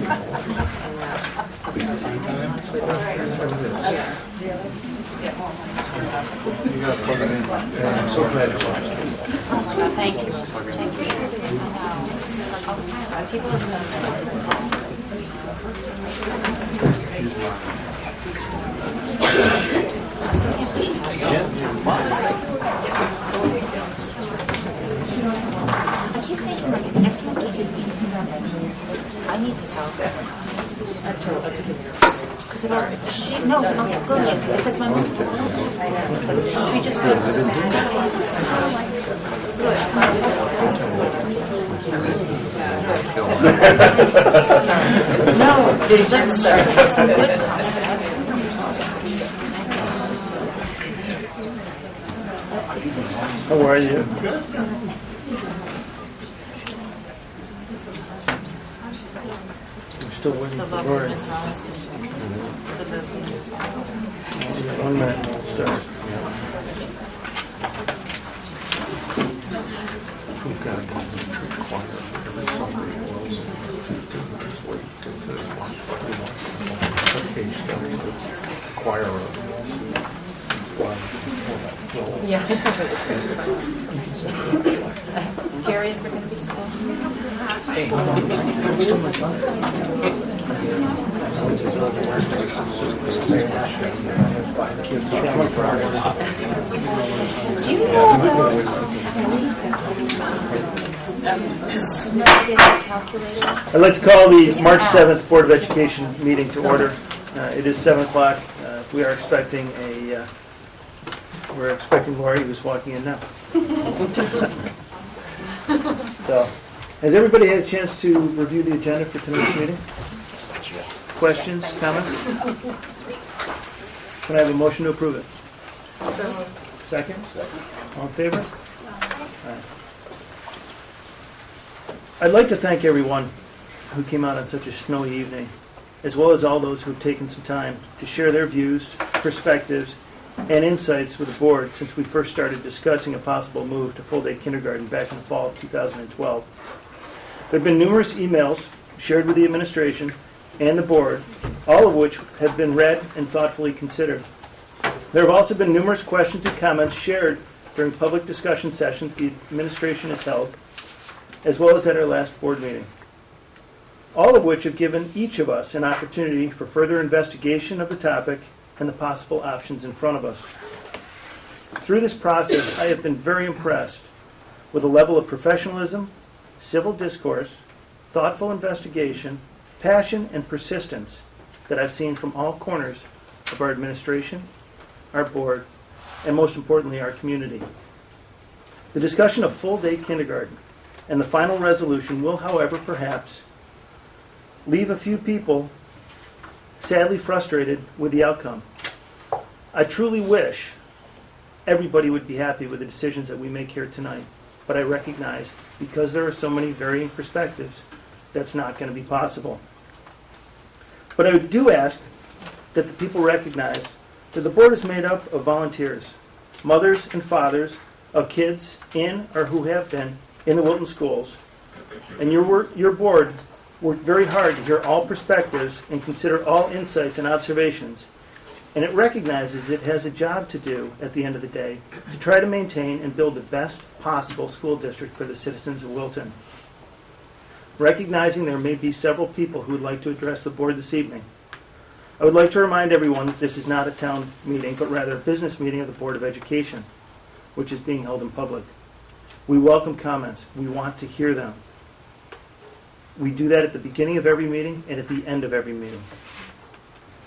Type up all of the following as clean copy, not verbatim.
I'm so glad you're watching. Thank you. Thank you. People I need to tell her. No, go ahead. Because my mom, she just did. No, let's start. How are you? Good. We're still waiting for Lori. 1 minute, we'll start. We've got a church choir every Sunday. This way you can sit and watch what we want. Okay, stuff. Choir. Yeah. Gary, is there going to be school? Do you know I'd like to call the March 7th Board of Education meeting to order. It is 7 o'clock. We are expecting we're expecting Lori, who's walking in now. So, has everybody had a chance to review the agenda for tonight's meeting? Questions, comments? Can I have a motion to approve it? Second? All in favor? All right. I'd like to thank everyone who came out on such a snowy evening, as well as all those who have taken some time to share their views, perspectives, and insights with the board since we first started discussing a possible move to full-day kindergarten back in the fall of 2012. There have been numerous emails shared with the administration and the board, all of which have been read and thoughtfully considered. There have also been numerous questions and comments shared during public discussion sessions the administration has held, as well as at our last board meeting, all of which have given each of us an opportunity for further investigation of the topic and the possible options in front of us. Through this process, I have been very impressed with the level of professionalism, civil discourse, thoughtful investigation, passion, and persistence that I've seen from all corners of our administration, our board, and most importantly, our community. The discussion of full-day kindergarten and the final resolution will, however, perhaps leave a few people sadly frustrated with the outcome. I truly wish everybody would be happy with the decisions that we make here tonight, but I recognize because there are so many varying perspectives, that's not going to be possible. But I do ask that the people recognize that the board is made up of volunteers, mothers and fathers of kids in or who have been in the Wilton schools, and your board worked very hard to hear all perspectives and consider all insights and observations, and it recognizes it has a job to do at the end of the day to try to maintain and build the best possible school district for the citizens of Wilton. Recognizing there may be several people who would like to address the board this evening, I would like to remind everyone that this is not a town meeting, but rather a business meeting of the Board of Education, which is being held in public. We welcome comments. We want to hear them. We do that at the beginning of every meeting and at the end of every meeting.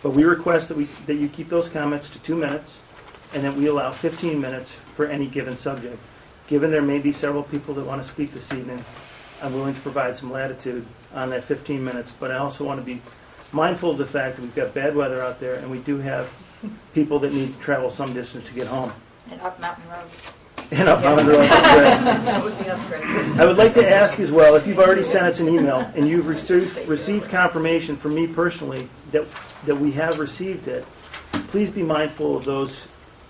But we request that you keep those comments to 2 minutes and that we allow 15 minutes for any given subject. Given there may be several people that want to speak this evening, I'm willing to provide some latitude on that 15 minutes, but I also want to be mindful of the fact that we've got bad weather out there and we do have people that need to travel some distance to get home. And up Mountain Road. And up Mountain Road. That would be great. I would like to ask as well, if you've already sent us an email and you've received confirmation from me personally that we have received it, please be mindful of those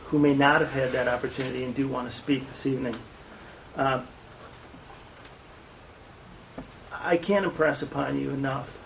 who may not have had that opportunity and do want to speak this evening. I can't impress upon you enough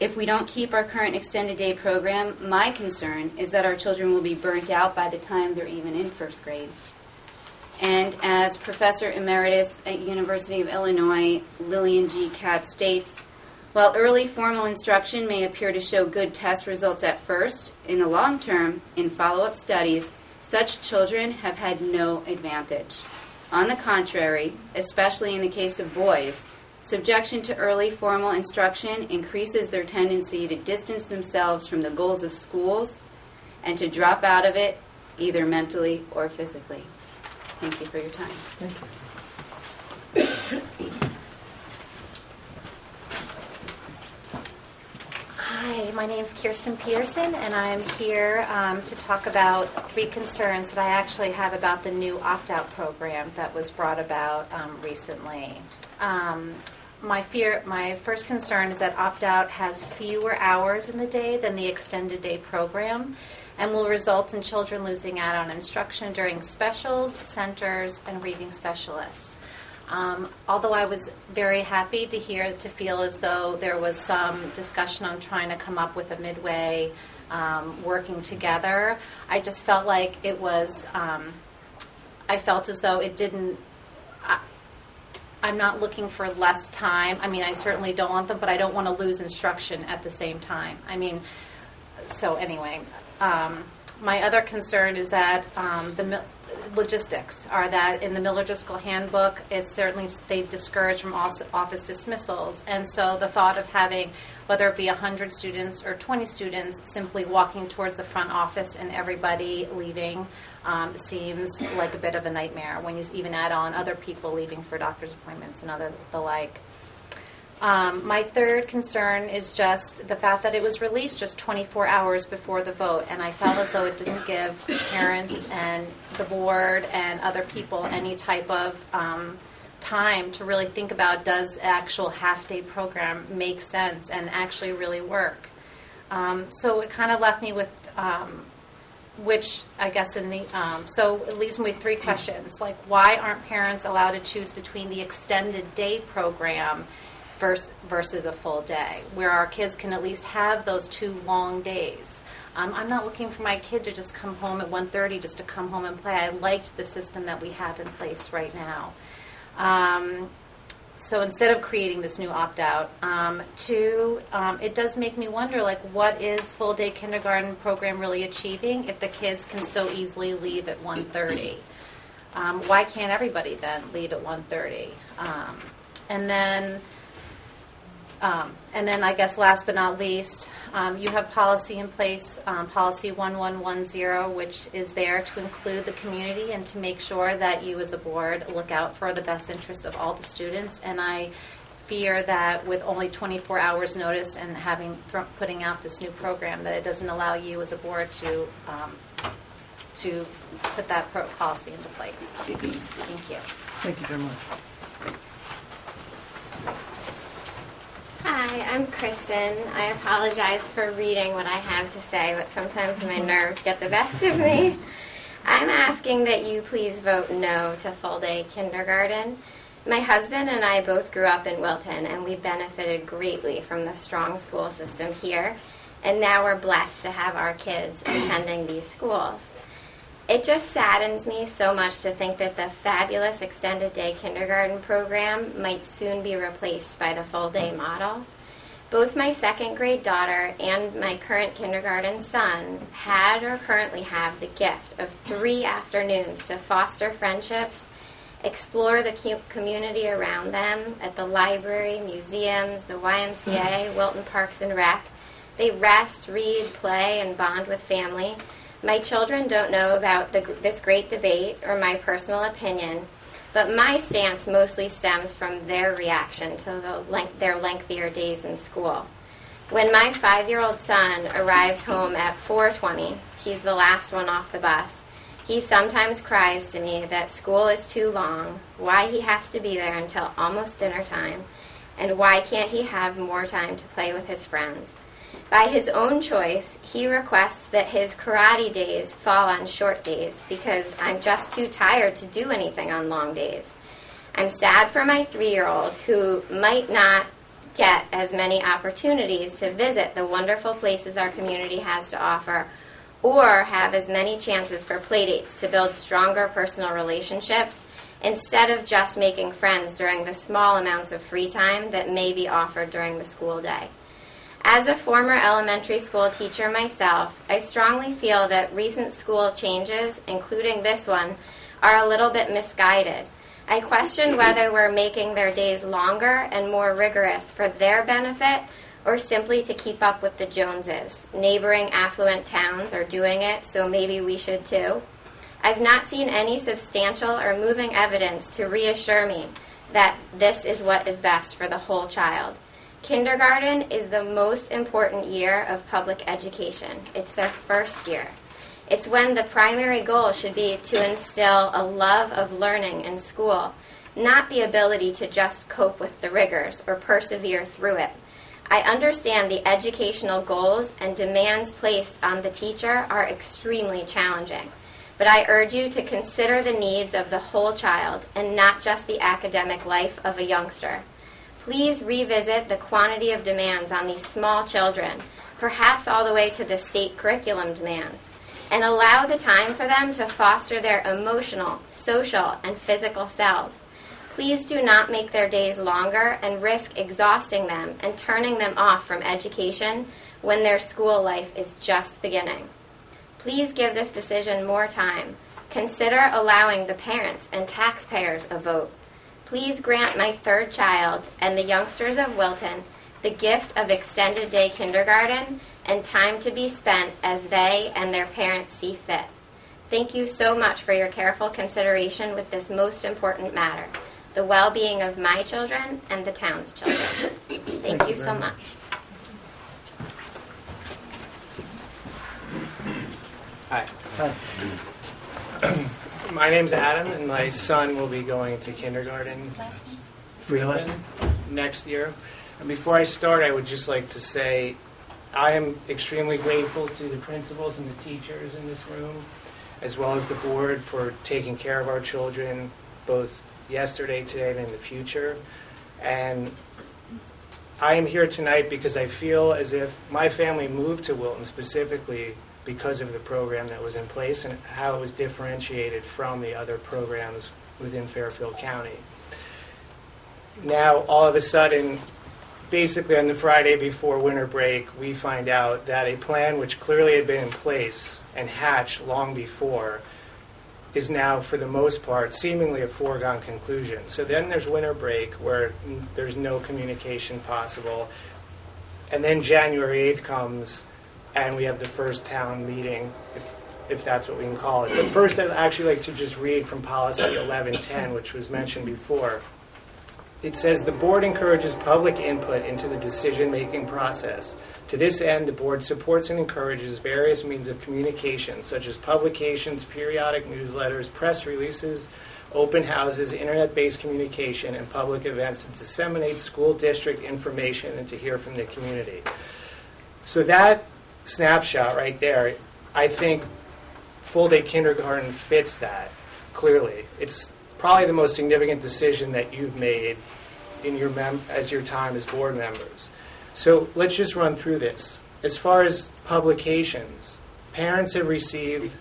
If we don't keep our current extended day program, my concern is that our children will be burnt out by the time they're even in first grade. And as Professor Emeritus at University of Illinois, Lillian G. Katz states, while early formal instruction may appear to show good test results at first, in the long term, in follow-up studies, such children have had no advantage. On the contrary, especially in the case of boys, subjection to early formal instruction increases their tendency to distance themselves from the goals of schools and to drop out of it either mentally or physically. Thank you for your time. Thank you. Hi, my name is Kirsten Peterson, and I'm here to talk about 3 concerns that I actually have about the new opt-out program that was brought about recently. My first concern is that opt-out has fewer hours in the day than the extended day program and will result in children losing out on instruction during specials, centers, and reading specialists. Although I was very happy to feel as though there was some discussion on trying to come up with a midway working together, I just felt like it was, I felt as though it didn't, I'm not looking for less time. I mean, I certainly don't want them, but I don't want to lose instruction at the same time. I mean, so anyway, my other concern is that the logistics are that in the Miller Driscoll handbook, it's certainly they've discouraged from office dismissals, and so the thought of having, whether it be 100 students or 20 students, simply walking towards the front office and everybody leaving seems like a bit of a nightmare when you even add on other people leaving for doctor's appointments and the like. My third concern is just the fact that it was released just 24 hours before the vote, and I felt as though it didn't give parents and the board and other people any type of time to really think about, does actual half-day program make sense and actually really work? So it kind of left me with, which I guess so it leaves me with 3 questions, like why aren't parents allowed to choose between the extended day program versus a full day, where our kids can at least have those 2 long days. I'm not looking for my kid to just come home at 1:30 just to come home and play. I liked the system that we have in place right now. So instead of creating this new opt-out, 2, it does make me wonder, like, what is full-day kindergarten program really achieving if the kids can so easily leave at 1:30? Why can't everybody then leave at 1:30? And then I guess last but not least, you have policy in place, policy 1110, which is there to include the community and to make sure that you as a board look out for the best interest of all the students. And I fear that with only 24 hours notice and putting out this new program, that it doesn't allow you as a board to put that policy into place. Thank you. Thank you very much. Hi, I'm Kristen. I apologize for reading what I have to say, but sometimes my nerves get the best of me. I'm asking that you please vote no to full-day kindergarten. My husband and I both grew up in Wilton, and we benefited greatly from the strong school system here, and now we're blessed to have our kids attending these schools. It just saddens me so much to think that the fabulous extended day kindergarten program might soon be replaced by the full day model. Both my 2nd grade daughter and my current kindergarten son had or currently have the gift of 3 afternoons to foster friendships, explore the community around them at the library, museums, the YMCA, Wilton Parks and Rec. They rest, read, play, and bond with family. My children don't know about this great debate or my personal opinion, but my stance mostly stems from their reaction to their lengthier days in school. When my 5-year-old son arrives home at 4:20, he's the last one off the bus, he sometimes cries to me that school is too long, why he has to be there until almost dinner time, and why can't he have more time to play with his friends. By his own choice, he requests that his karate days fall on short days because I'm just too tired to do anything on long days. I'm sad for my 3-year-old who might not get as many opportunities to visit the wonderful places our community has to offer, or have as many chances for playdates to build stronger personal relationships instead of just making friends during the small amounts of free time that may be offered during the school day. As a former elementary school teacher myself, I strongly feel that recent school changes, including this one, are a little bit misguided. I question whether we're making their days longer and more rigorous for their benefit or simply to keep up with the Joneses. Neighboring affluent towns are doing it, so maybe we should too. I've not seen any substantial or moving evidence to reassure me that this is what is best for the whole child. Kindergarten is the most important year of public education. It's their first year. It's when the primary goal should be to instill a love of learning in school, not the ability to just cope with the rigors or persevere through it. I understand the educational goals and demands placed on the teacher are extremely challenging, but I urge you to consider the needs of the whole child and not just the academic life of a youngster. Please revisit the quantity of demands on these small children, perhaps all the way to the state curriculum demands, and allow the time for them to foster their emotional, social, and physical selves. Please do not make their days longer and risk exhausting them and turning them off from education when their school life is just beginning. Please give this decision more time. Consider allowing the parents and taxpayers a vote. Please grant my third child and the youngsters of Wilton the gift of extended day kindergarten and time to be spent as they and their parents see fit. Thank you so much for your careful consideration with this most important matter, the well-being of my children and the town's children. Thank you so much. Hi. Hi. My name's Adam, and my son will be going to kindergarten Freeland next year. And before I start, I would just like to say I am extremely grateful to the principals and the teachers in this room, as well as the board, for taking care of our children, both yesterday, today, and in the future. And I am here tonight because I feel as if my family moved to Wilton specifically because of the program that was in place and how it was differentiated from the other programs within Fairfield County. Now, all of a sudden, basically on the Friday before winter break, we find out that a plan which clearly had been in place and hatched long before is now, for the most part, seemingly a foregone conclusion. So then there's winter break where there's no communication possible. And then January 8th comes, and we have the first town meeting, if that's what we can call it. But first, I'd actually like to just read from Policy 1110, which was mentioned before. It says, the board encourages public input into the decision-making process. To this end, the board supports and encourages various means of communication, such as publications, periodic newsletters, press releases, open houses, internet-based communication, and public events to disseminate school district information and to hear from the community. So that snapshot right there, I think full-day kindergarten fits that clearly. It's probably the most significant decision that you've made in your as your time as board members. So let's just run through this. As far as publications, parents have received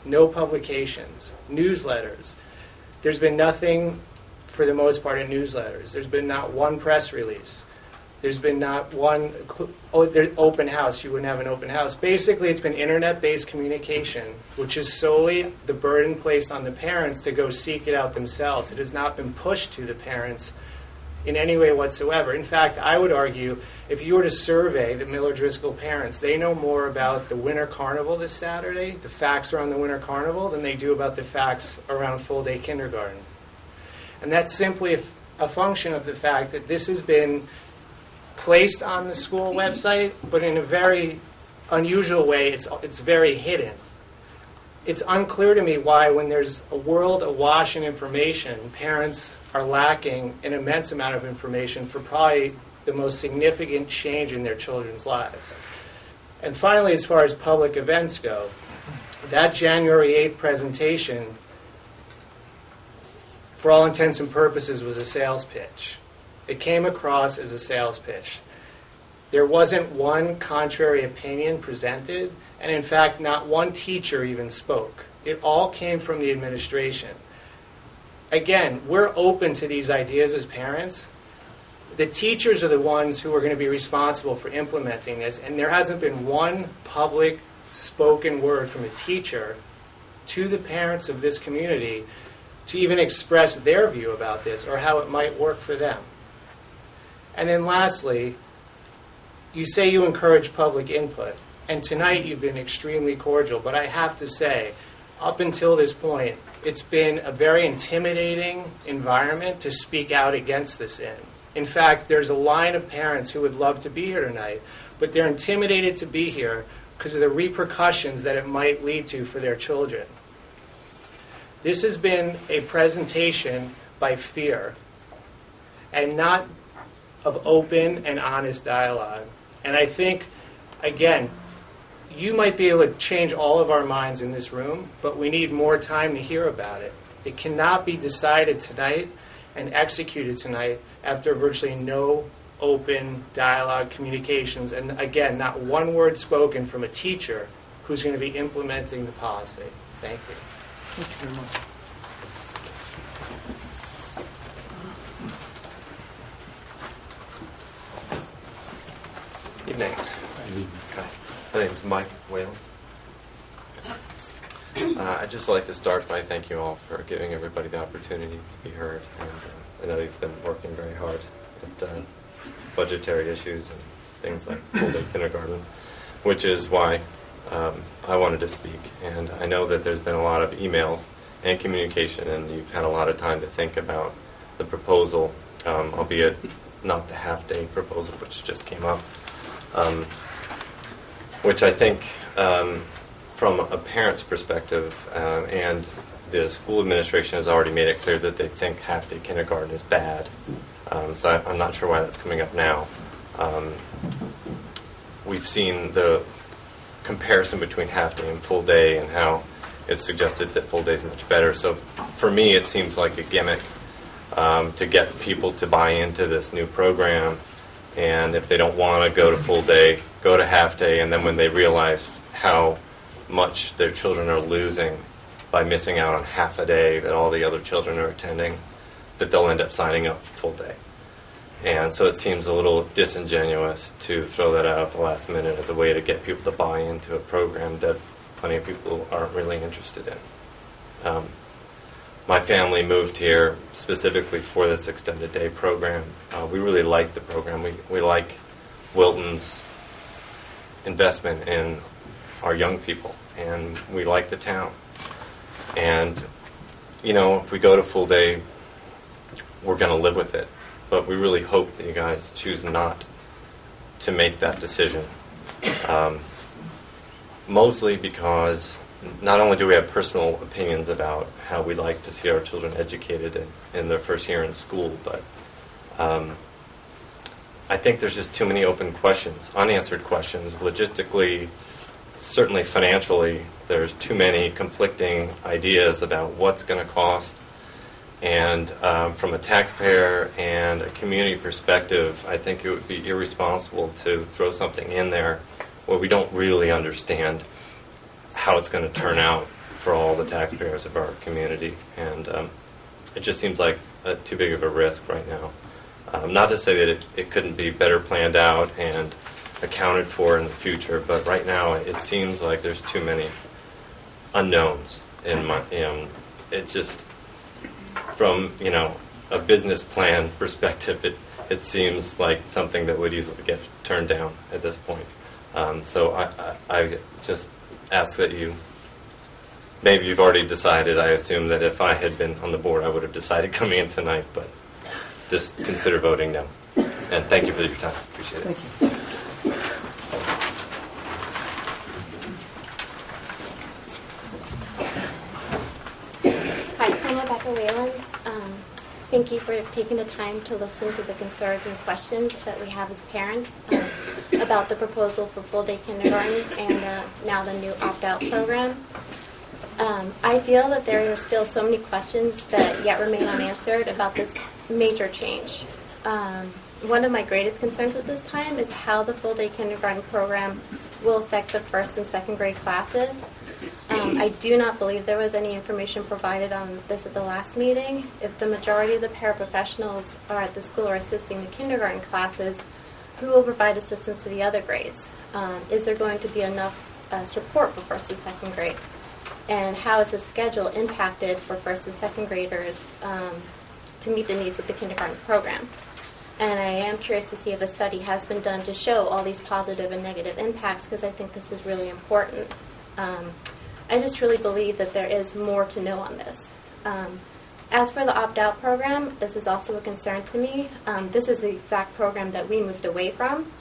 no publications, newsletters. There's been nothing, for the most part, in newsletters. There's been not one press release. There's been not one open house. You wouldn't have an open house. Basically, it's been internet-based communication, which is solely the burden placed on the parents to go seek it out themselves. It has not been pushed to the parents in any way whatsoever. In fact, I would argue, if you were to survey the Miller Driscoll parents, they know more about the Winter Carnival this Saturday, the facts around the Winter Carnival, than they do about the facts around full-day kindergarten. And that's simply a function of the fact that this has been placed on the school website, but in a very unusual way, it's very hidden. It's unclear to me why, when there's a world awash in information, parents are lacking an immense amount of information for probably the most significant change in their children's lives. And finally, as far as public events go, that January 8th presentation, for all intents and purposes, was a sales pitch. It came across as a sales pitch. There wasn't one contrary opinion presented, and in fact, not one teacher even spoke. It all came from the administration. Again, we're open to these ideas as parents. The teachers are the ones who are going to be responsible for implementing this, and there hasn't been one public spoken word from a teacher to the parents of this community to even express their view about this or how it might work for them. And then lastly, you say you encourage public input, and tonight you've been extremely cordial, but I have to say, up until this point, it's been a very intimidating environment to speak out against this in. In fact, there's a line of parents who would love to be here tonight, but they're intimidated to be here because of the repercussions that it might lead to for their children. This has been a presentation by fear and not of open and honest dialogue. And I think, again, you might be able to change all of our minds in this room, but we need more time to hear about it. It cannot be decided tonight and executed tonight after virtually no open dialogue, communications, and again, not one word spoken from a teacher who's going to be implementing the policy. Thank you. Thank you very much. Evening. My name is Mike Whalen. I'd just like to start by thanking you all for giving everybody the opportunity to be heard. And I know you've been working very hard at budgetary issues and things like full-day kindergarten, which is why I wanted to speak. And I know that there's been a lot of emails and communication, and you've had a lot of time to think about the proposal, albeit not the half-day proposal, which just came up. Which I think, from a parent's perspective, and the school administration has already made it clear that they think half-day kindergarten is bad. So I'm not sure why that's coming up now. We've seen the comparison between half-day and full-day and how it's suggested that full-day is much better. So for me, it seems like a gimmick to get people to buy into this new program. And if they don't want to go to full day, go to half day, and then when they realize how much their children are losing by missing out on half a day that all the other children are attending, that they'll end up signing up for full day. And so it seems a little disingenuous to throw that out at the last minute as a way to get people to buy into a program that plenty of people aren't really interested in. My family moved here specifically for this extended day program. We really like the program. We like Wilton's investment in our young people, and we like the town. And, you know, if we go to full day, we're going to live with it. But we really hope that you guys choose not to make that decision. Mostly because not only do we have personal opinions about how we'd like to see our children educated in their first year in school, but I think there's just too many open questions, unanswered questions. Logistically, certainly financially, there's too many conflicting ideas about what's going to cost. And from a taxpayer and a community perspective, I think it would be irresponsible to throw something in there where we don't really understand how it's going to turn out for all the taxpayers of our community. And it just seems like too big of a risk right now. Not to say that it couldn't be better planned out and accounted for in the future, but right now it seems like there's too many unknowns in my, it just, from, a business plan perspective, it seems like something that would easily get turned down at this point. So I just ask that maybe you've already decided. I assume that if I had been on the board, I would have decided coming in tonight, but just consider voting no. And thank you for your time. Appreciate it. Thank you. Hi, I'm Rebecca Whalen. Thank you for taking the time to listen to the concerns and questions that we have as parents about the proposal for full-day kindergarten and now the new opt-out program. I feel that there are still so many questions that yet remain unanswered about this major change. One of my greatest concerns at this time is how the full-day kindergarten program will affect the first and second grade classes. I do not believe there was any information provided on this at the last meeting. If the majority of the paraprofessionals are at the school or assisting the kindergarten classes, who will provide assistance to the other grades? Is there going to be enough support for first and second grade? And how is the schedule impacted for first and second graders to meet the needs of the kindergarten program? And I am curious to see if a study has been done to show all these positive and negative impacts, because I think this is really important. I just really believe that there is more to know on this. As for the opt-out program, this is also a concern to me. This is the exact program that we moved away from.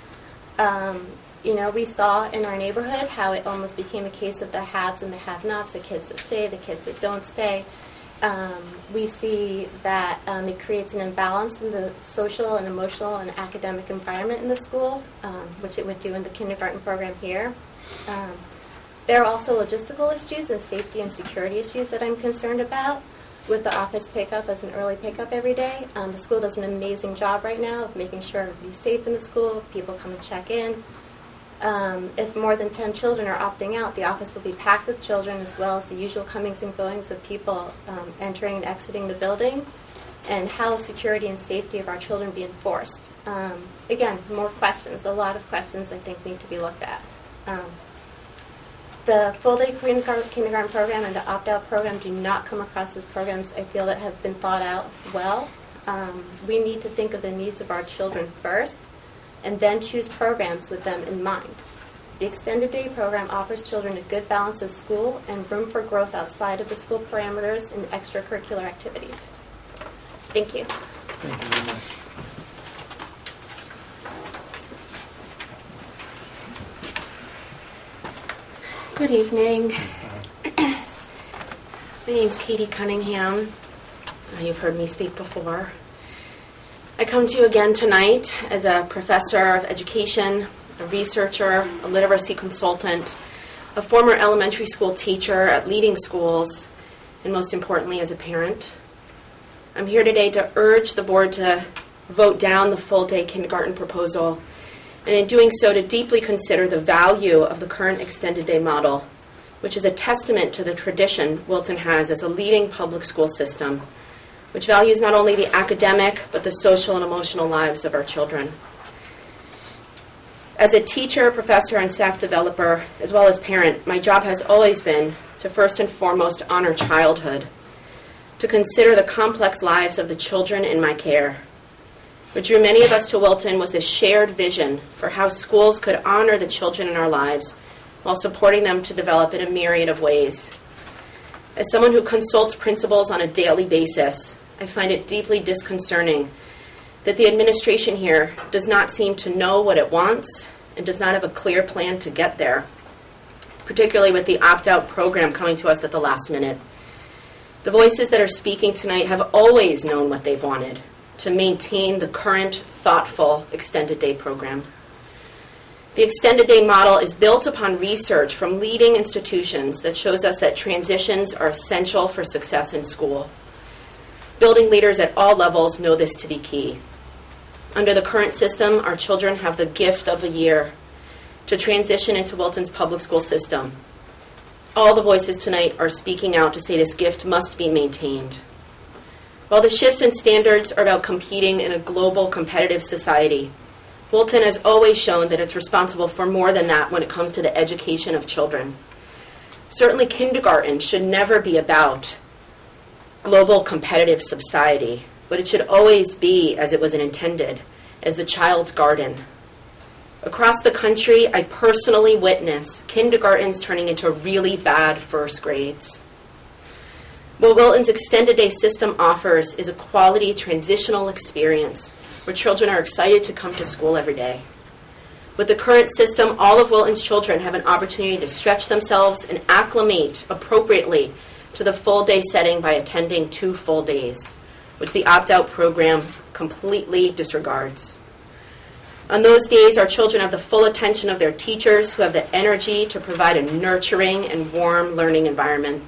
We saw in our neighborhood how it almost became a case of the haves and the have-nots, the kids that stay, the kids that don't stay. We see that it creates an imbalance in the social and emotional and academic environment in the school, which it would do in the kindergarten program here. There are also logistical issues and safety and security issues that I'm concerned about with the office pickup as an early pickup every day. The school does an amazing job right now of making sure everybody's safe in the school, people come and check in. If more than 10 children are opting out, the office will be packed with children, as well as the usual comings and goings of people entering and exiting the building, and how will security and safety of our children be enforced. Again, more questions, a lot of questions I think need to be looked at. The full-day kindergarten program and the opt-out program do not come across as programs I feel that have been thought out well. We need to think of the needs of our children first, and then choose programs with them in mind. The extended day program offers children a good balance of school and room for growth outside of the school parameters and extracurricular activities. Thank you. Thank you very much. Good evening. My name is Katie Cunningham. You've heard me speak before. I come to you again tonight as a professor of education, a researcher, a literacy consultant, a former elementary school teacher at leading schools, and most importantly, as a parent. I'm here today to urge the board to vote down the full-day kindergarten proposal, and in doing so to deeply consider the value of the current extended day model, which is a testament to the tradition Wilton has as a leading public school system, which values not only the academic but the social and emotional lives of our children. As a teacher, professor, and staff developer, as well as parent, my job has always been to first and foremost honor childhood, to consider the complex lives of the children in my care. What drew many of us to Wilton was this shared vision for how schools could honor the children in our lives while supporting them to develop in a myriad of ways. As someone who consults principals on a daily basis, I find it deeply disconcerting that the administration here does not seem to know what it wants and does not have a clear plan to get there, particularly with the opt-out program coming to us at the last minute. The voices that are speaking tonight have always known what they've wanted: to maintain the current, thoughtful, extended day program. The extended day model is built upon research from leading institutions that shows us that transitions are essential for success in school. Building leaders at all levels know this to be key. Under the current system, our children have the gift of a year to transition into Wilton's public school system. All the voices tonight are speaking out to say this gift must be maintained. While the shifts in standards are about competing in a global competitive society, Wilton has always shown that it's responsible for more than that when it comes to the education of children. Certainly kindergarten should never be about global competitive society, but it should always be, as it was intended, as the child's garden. Across the country, I personally witness kindergartens turning into really bad first grades. What Wilton's extended day system offers is a quality transitional experience where children are excited to come to school every day. With the current system, all of Wilton's children have an opportunity to stretch themselves and acclimate appropriately to the full-day setting by attending 2 full days, which the opt-out program completely disregards. On those days, our children have the full attention of their teachers, who have the energy to provide a nurturing and warm learning environment.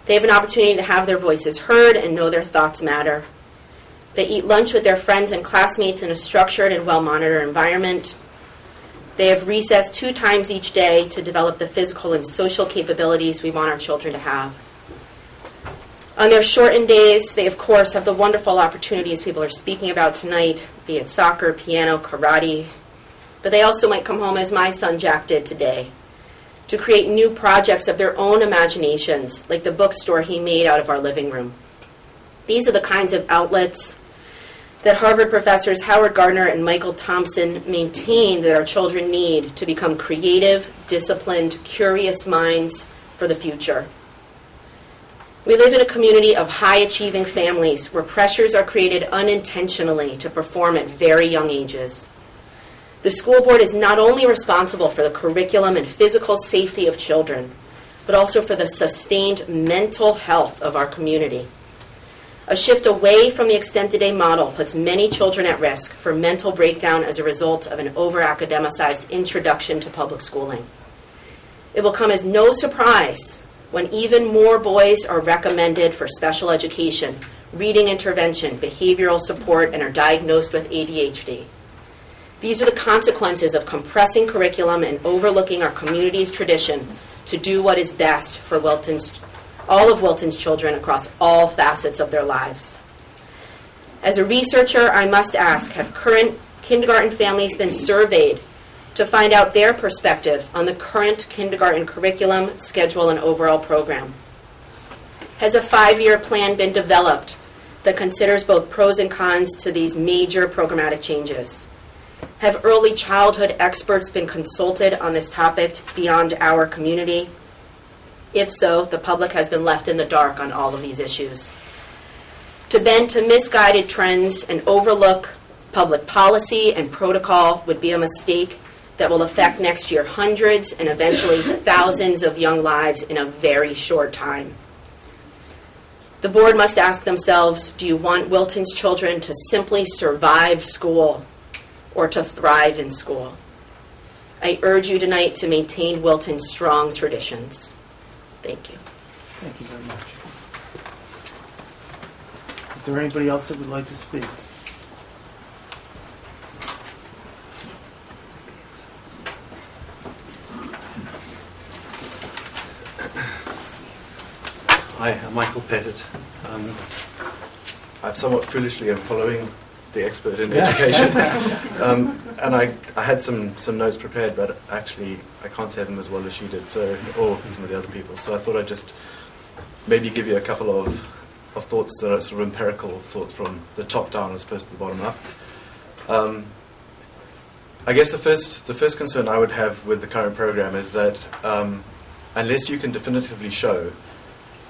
They have an opportunity to have their voices heard and know their thoughts matter. They eat lunch with their friends and classmates in a structured and well-monitored environment. They have recess 2 times each day to develop the physical and social capabilities we want our children to have. On their shortened days, they of course have the wonderful opportunities people are speaking about tonight, be it soccer, piano, karate, but they also might come home as my son Jack did today, to create new projects of their own imaginations, like the bookstore he made out of our living room. These are the kinds of outlets that Harvard professors Howard Gardner and Michael Thompson maintain that our children need to become creative, disciplined, curious minds for the future. We live in a community of high-achieving families where pressures are created unintentionally to perform at very young ages. The school board is not only responsible for the curriculum and physical safety of children, but also for the sustained mental health of our community. A shift away from the extended day model puts many children at risk for mental breakdown as a result of an over-academicized introduction to public schooling. It will come as no surprise when even more boys are recommended for special education, reading intervention, behavioral support, and are diagnosed with ADHD. These are the consequences of compressing curriculum and overlooking our community's tradition to do what is best for all of Wilton's children across all facets of their lives. As a researcher, I must ask, have current kindergarten families been surveyed to find out their perspective on the current kindergarten curriculum, schedule, and overall program? Has a 5-year plan been developed that considers both pros and cons to these major programmatic changes? Have early childhood experts been consulted on this topic beyond our community? If so, the public has been left in the dark on all of these issues. To bend to misguided trends and overlook public policy and protocol would be a mistake that will affect next year hundreds and eventually thousands of young lives in a very short time. The board must ask themselves, do you want Wilton's children to simply survive school or to thrive in school? I urge you tonight to maintain Wilton's strong traditions. Thank you. Thank you very much. Is there anybody else that would like to speak? Hi, I'm Michael Pettit. I somewhat foolishly am following the expert in education. And I had some notes prepared, but actually I can't say them as well as she did, or some of the other people. So I thought I'd just maybe give you a couple of thoughts that are sort of empirical thoughts from the top down as opposed to the bottom up. I guess the first concern I would have with the current program is that unless you can definitively show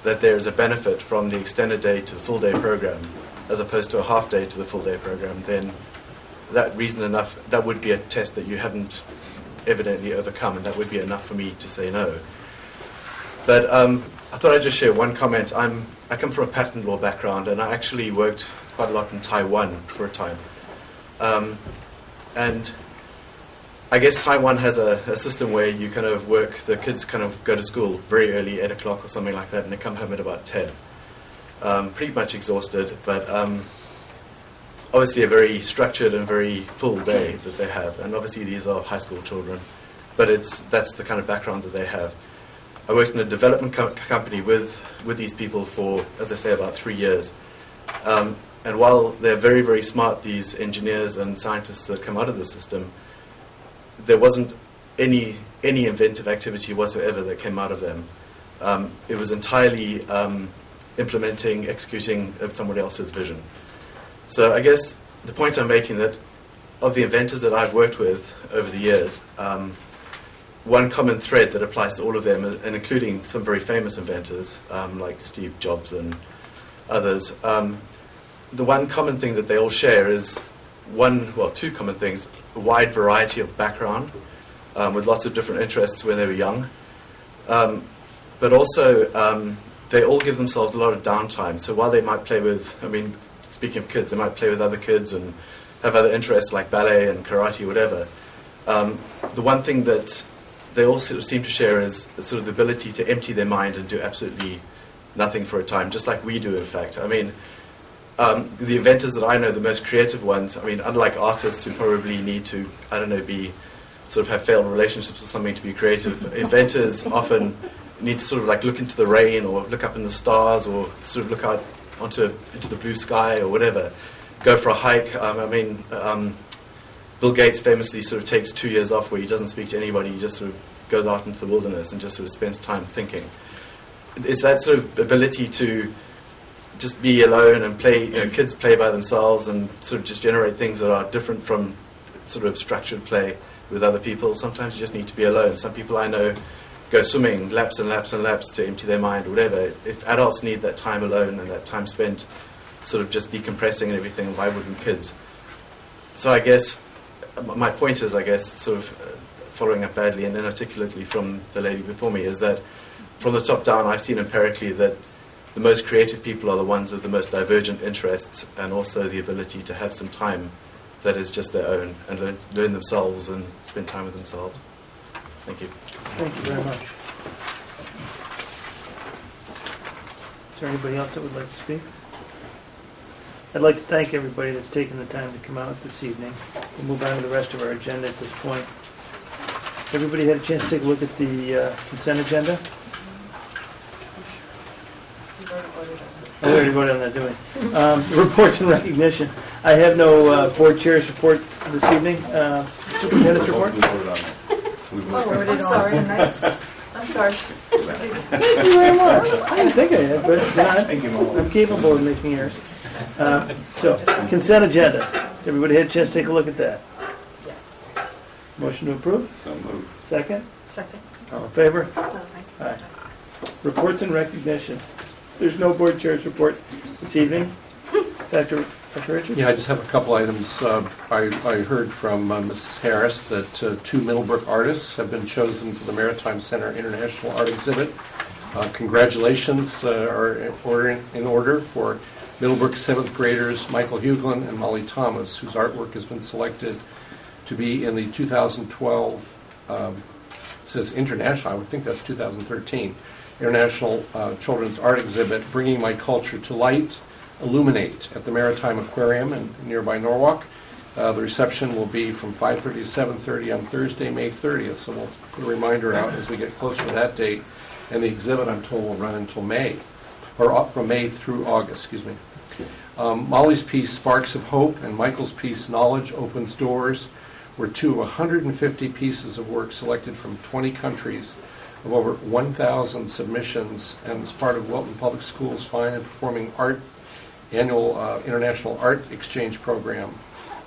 that there is a benefit from the extended day to the full day program as opposed to a half day to the full day program, then that would be a test that you haven't evidently overcome, and that would be enough for me to say no. But I thought I'd just share one comment. I come from a patent law background, and I actually worked quite a lot in Taiwan for a time. And I guess Taiwan has a system where you kind of work, the kids kind of go to school very early, 8 o'clock or something like that, and they come home at about 10. Pretty much exhausted, but obviously a very structured and very full day that they have. And obviously these are high school children, but that's the kind of background that they have. I worked in a development company with these people for, as I say, about 3 years. And while they're very, very smart, these engineers and scientists that come out of the system, there wasn't any inventive activity whatsoever that came out of them. It was entirely implementing, executing somebody else's vision. So I guess the point I'm making that of the inventors that I've worked with over the years, one common thread that applies to all of them, and including some very famous inventors like Steve Jobs and others, the one common thing that they all share is two common things: a wide variety of background with lots of different interests when they were young, but also they all give themselves a lot of downtime. So while they might play with, speaking of kids, they might play with other kids and have other interests like ballet and karate, whatever. The one thing that they all sort of seem to share is sort of the ability to empty their mind and do absolutely nothing for a time, just like we do, in fact. the inventors that I know, the most creative ones, I mean, unlike artists who probably need to, I don't know, sort of have failed relationships or something to be creative, inventors often need to sort of like look into the rain or look up in the stars or sort of look out into the blue sky or whatever, go for a hike. Bill Gates famously sort of takes 2 years off where he doesn't speak to anybody. He just sort of goes out into the wilderness and just sort of spends time thinking. It's that sort of ability to just be alone and play, kids play by themselves and sort of just generate things that are different from sort of structured play with other people. Sometimes you just need to be alone. Some people I know go swimming laps and laps and laps to empty their mind or whatever. If adults need that time alone and that time spent sort of just decompressing and everything, why wouldn't kids? So I guess my point is, sort of following up badly and inarticulately from the lady before me, is that from the top down I've seen empirically that the most creative people are the ones with the most divergent interests and also the ability to have some time that is just their own and learn themselves and spend time with themselves. Thank you. Thank you very much. Is there anybody else that would like to speak? I'd like to thank everybody that's taken the time to come out this evening. We'll move on to the rest of our agenda at this point. Has everybody had a chance to take a look at the consent agenda? Oh, we already voted on that, didn't we? Reports and recognition. I have no board chair's report this evening. Superintendent's report? I'm sorry. I'm sorry. Thank you very much. I didn't think I had, but I'm capable of making errors. So, consent agenda. Has everybody had a chance to take a look at that? Yes. Motion to approve? So moved. Second? Second. All in favor? Aye. Aye. Reports and recognition. There's no board chair's report this evening. Dr. Richards? Yeah, I just have a couple items. I heard from Mrs. Harris that 2 Middlebrook artists have been chosen for the Maritime Center International Art Exhibit. Congratulations are in order for Middlebrook 7th graders Michael Huglin and Molly Thomas, whose artwork has been selected to be in the 2012, says international, I would think that's 2013, International Children's Art Exhibit, Bringing My Culture to Light, Illuminate, at the Maritime Aquarium in nearby Norwalk. The reception will be from 5:30 to 7:30 on Thursday, May 30th, so we'll put a reminder out as we get closer to that date. And the exhibit, I'm told, will run until May, or from May through August, excuse me. Molly's piece, Sparks of Hope, and Michael's piece, Knowledge Opens Doors, were 2 of 150 pieces of work selected from 20 countries of over 1,000 submissions, and as part of Wilton Public Schools' Fine and Performing Art annual International Art Exchange Program.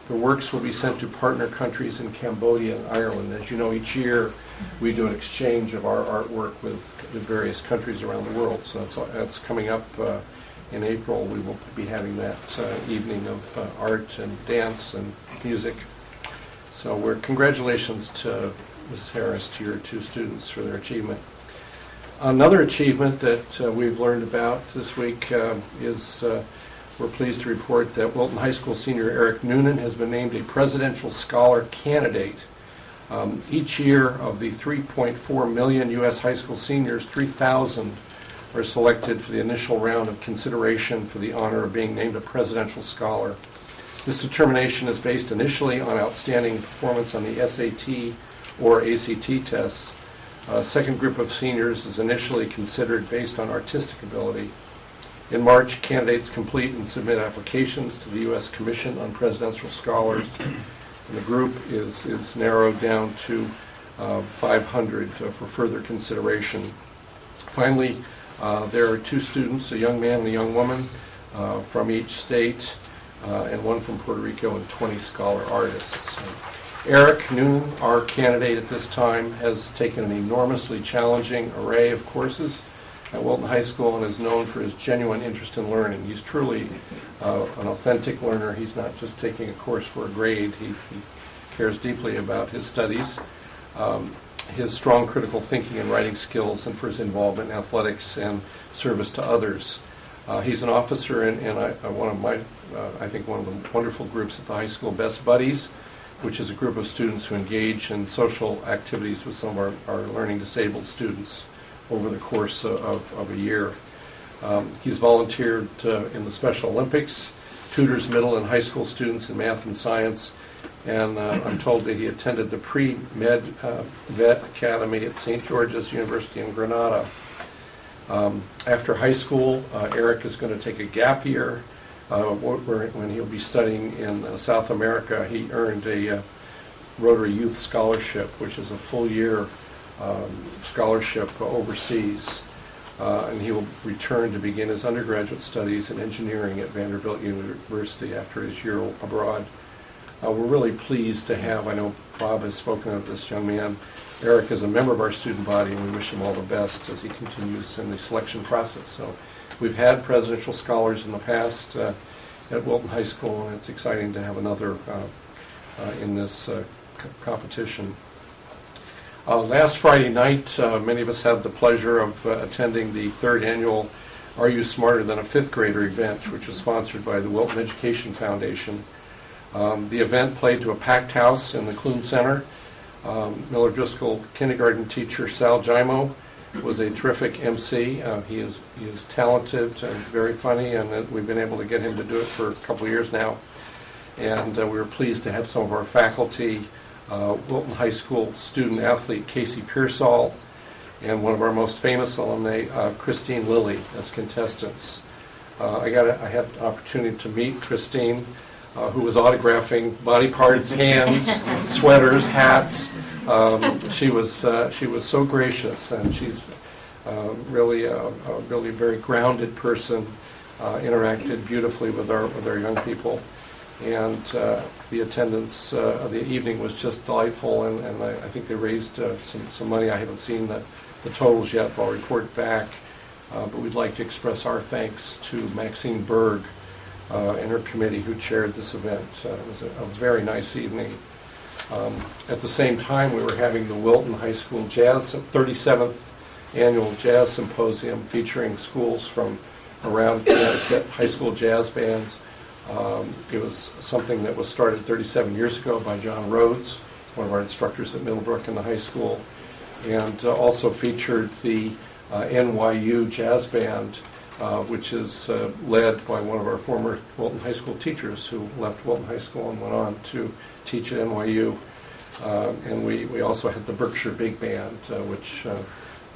The works will be sent to partner countries in Cambodia and Ireland. As you know, each year we do an exchange of our artwork with the various countries around the world. So that's coming up in April. We will be having that evening of art and dance and music. So congratulations to Mrs. Harris, to your 2 students for their achievement. Another achievement that we've learned about this week is we're pleased to report that Wilton High School senior Eric Noonan has been named a Presidential Scholar Candidate. Each year of the 3.4 million U.S. high school seniors, 3,000 are selected for the initial round of consideration for the honor of being named a Presidential Scholar. This determination is based initially on outstanding performance on the SAT or ACT tests. A second group of seniors is initially considered based on artistic ability. In March, candidates complete and submit applications to the U.S. Commission on Presidential Scholars, and the group is narrowed down to 500 for further consideration. Finally, there are 2 students, a young man and a young woman from each state, and 1 from Puerto Rico, and 20 scholar artists. Eric Noonan, our candidate at this time, has taken an enormously challenging array of courses at Wilton High School and is known for his genuine interest in learning. He's truly an authentic learner. He's not just taking a course for a grade. He cares deeply about his studies, his strong critical thinking and writing skills, and for his involvement in athletics and service to others. He's an officer in one of the wonderful groups at the high school, Best Buddies, which is a group of students who engage in social activities with some of our learning disabled students over the course of a year. He's volunteered in the Special Olympics tutors middle and high school students in math and science. And I'm told that he attended the pre-med vet academy at St. George's University in Granada. After high school, Eric is going to take a gap year when he'll be studying in South America. He earned a Rotary Youth Scholarship, which is a full-year scholarship overseas. And he will return to begin his undergraduate studies in engineering at Vanderbilt University after his year abroad. We're really pleased to have, I know Bob has spoken of this young man, Eric is a member of our student body, and we wish him all the best as he continues in the selection process. So we've had presidential scholars in the past at Wilton High School, and it's exciting to have another in this competition. Last Friday night, many of us had the pleasure of attending the third annual Are You Smarter Than a Fifth Grader event, which was sponsored by the Wilton Education Foundation. The event played to a packed house in the Clune Center. Miller Driscoll kindergarten teacher Sal Jaimo was a terrific MC. He is talented and very funny, and we've been able to get him to do it for a couple of years now. And we were pleased to have some of our faculty, Wilton High School student athlete Casey Pearsall, and one of our most famous alumni, Christine Lilly, as contestants. I had the opportunity to meet Christine, who was autographing body parts, hands, sweaters, hats. She was so gracious, and she's really a very grounded person. Interacted beautifully with our young people, and the attendance of the evening was just delightful. And I think they raised some money. I haven't seen the totals yet, but I'll report back. But we'd like to express our thanks to Maxine Berg and her committee who chaired this event. It was a very nice evening. At the same time, we were having the Wilton High School 37th Annual Jazz Symposium featuring schools from around Connecticut, high school jazz bands. It was something that was started 37 years ago by John Rhodes, one of our instructors at Middlebrook in the high school, and also featured the NYU Jazz Band, which is led by one of our former Wilton High School teachers who left Wilton High School and went on to teach at NYU. And we also had the Berkshire Big Band, which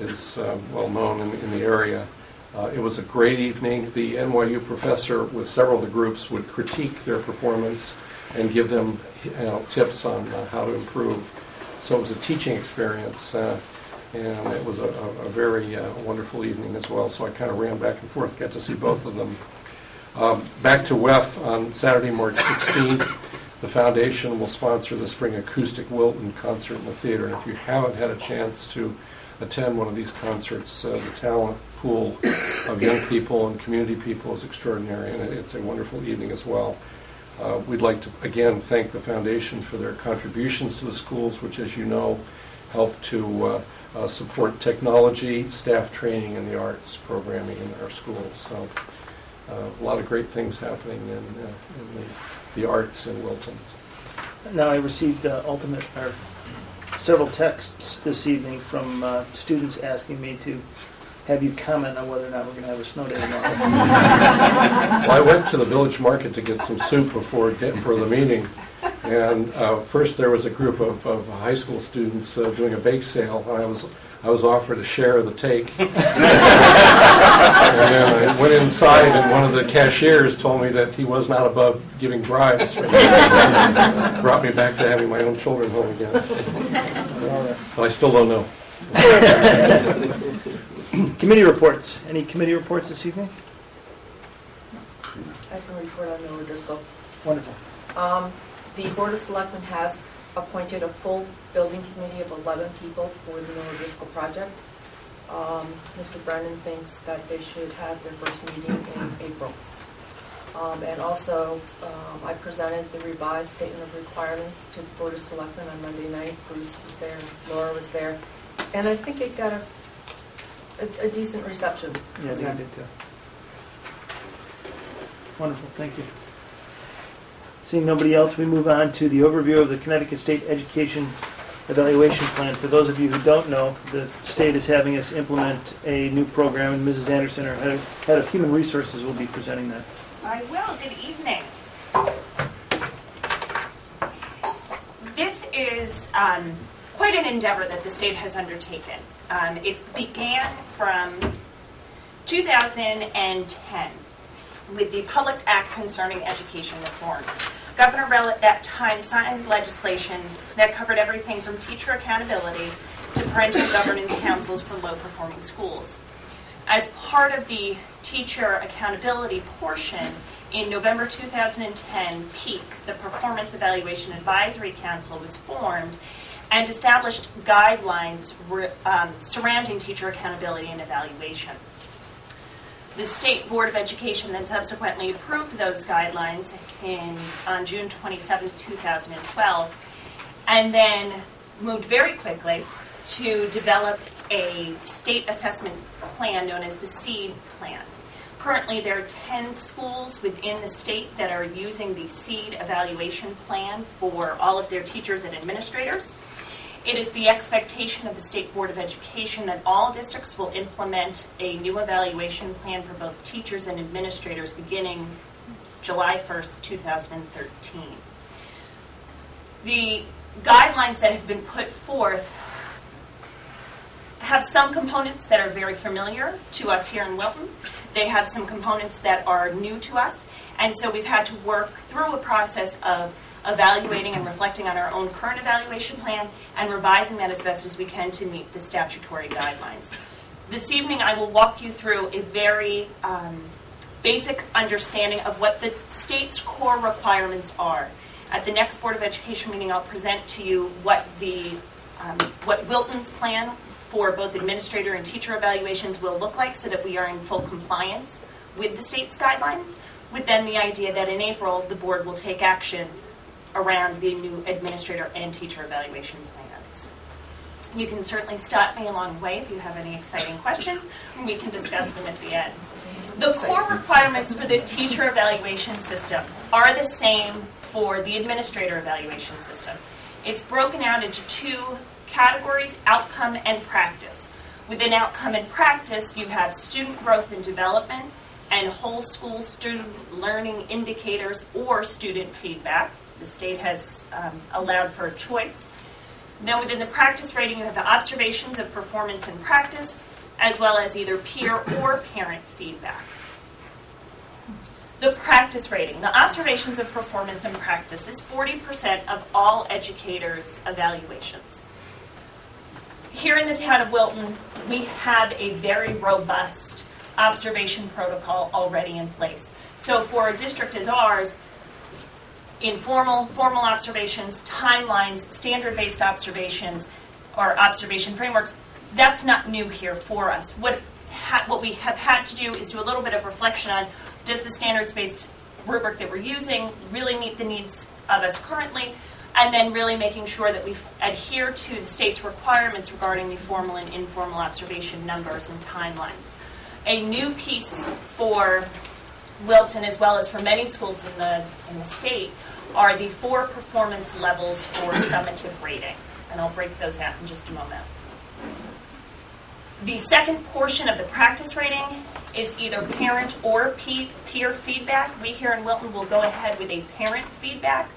is well known in the area. It was a great evening. The NYU professor with several of the groups would critique their performance and give them tips on how to improve. So it was a teaching experience. And it was a very wonderful evening as well. So I kind of ran back and forth, got to see both of them. Back to WEF on Saturday, March 16th. The foundation will sponsor the Spring Acoustic Wilton concert in the theater. And if you haven't had a chance to attend one of these concerts, the talent pool of young people and community people is extraordinary, and it's a wonderful evening as well. We'd like to, again, thank the foundation for their contributions to the schools, which, as you know, help to support technology, staff training, and the arts programming in our schools. So a lot of great things happening in the arts in Wilton. Now, I received several texts this evening from students asking me to have you comment on whether or not we're going to have a snow day tomorrow. Well, I went to the village market to get some soup for the meeting. And first there was a group of high school students doing a bake sale, and I was offered a share of the take. And then I went inside, and one of the cashiers told me that he was not above giving bribes. Brought me back to having my own children home again. But I still don't know. Committee reports. Any committee reports this evening? I can report on Miller Driscoll. Wonderful. The Board of Selectmen has appointed a full building committee of 11 people for the Miller Driscoll project. Mr. Brennan thinks that they should have their first meeting in April. And also, I presented the revised statement of requirements to the Board of Selectmen on Monday night. Bruce was there, Laura was there, and I think it got a decent reception. Yeah, they did too. Wonderful, thank you. Seeing nobody else, we move on to the overview of the Connecticut State Education Evaluation Plan. For those of you who don't know, the state is having us implement a new program, and Mrs. Anderson, our head of Human Resources, will be presenting that. I will. Good evening. This is quite an endeavor that the state has undertaken. It began from 2010 with the Public Act concerning education reform. Governor Rell at that time signed legislation that covered everything from teacher accountability to parental governance councils for low-performing schools. As part of the teacher accountability portion, in November 2010, PEAK, the Performance Evaluation Advisory Council, was formed and established guidelines surrounding teacher accountability and evaluation. The State Board of Education then subsequently approved those guidelines on June 27, 2012, and then moved very quickly to develop a state assessment plan known as the SEED plan. Currently, there are 10 schools within the state that are using the SEED evaluation plan for all of their teachers and administrators. It is the expectation of the State Board of Education that all districts will implement a new evaluation plan for both teachers and administrators beginning July 1st, 2013. The guidelines that have been put forth have some components that are very familiar to us here in Wilton. They have some components that are new to us, and so we've had to work through a process of evaluating and reflecting on our own current evaluation plan and revising that as best as we can to meet the statutory guidelines. This evening I will walk you through a very basic understanding of what the state's core requirements are. At the next Board of Education meeting I'll present to you what Wilton's plan for both administrator and teacher evaluations will look like so that we are in full compliance with the state's guidelines, with then the idea that in April the board will take action around the new administrator and teacher evaluation plans. You can certainly stop me along the way if you have any exciting questions, and we can discuss them at the end. The core requirements for the teacher evaluation system are the same for the administrator evaluation system. It's broken out into two categories, outcome and practice. Within outcome and practice, you have student growth and development and whole school student learning indicators or student feedback. The state has allowed for a choice. Then within the practice rating, you have the observations of performance and practice, as well as either peer or parent feedback. The practice rating, the observations of performance and practice, is 40% of all educators' evaluations. Here in the town of Wilton, we have a very robust observation protocol already in place. So for a district as ours, informal, formal observations, timelines, standard-based observations, or observation frameworks, that's not new here for us. What we have had to do is do a little bit of reflection on, does the standards-based rubric that we're using really meet the needs of us currently, and then really making sure that we adhere to the state's requirements regarding the formal and informal observation numbers and timelines. A new piece for Wilton, as well as for many schools in the state, are the 4 performance levels for summative rating, and I'll break those out in just a moment. The second portion of the practice rating is either parent or peer feedback. We here in Wilton will go ahead with a parent feedback.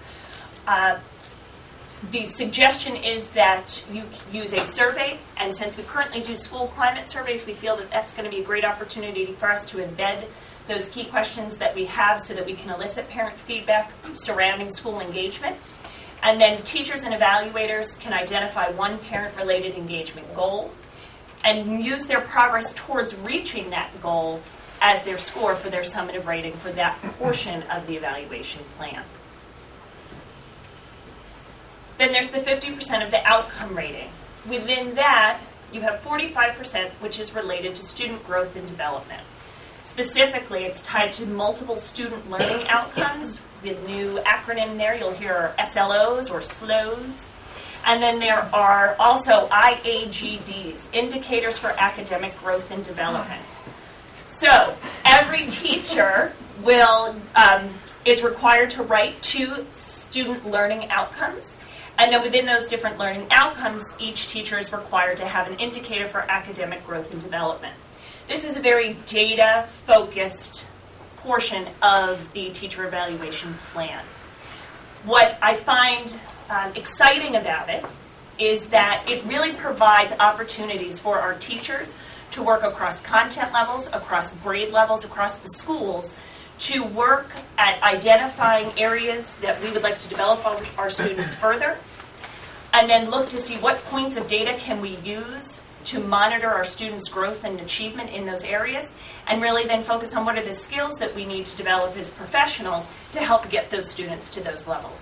The suggestion is that you use a survey, and since we currently do school climate surveys, we feel that that's going to be a great opportunity for us to embed those key questions that we have so that we can elicit parent feedback surrounding school engagement. And then teachers and evaluators can identify one parent-related engagement goal and use their progress towards reaching that goal as their score for their summative rating for that portion of the evaluation plan. Then there's the 50% of the outcome rating. Within that, you have 45%, which is related to student growth and development. Specifically, it's tied to multiple student learning outcomes. The new acronym there you'll hear are SLOs or SLOs. And then there are also IAGDs, Indicators for Academic Growth and Development. So every teacher is required to write 2 student learning outcomes. And then within those different learning outcomes, each teacher is required to have an indicator for academic growth and development. This is a very data-focused portion of the teacher evaluation plan. What I find exciting about it is that it really provides opportunities for our teachers to work across content levels, across grade levels, across the schools, to work at identifying areas that we would like to develop our students further, and then look to see what points of data can we use to monitor our students' growth and achievement in those areas, and really then focus on what are the skills that we need to develop as professionals to help get those students to those levels.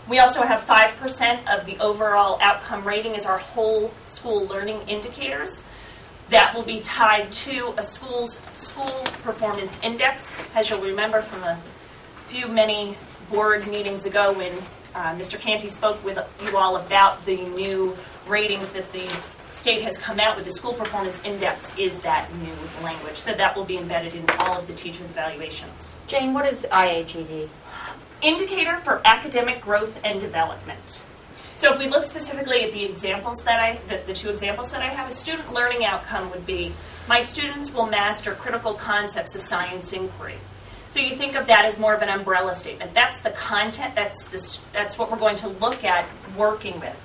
We also have 5% of the overall outcome rating as our whole school learning indicators. That will be tied to a school's school performance index. As you'll remember from many board meetings ago when Mr. Canty spoke with you all about the new ratings that the state has come out with. The school performance index is that new language. So that will be embedded in all of the teachers' evaluations. Jane, what is IAGD? Indicator for academic growth and development. So if we look specifically at the examples that the two examples that I have, a student learning outcome would be, my students will master critical concepts of science inquiry. So you think of that as more of an umbrella statement. That's the content, that's what we're going to look at working with.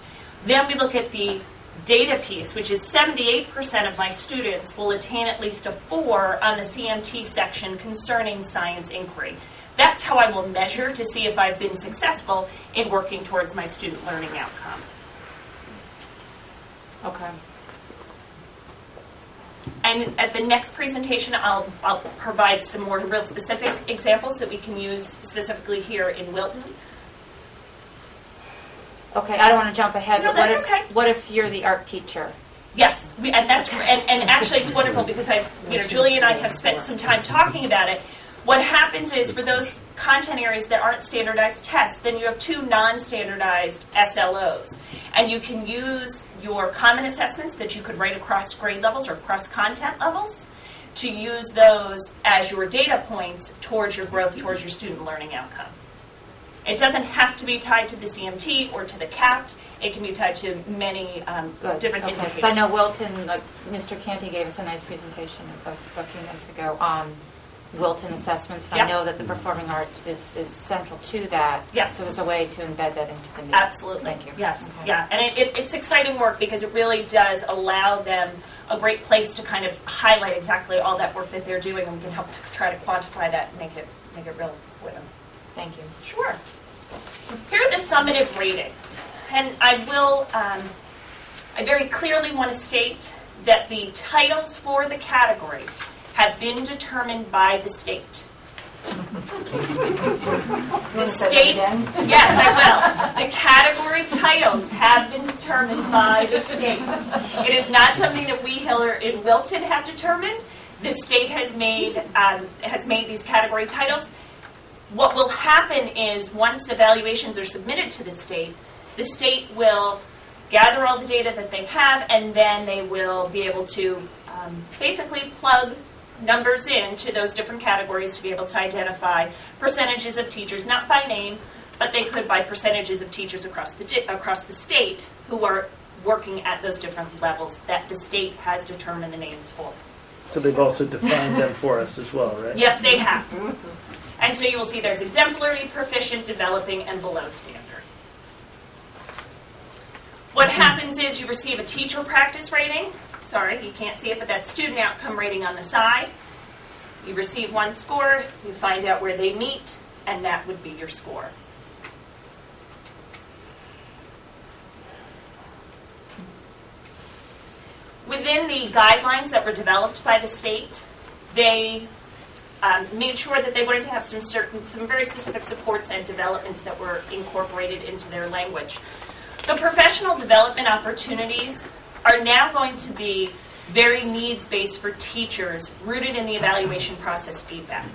Then we look at the data piece, which is 78% of my students will attain at least a 4 on the CMT section concerning science inquiry. That's how I will measure to see if I've been successful in working towards my student learning outcome. Okay. And at the next presentation, I'll provide some more real specific examples that we can use specifically here in Wilton. Okay, I don't want to jump ahead, No, but what if you're the art teacher? Yes, and actually it's wonderful because Julie and I have spent some time talking about it. What happens is for those content areas that aren't standardized tests, then you have 2 non-standardized SLOs. And you can use your common assessments that you could write across grade levels or across content levels to use those as your data points towards your growth, towards your student learning outcome. It doesn't have to be tied to the CMT or to the CAPT. It can be tied to many different indicators. I know Wilton, like Mr. Canty gave us a nice presentation a few minutes ago on Wilton assessments. Yep. I know that the performing arts is central to that. Yes. So there's a way to embed that into the meeting. Absolutely. Thank you. Yes. Okay. Yeah. And it's exciting work because it really does allow them a great place to kind of highlight exactly all that work that they're doing, and we can help to try to quantify that and make it real for them. Thank you. Sure. Here are the summative ratings. And I very clearly want to state that the titles for the categories have been determined by the state. The state? Yes, I will. The category titles have been determined by the state. It is not something that we here in Wilton have determined. The state has made these category titles. What will happen is once evaluations are submitted to the state will gather all the data that they have, and then they will be able to basically plug numbers into those different categories to be able to identify percentages of teachers, not by name, but they could by percentages of teachers across the state who are working at those different levels that the state has determined the names for. So they've also defined them for us as well, right? Yes, they have. And so you will see there's exemplary, proficient, developing, and below standard. What happens is you receive a teacher practice rating. Sorry, you can't see it, but that's student outcome rating on the side. You receive 1 score, you find out where they meet, and that would be your score. Within the guidelines that were developed by the state, they made sure that they wanted to have some very specific supports and developments that were incorporated into their language. The professional development opportunities are now going to be very needs-based for teachers, rooted in the evaluation process feedback.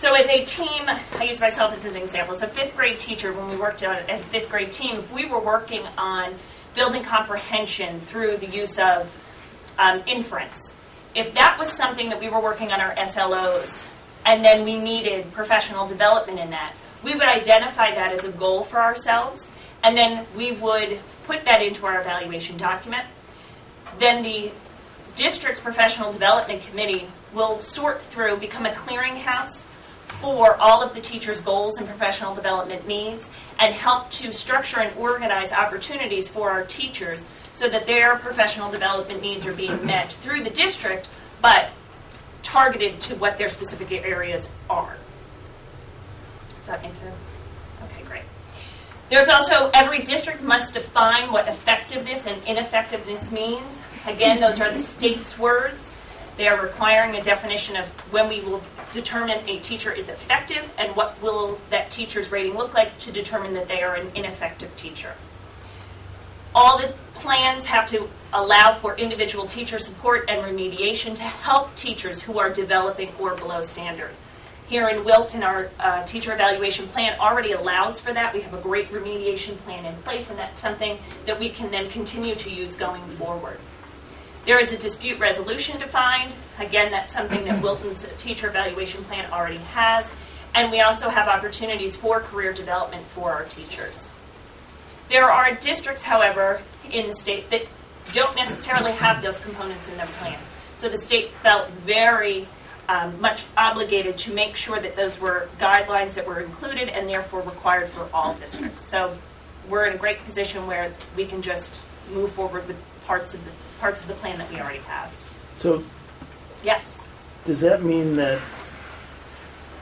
So as a team, I use myself as an example, as a 5th grade teacher, when we worked on it as a 5th grade team, if we were working on building comprehension through the use of inference, if that was something that we were working on our SLOs, and then we needed professional development in that, we would identify that as a goal for ourselves, and then we would put that into our evaluation document. Then the district's professional development committee will sort through, become a clearinghouse for all of the teachers' goals and professional development needs, and help to structure and organize opportunities for our teachers so that their professional development needs are being met through the district, but targeted to what their specific areas are. Does that make sense? Okay, great. There's also, every district must define what effectiveness and ineffectiveness means. Again, those are the state's words. They are requiring a definition of when we will determine a teacher is effective and what will that teacher's rating look like to determine that they are an ineffective teacher. All the plans have to allow for individual teacher support and remediation to help teachers who are developing or below standard. Here in Wilton, our teacher evaluation plan already allows for that. We have a great remediation plan in place, and that's something that we can then continue to use going forward. There is a dispute resolution defined. Again, that's something that Wilton's teacher evaluation plan already has. And we also have opportunities for career development for our teachers. There are districts, however, in the state that don't necessarily have those components in their plan. So the state felt very much obligated to make sure that those were guidelines that were included and therefore required for all districts. So we're in a great position where we can just move forward with parts of the plan that we already have. So, yes. Does that mean that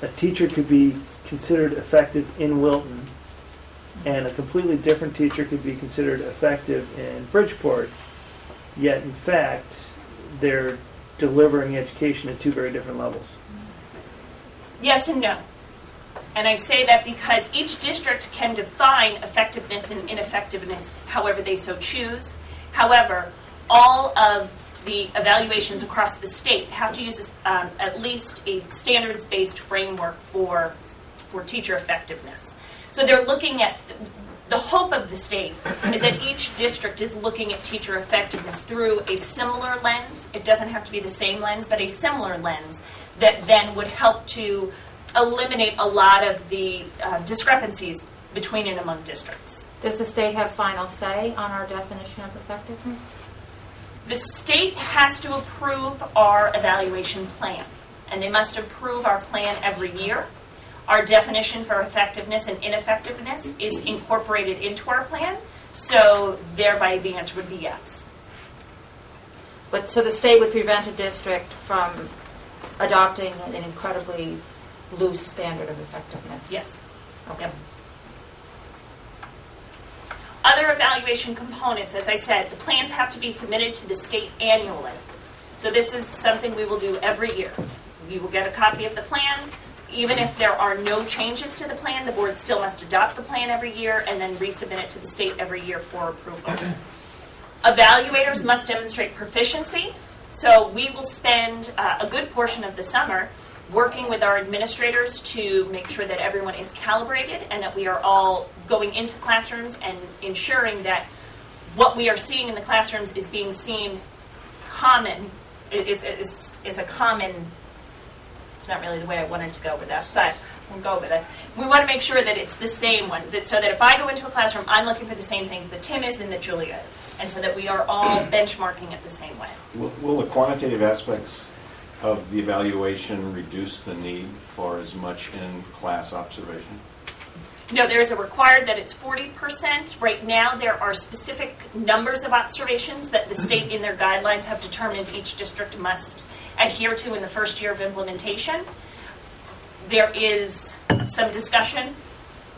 a teacher could be considered effective in Wilton and a completely different teacher could be considered effective in Bridgeport, yet in fact they're delivering education at two very different levels? Yes and no. And I say that because each district can define effectiveness and ineffectiveness however they so choose. However, all of the evaluations across the state have to use at least a standards-based framework for teacher effectiveness. So they're looking at, the hope of the state is that each district is looking at teacher effectiveness through a similar lens. It doesn't have to be the same lens, but a similar lens that then would help to eliminate a lot of the discrepancies between and among districts. Does the state have final say on our definition of effectiveness? The state has to approve our evaluation plan, and they must approve our plan every year. Our definition for effectiveness and ineffectiveness is incorporated into our plan, so thereby the answer would be yes. But so the state would prevent a district from adopting an incredibly loose standard of effectiveness? Yes. Okay. Yep. Other evaluation components, as I said, the plans have to be submitted to the state annually. So this is something we will do every year. You will get a copy of the plan. Even if there are no changes to the plan, the board still must adopt the plan every year and then resubmit it to the state every year for approval. Evaluators must demonstrate proficiency. So we will spend a good portion of the summer working with our administrators to make sure that everyone is calibrated and that we are all going into classrooms and ensuring that what we are seeing in the classrooms is being seen common, is a common, it's not really the way I wanted to go with that, but we'll go with it. We want to make sure that it's the same one, so that if I go into a classroom, I'm looking for the same things that Tim is and that Julia is, and so that we are all benchmarking it the same way. Will the quantitative aspects of the evaluation reduce the need for as much in-class observation? No, there is a required that it's 40%. Right now, there are specific numbers of observations that the state in their guidelines have determined each district must adhere to in the first year of implementation. There is some discussion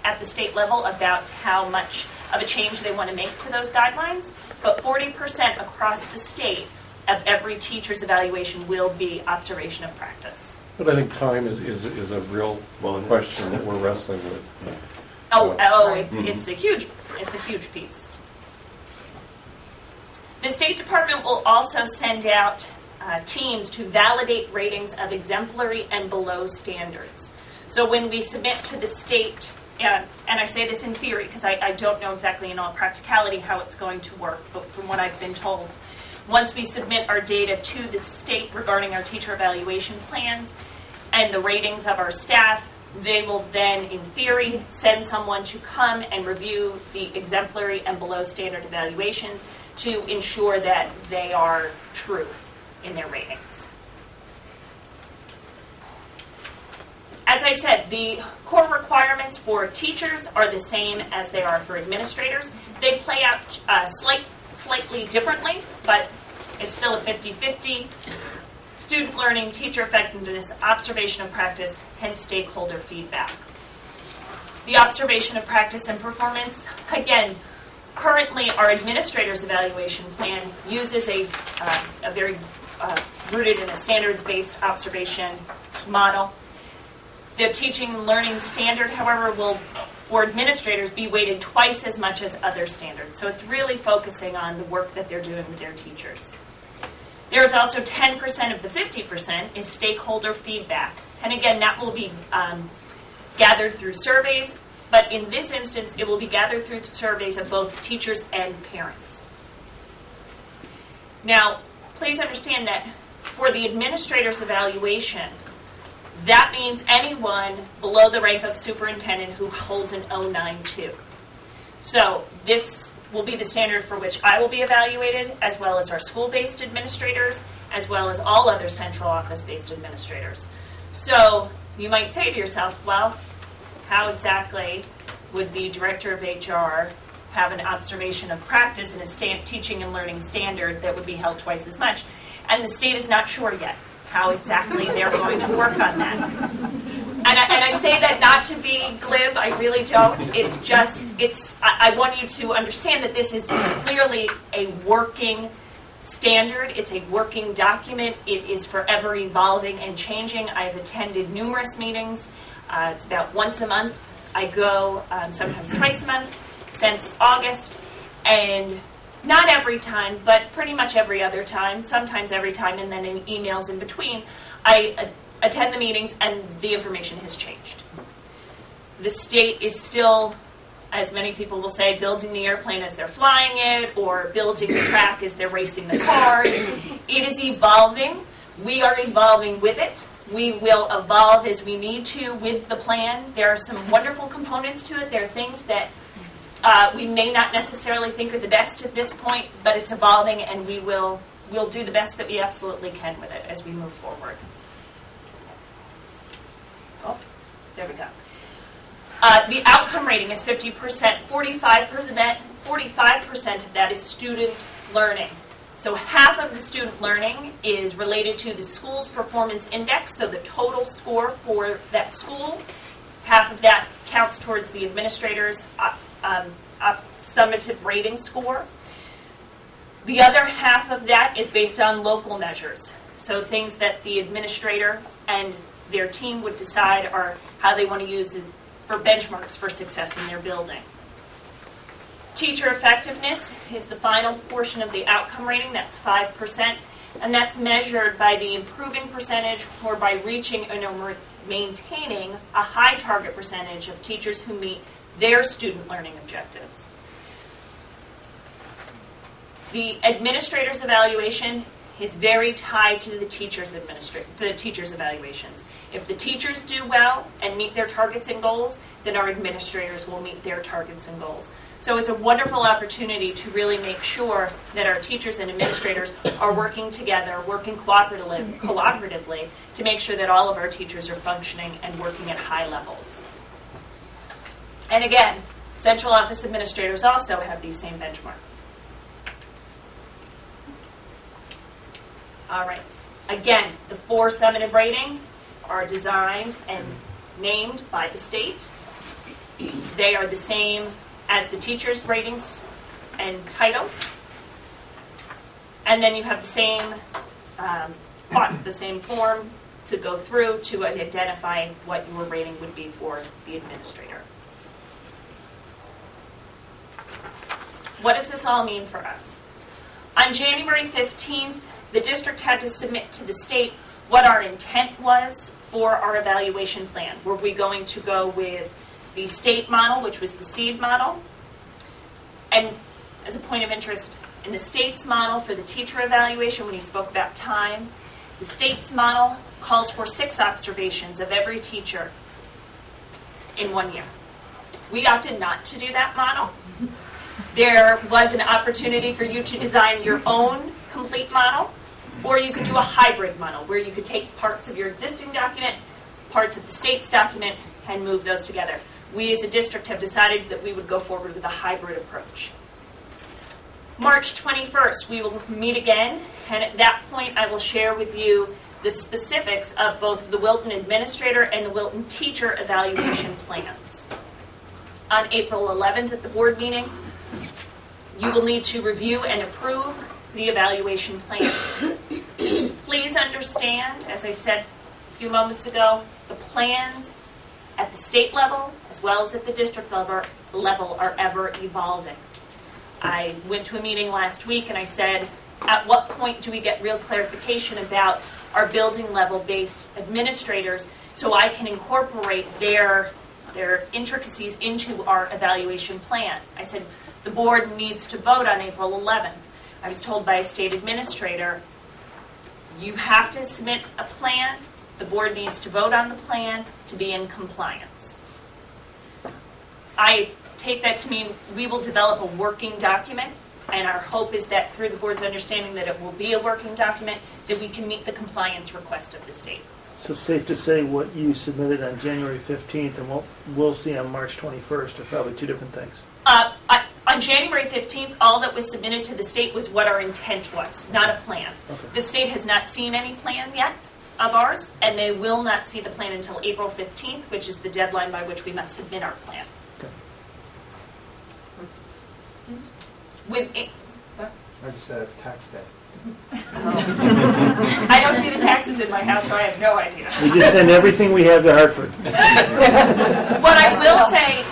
at the state level about how much of a change they want to make to those guidelines, but 40% across the state of every teacher's evaluation will be observation of practice. But I think time is a real question that we're wrestling with. It's a huge piece. The State Department will also send out teams to validate ratings of exemplary and below standards. So when we submit to the state, and I say this in theory because I don't know exactly in all practicality how it's going to work, but from what I've been told, once we submit our data to the state regarding our teacher evaluation plans and the ratings of our staff, they will then, in theory, send someone to come and review the exemplary and below standard evaluations to ensure that they are true in their ratings. I said, the core requirements for teachers are the same as they are for administrators. They play out slightly differently, but it's still a 50-50. Student learning, teacher effectiveness, observation of practice, and stakeholder feedback. The observation of practice and performance, again, currently our administrator's evaluation plan uses a very rooted in a standards-based observation model. The teaching and learning standard, however, will, for administrators, be weighted twice as much as other standards. So it's really focusing on the work that they're doing with their teachers. There's also 10% of the 50% is stakeholder feedback. And again, that will be gathered through surveys, but in this instance, it will be gathered through surveys of both teachers and parents. Now, please understand that for the administrator's evaluation, that means anyone below the rank of superintendent who holds an 092. So this will be the standard for which I will be evaluated, as well as our school-based administrators, as well as all other central office-based administrators. So you might say to yourself, well, how exactly would the director of HR have an observation of practice in a teaching and learning standard that would be held twice as much? And the state is not sure yet how exactly they're going to work on that. And I say that not to be glib, I really don't. It's just, I want you to understand that this is clearly a working standard. It's a working document. It is forever evolving and changing. I've attended numerous meetings. It's about once a month. I go sometimes twice a month since August, and not every time, but pretty much every other time, sometimes every time, and then in emails in between, I attend the meetings and the information has changed. The state is still, as many people will say, building the airplane as they're flying it, or building the track as they're racing the car. It is evolving. We are evolving with it. We will evolve as we need to with the plan. There are some wonderful components to it. There are things that we may not necessarily think are the best at this point, but it's evolving, and we'll do the best that we absolutely can with it as we move forward. Oh, there we go. The outcome rating is 50%. 45% of that is student learning. So half of the student learning is related to the school's performance index, so the total score for that school. Half of that counts towards the administrator's summative rating score. The other half of that is based on local measures, so things that the administrator and their team would decide are how they want to use it for benchmarks for success in their building. Teacher effectiveness is the final portion of the outcome rating. That's 5%, and that's measured by the improving percentage or by reaching or maintaining a high target percentage of teachers who meet their student learning objectives. The administrator's evaluation is very tied to the teacher's evaluations. If the teachers do well and meet their targets and goals, then our administrators will meet their targets and goals. So it's a wonderful opportunity to really make sure that our teachers and administrators are working together, working cooperatively to make sure that all of our teachers are functioning and working at high levels. And again, central office administrators also have these same benchmarks. All right. Again, the 4 summative ratings are designed and named by the state. They are the same as the teachers' ratings and titles. And then you have the same form to go through to identify what your rating would be for the administrator. What does this all mean for us? On January 15th, the district had to submit to the state what our intent was for our evaluation plan. Were we going to go with the state model, which was the SEED model? And as a point of interest, in the state's model for the teacher evaluation, when you spoke about time, the state's model calls for 6 observations of every teacher in 1 year. We opted not to do that model. There was an opportunity for you to design your own complete model, or you could do a hybrid model where you could take parts of your existing document, parts of the state's document and move those together. We as a district have decided that we would go forward with a hybrid approach. March 21st, we will meet again, and at that point I will share with you the specifics of both the Wilton Administrator and the Wilton Teacher evaluation plans. On April 11th at the board meeting, you will need to review and approve the evaluation plans. Please understand, as I said a few moments ago, the plans at the state level as well as at the district level are ever evolving. I went to a meeting last week and I said, at what point do we get real clarification about our building level based administrators so I can incorporate their intricacies into our evaluation plan? I said, the board needs to vote on April 11th. I was told by a state administrator, you have to submit a plan, the board needs to vote on the plan to be in compliance. I take that to mean we will develop a working document, and our hope is that through the board's understanding that it will be a working document, that we can meet the compliance request of the state. So safe to say what you submitted on January 15th and what we'll see on March 21st are probably two different things. On January 15th, all that was submitted to the state was what our intent was, not a plan. Okay. The state has not seen any plan yet of ours, and they will not see the plan until April 15th, which is the deadline by which we must submit our plan. Okay. I just said it's tax day. I don't see the taxes in my house, so I have no idea. We just send everything we have to Hartford. What I will say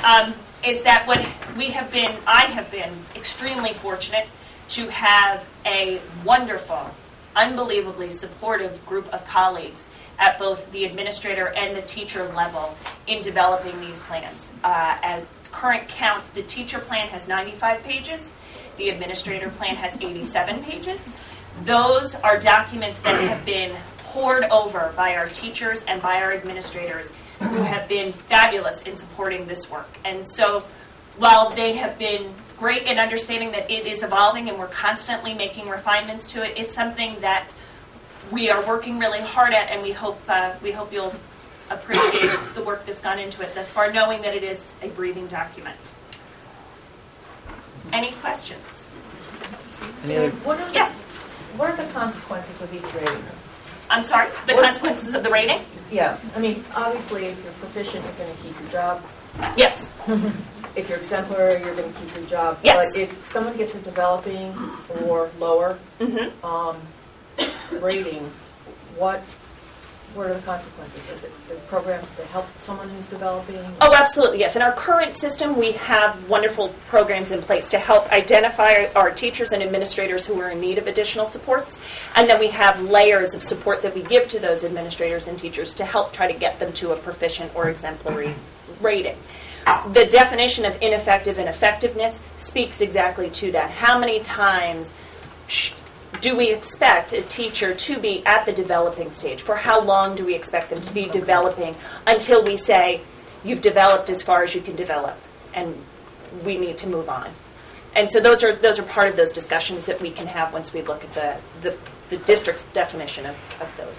is that I have been extremely fortunate to have a wonderful, unbelievably supportive group of colleagues at both the administrator and the teacher level in developing these plans. At current count, the teacher plan has 95 pages. The administrator plan has 87 pages. Those are documents that have been pored over by our teachers and by our administrators who have been fabulous in supporting this work. And so while they have been great in understanding that it is evolving and we're constantly making refinements to it, it's something that we are working really hard at, and we hope you'll appreciate the work that's gone into it thus far, knowing that it is a breathing document. Any questions? Yes. What are the consequences of each rating? I'm sorry? The consequences of the rating? Yeah. I mean, obviously, if you're proficient, you're going to keep your job. Yes. If you're exemplary, you're going to keep your job. Yes. But if someone gets a developing or lower rating, what are the consequences? Are there programs to help someone who's developing? Oh, absolutely, yes. In our current system, we have wonderful programs in place to help identify our teachers and administrators who are in need of additional supports. And then we have layers of support that we give to those administrators and teachers to help try to get them to a proficient or exemplary rating. The definition of ineffective and effectiveness speaks exactly to that. How many times do we expect a teacher to be at the developing stage? For how long do we expect them to be developing until we say, you've developed as far as you can develop, and we need to move on? And so those are part of those discussions that we can have once we look at the district's definition of those.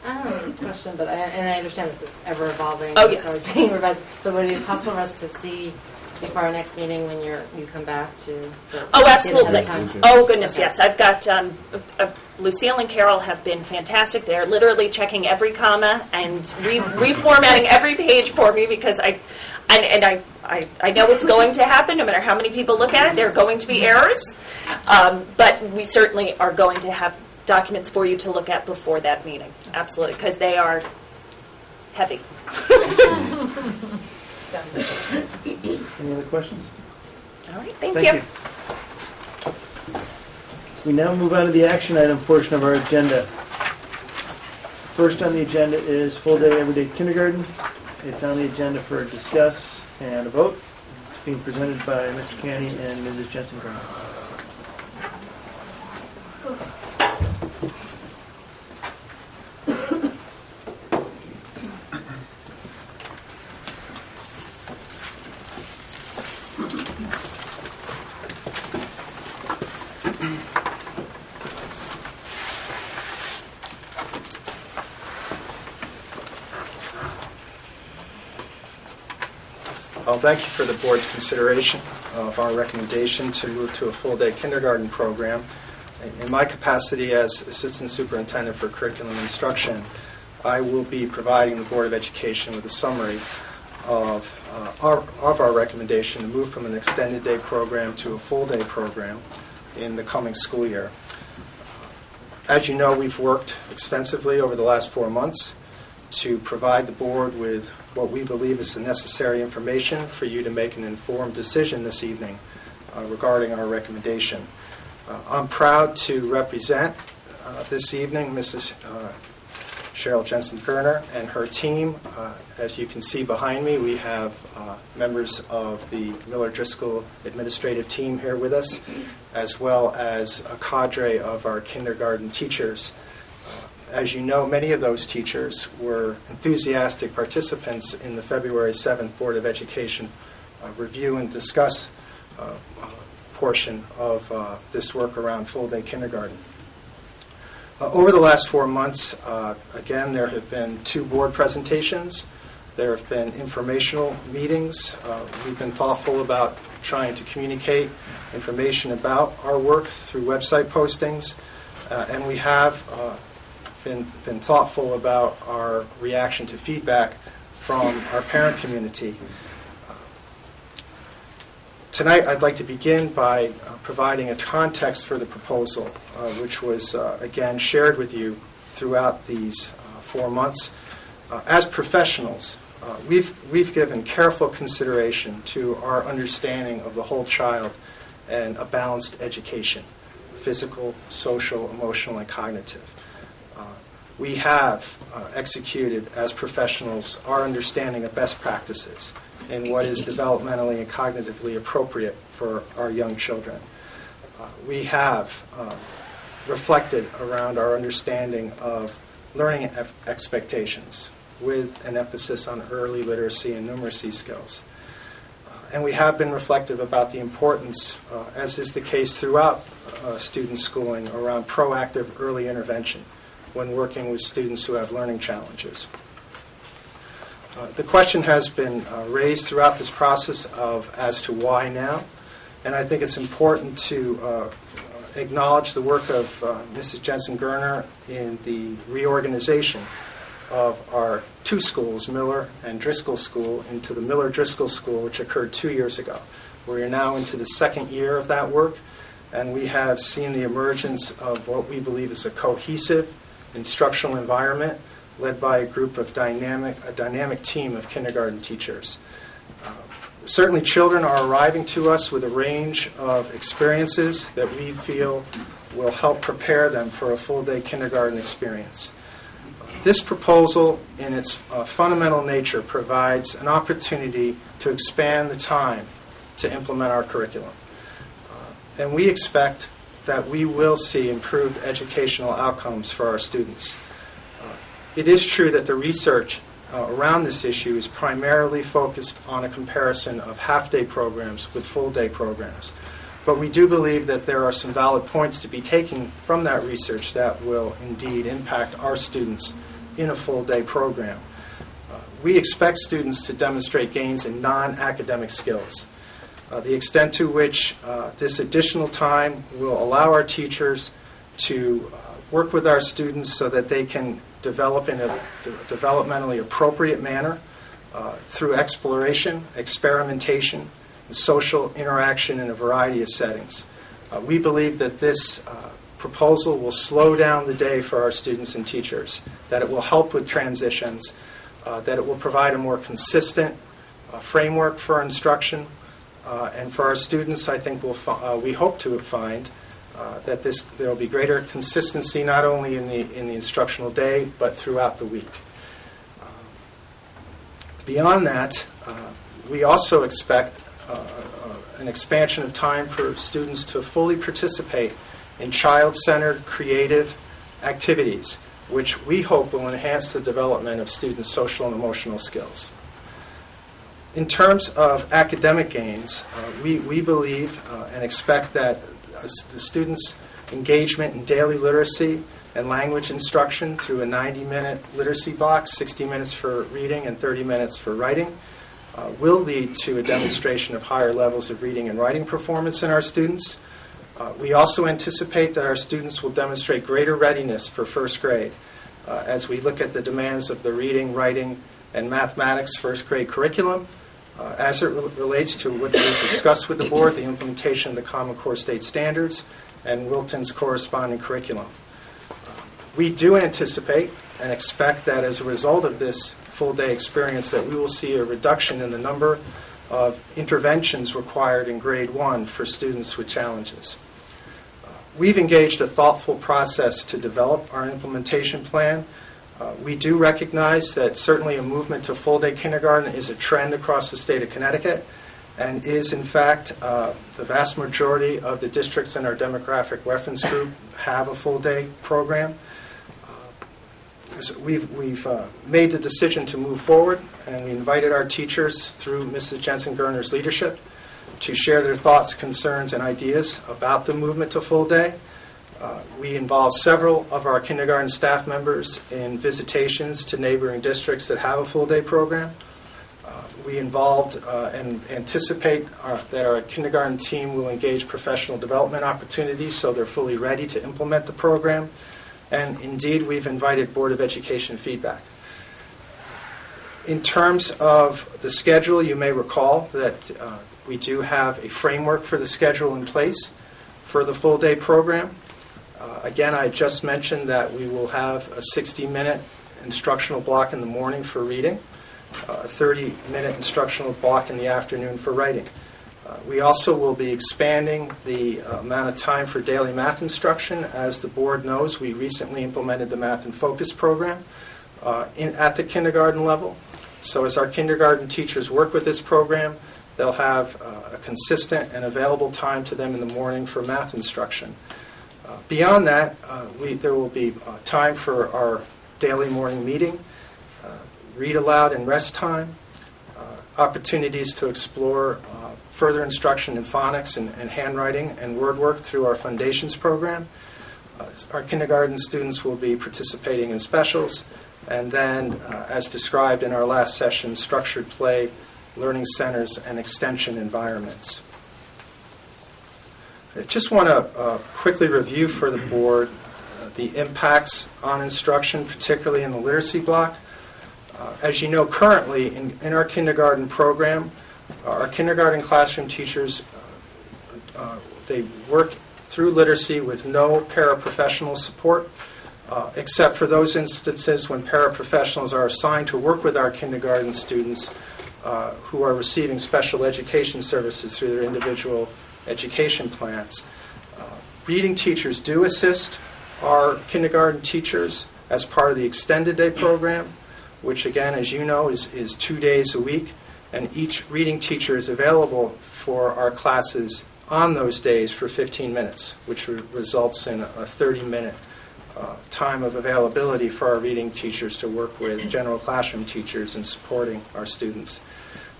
I don't have a question, but I understand this is ever evolving. Oh, yes. It's always being revised. But would it be possible for us to see before our next meeting when you come back to... Oh, absolutely. Oh, goodness, Okay. yes. I've got, Lucille and Carol have been fantastic. They're literally checking every comma and reformatting every page for me because I know it's going to happen. No matter how many people look at it, there are going to be errors. But we certainly are going to have documents for you to look at before that meeting. Absolutely, because they are heavy. Any other questions? All right, thank you. We now move on to the action item portion of our agenda. First on the agenda is full-day, everyday kindergarten. It's on the agenda for a discuss and a vote. It's being presented by Mr. Canny and Mrs. Jensen-Graham. Well, thank you for the board's consideration of our recommendation to move to a full-day kindergarten program. In my capacity as Assistant Superintendent for Curriculum Instruction, I will be providing the Board of Education with a summary of our recommendation to move from an extended day program to a full-day program in the coming school year. As you know, we've worked extensively over the last 4 months to provide the board with what we believe is the necessary information for you to make an informed decision this evening regarding our recommendation. I'm proud to represent this evening Mrs. Cheryl Jensen-Gerner and her team. As you can see behind me, we have members of the Miller-Driscoll administrative team here with us, as well as a cadre of our kindergarten teachers. As you know, many of those teachers were enthusiastic participants in the February 7th Board of Education review and discuss portion of this work around full-day kindergarten. Over the last 4 months, again, there have been 2 board presentations. There have been informational meetings. We've been thoughtful about trying to communicate information about our work through website postings, and we have been thoughtful about our reaction to feedback from our parent community. Tonight, I'd like to begin by providing a context for the proposal, which was, again, shared with you throughout these 4 months. As professionals, we've given careful consideration to our understanding of the whole child and a balanced education, physical, social, emotional, and cognitive. We have executed, as professionals, our understanding of best practices in what is developmentally and cognitively appropriate for our young children. We have reflected around our understanding of learning expectations with an emphasis on early literacy and numeracy skills. And we have been reflective about the importance, as is the case throughout student schooling, around proactive early intervention when working with students who have learning challenges. The question has been raised throughout this process as to why now, and I think it's important to acknowledge the work of Mrs. Jensen-Gerner in the reorganization of our 2 schools, Miller and Driscoll School, into the Miller-Driscoll School, which occurred 2 years ago. We are now into the 2nd year of that work, and we have seen the emergence of what we believe is a cohesive instructional environment led by a group of dynamic team of kindergarten teachers. Certainly children are arriving to us with a range of experiences that we feel will help prepare them for a full-day kindergarten experience. This proposal, in its fundamental nature, provides an opportunity to expand the time to implement our curriculum. And we expect that we will see improved educational outcomes for our students. It is true that the research around this issue is primarily focused on a comparison of half-day programs with full-day programs. But we do believe that there are some valid points to be taken from that research that will indeed impact our students in a full-day program. We expect students to demonstrate gains in non-academic skills. The extent to which this additional time will allow our teachers to work with our students so that they can develop in a developmentally appropriate manner through exploration, experimentation, and social interaction in a variety of settings. We believe that this proposal will slow down the day for our students and teachers, that it will help with transitions, that it will provide a more consistent framework for instruction. And for our students, I think we hope to find that there will be greater consistency not only in the instructional day, but throughout the week. Beyond that, we also expect an expansion of time for students to fully participate in child-centered creative activities, which we hope will enhance the development of students' social and emotional skills. In terms of academic gains, we believe and expect that the students' engagement in daily literacy and language instruction through a 90-minute literacy box, 60 minutes for reading and 30 minutes for writing, will lead to a demonstration of higher levels of reading and writing performance in our students. We also anticipate that our students will demonstrate greater readiness for first grade as we look at the demands of the reading, writing, and mathematics first grade curriculum as it relates to what we've discussed with the board, the implementation of the Common Core State Standards, and Wilton's corresponding curriculum. We do anticipate and expect that as a result of this full-day experience that we will see a reduction in the number of interventions required in grade 1 for students with challenges. We've engaged a thoughtful process to develop our implementation plan. We do recognize that certainly a movement to full-day kindergarten is a trend across the state of Connecticut and is, in fact, the vast majority of the districts in our demographic reference group have a full-day program. So we've made the decision to move forward, and we invited our teachers through Mrs. Jensen-Gerner's leadership to share their thoughts, concerns, and ideas about the movement to full day. We involved several of our kindergarten staff members in visitations to neighboring districts that have a full day program. We involved and anticipate that our kindergarten team will engage professional development opportunities so they're fully ready to implement the program. And indeed, we've invited Board of Education feedback. In terms of the schedule, you may recall that we do have a framework for the schedule in place for the full-day program. Again, I just mentioned that we will have a 60-minute instructional block in the morning for reading, a 30-minute instructional block in the afternoon for writing. We also will be expanding the amount of time for daily math instruction. As the board knows, we recently implemented the Math and Focus program at the kindergarten level. So as our kindergarten teachers work with this program, they'll have a consistent and available time to them in the morning for math instruction. Beyond that, there will be time for our daily morning meeting, read aloud and rest time, opportunities to explore further instruction in phonics and handwriting and word work through our Foundations program. Our kindergarten students will be participating in specials, and then, as described in our last session, structured play, learning centers, and extension environments. I just want to quickly review for the board the impacts on instruction, particularly in the literacy block. As you know, currently in our kindergarten program, our kindergarten classroom teachers, they work through literacy with no paraprofessional support, except for those instances when paraprofessionals are assigned to work with our kindergarten students who are receiving special education services through their individual education plans. Reading teachers do assist our kindergarten teachers as part of the extended day program, which again, as you know, is 2 days a week, and each reading teacher is available for our classes on those days for 15 minutes, which results in a 30-minute time of availability for our reading teachers to work with general classroom teachers in supporting our students.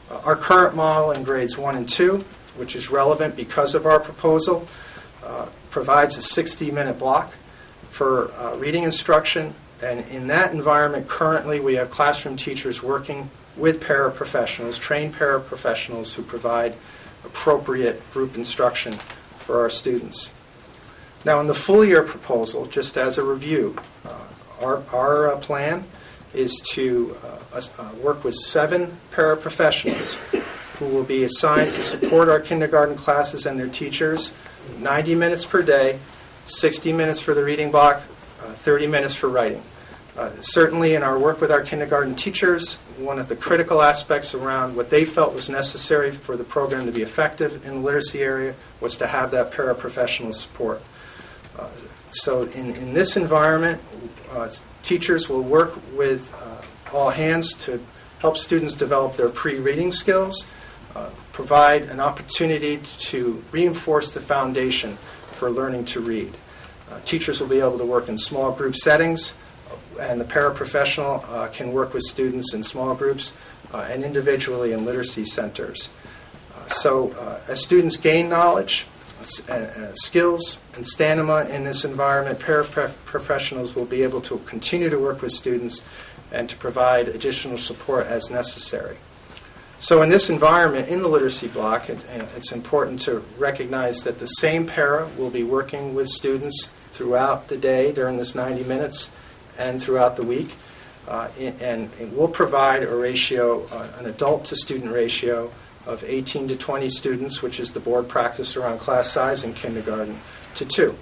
Our current model in grades 1 and 2, which is relevant because of our proposal, provides a 60-minute block for reading instruction. And in that environment, currently, we have classroom teachers working with paraprofessionals, trained paraprofessionals who provide appropriate group instruction for our students. Now, in the full year proposal, just as a review, our plan is to work with 7 paraprofessionals who will be assigned to support our kindergarten classes and their teachers, 90 minutes per day, 60 minutes for the reading block, 30 minutes for writing. Certainly in our work with our kindergarten teachers, one of the critical aspects around what they felt was necessary for the program to be effective in the literacy area was to have that paraprofessional support. So in this environment, teachers will work with all hands to help students develop their pre-reading skills, provide an opportunity to reinforce the foundation for learning to read. Teachers will be able to work in small group settings, and the paraprofessional can work with students in small groups and individually in literacy centers. So as students gain knowledge, skills, and stamina in this environment, paraprofessionals will be able to continue to work with students and to provide additional support as necessary. So in this environment, in the literacy block, it's important to recognize that the same para will be working with students throughout the day during this 90 minutes and throughout the week. And we'll provide a ratio, an adult-to-student ratio of 18 to 20 students, which is the board practice around class size in kindergarten, to 2.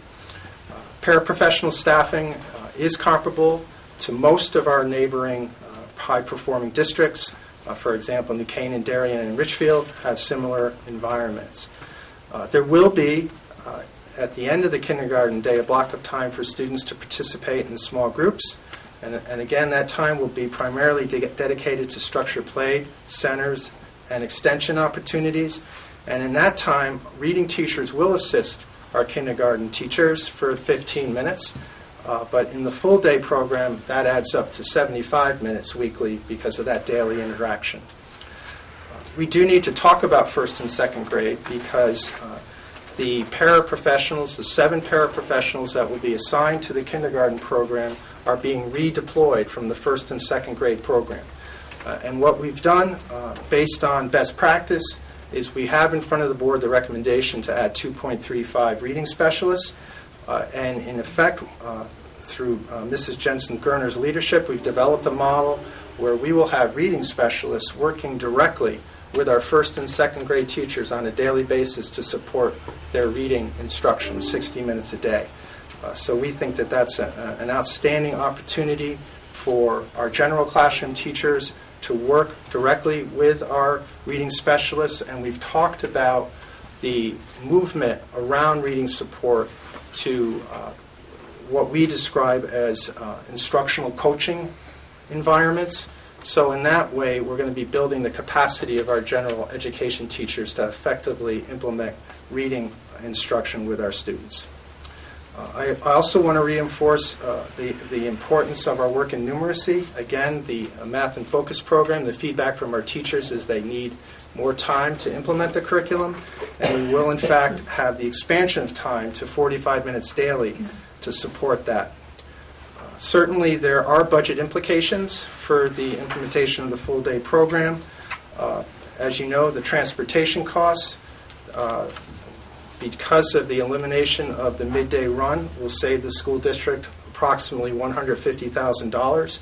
Paraprofessional staffing is comparable to most of our neighboring high-performing districts. For example, New Canaan, Darien, and Richfield have similar environments. There will be, at the end of the kindergarten day, a block of time for students to participate in small groups. And again, that time will be primarily dedicated to structured play centers and extension opportunities. And in that time, reading teachers will assist our kindergarten teachers for 15 minutes. But in the full day program, that adds up to 75 minutes weekly because of that daily interaction. We do need to talk about first and second grade because the paraprofessionals, the 7 paraprofessionals that will be assigned to the kindergarten program are being redeployed from the first and second grade program. And what we've done, based on best practice, is we have in front of the board the recommendation to add 2.35 reading specialists. And in effect, through Mrs. Jensen-Gerner's leadership, we've developed a model where we will have reading specialists working directly with our first and second grade teachers on a daily basis to support their reading instruction, 60 minutes a day. So we think that that's an outstanding opportunity for our general classroom teachers to work directly with our reading specialists, and we've talked about the movement around reading support to what we describe as instructional coaching environments. So in that way, we're going to be building the capacity of our general education teachers to effectively implement reading instruction with our students. I also want to reinforce the importance of our work in numeracy. Again, the Math and Focus program, the feedback from our teachers is they need more time to implement the curriculum, and we will in fact have the expansion of time to 45 minutes daily to support that. Certainly there are budget implications for the implementation of the full day program. As you know, the transportation costs, because of the elimination of the midday run, will save the school district approximately $150,000.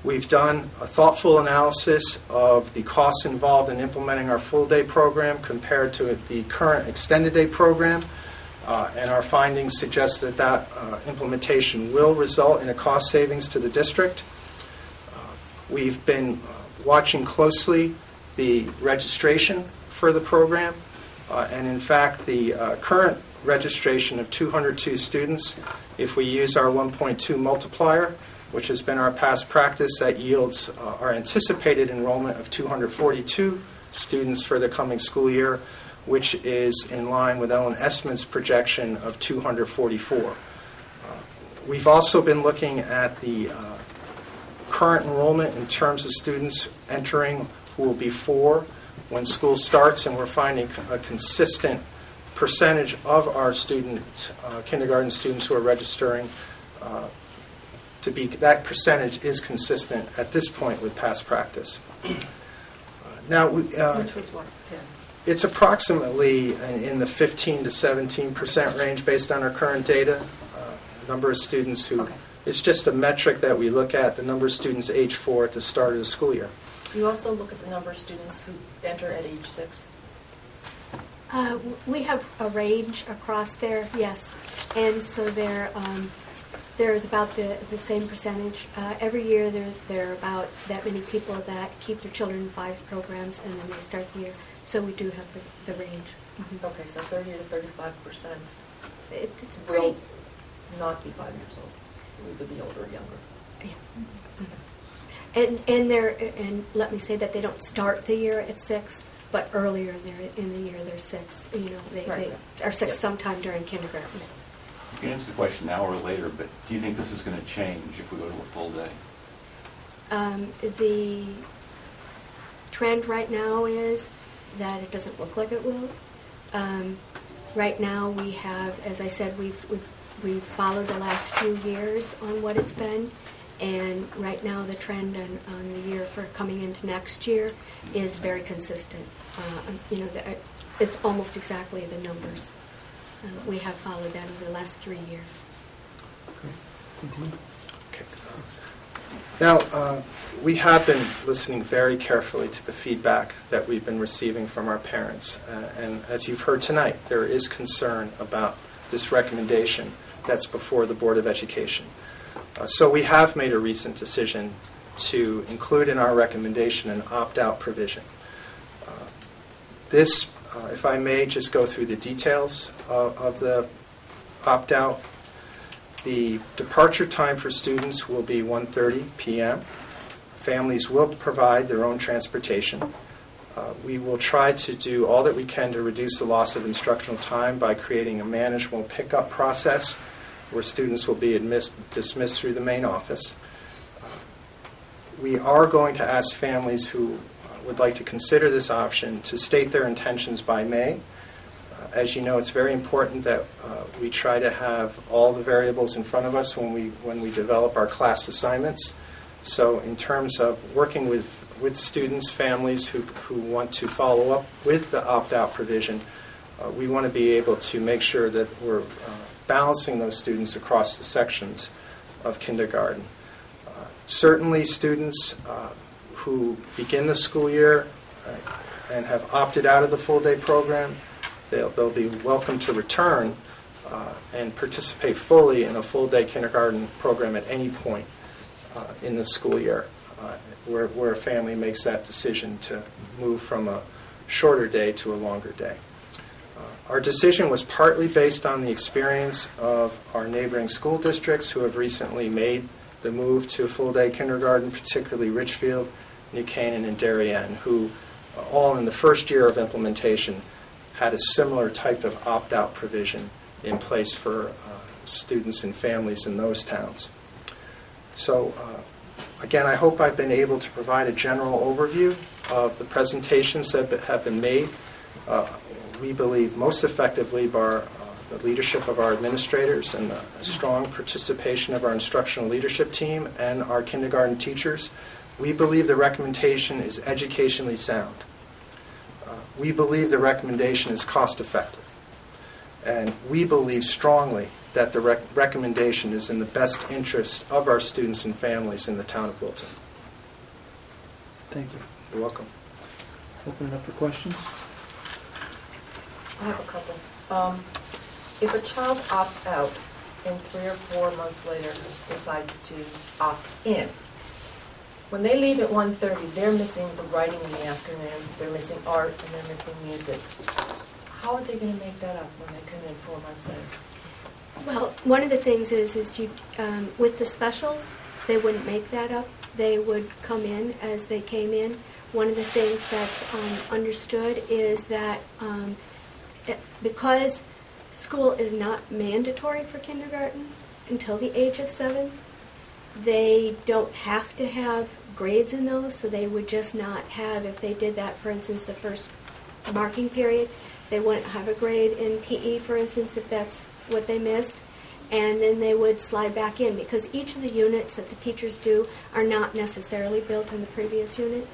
We've done a thoughtful analysis of the costs involved in implementing our full day program compared to the current extended day program, and our findings suggest that that implementation will result in a cost savings to the district. We've been watching closely the registration for the program. And in fact, the current registration of 202 students, if we use our 1.2 multiplier, which has been our past practice, that yields our anticipated enrollment of 242 students for the coming school year, which is in line with Ellen Estman's projection of 244. We've also been looking at the current enrollment in terms of students entering who will be 4 when school starts, and we're finding a consistent percentage of our students, kindergarten students who are registering, to be that percentage is consistent at this point with past practice. Now, which was what, 10? It's approximately in the 15 to 17% range based on our current data. Number of students who, it's just a metric that we look at, the number of students age 4 at the start of the school year. You also look at the number of students who enter at age 6? We have a range across there, yes. And so there is about the same percentage. Every year there are about that many people that keep their children in 5 programs and then they start the year. So we do have the range. Mm-hmm. Okay, so 30 to 35%. It's will not be 5 years old. It will either be older or younger. Yeah. Mm-hmm. And let me say that they don't start the year at 6, but earlier in the year they're 6. You know, they are 6 sometime during kindergarten. You can answer the question now or later, but do you think this is going to change if we go to a full day? The trend right now is that it doesn't look like it will. Right now we have, as I said, we've followed the last few years on what it's been, And right now, the trend on the year for coming into next year is very consistent. It's almost exactly the numbers. We have followed that over the last 3 years. Okay. Now, we have been listening very carefully to the feedback that we've been receiving from our parents. And as you've heard tonight, there is concern about this recommendation that's before the Board of Education. So we have made a recent decision to include in our recommendation an opt-out provision. This, if I may just go through the details of the opt-out. The departure time for students will be 1:30 p.m. Families will provide their own transportation. We will try to do all that we can to reduce the loss of instructional time by creating a manageable pickup process where students will be dismissed through the main office. We are going to ask families who would like to consider this option to state their intentions by May. As you know, it's very important that we try to have all the variables in front of us when we develop our class assignments. So in terms of working with students, families who want to follow up with the opt-out provision, we want to be able to make sure that we're balancing those students across the sections of kindergarten. Certainly students who begin the school year and have opted out of the full-day program, they'll be welcome to return and participate fully in a full-day kindergarten program at any point in the school year where a family makes that decision to move from a shorter day to a longer day. Our decision was partly based on the experience of our neighboring school districts who have recently made the move to full-day kindergarten, particularly Richfield, New Canaan, and Darien, who all in the first year of implementation had a similar type of opt-out provision in place for students and families in those towns. So again, I hope I've been able to provide a general overview of the presentations that have been made. We believe most effectively by the leadership of our administrators and the strong participation of our instructional leadership team and our kindergarten teachers. We believe the recommendation is educationally sound. We believe the recommendation is cost-effective. And we believe strongly that the recommendation is in the best interest of our students and families in the town of Wilton. Thank you. You're welcome. Open it up for questions. I have a couple. If a child opts out and 3 or 4 months later decides to opt in, when they leave at 1:30, they're missing the writing in the afternoon, they're missing art, and they're missing music. How are they going to make that up when they come in 4 months later? Well, one of the things is you, with the specials, they wouldn't make that up. They would come in as they came in. One of the things that's understood is that because school is not mandatory for kindergarten until the age of 7, they don't have to have grades in those, so they would just not have, if they did that, for instance, the first marking period, they wouldn't have a grade in PE, for instance, if that's what they missed, and then they would slide back in, because each of the units that the teachers do are not necessarily built in the previous unit.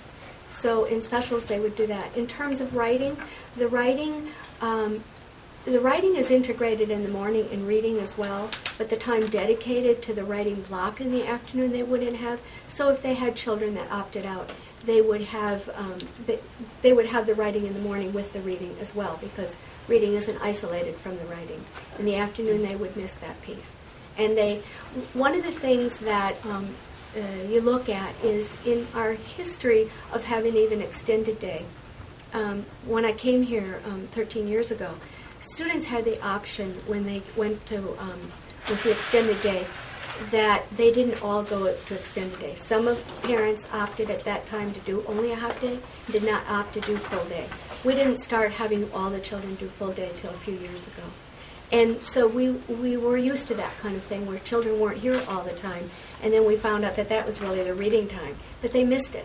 So in specials, they would do that. In terms of writing, the writing is integrated in the morning and reading as well, but the time dedicated to the writing block in the afternoon they wouldn't have. So if they had children that opted out, they would have the writing in the morning with the reading as well, because reading isn't isolated from the writing. In the afternoon, they would miss that piece. And one of the things that you look at is in our history of having even extended day. When I came here 13 years ago, students had the option when they went to with the extended day that they didn't all go to extended day. Some of parents opted at that time to do only a half day, did not opt to do full day. We didn't start having all the children do full day until a few years ago. And so we were used to that kind of thing where children weren't here all the time. And then we found out that that was really their reading time, but they missed it.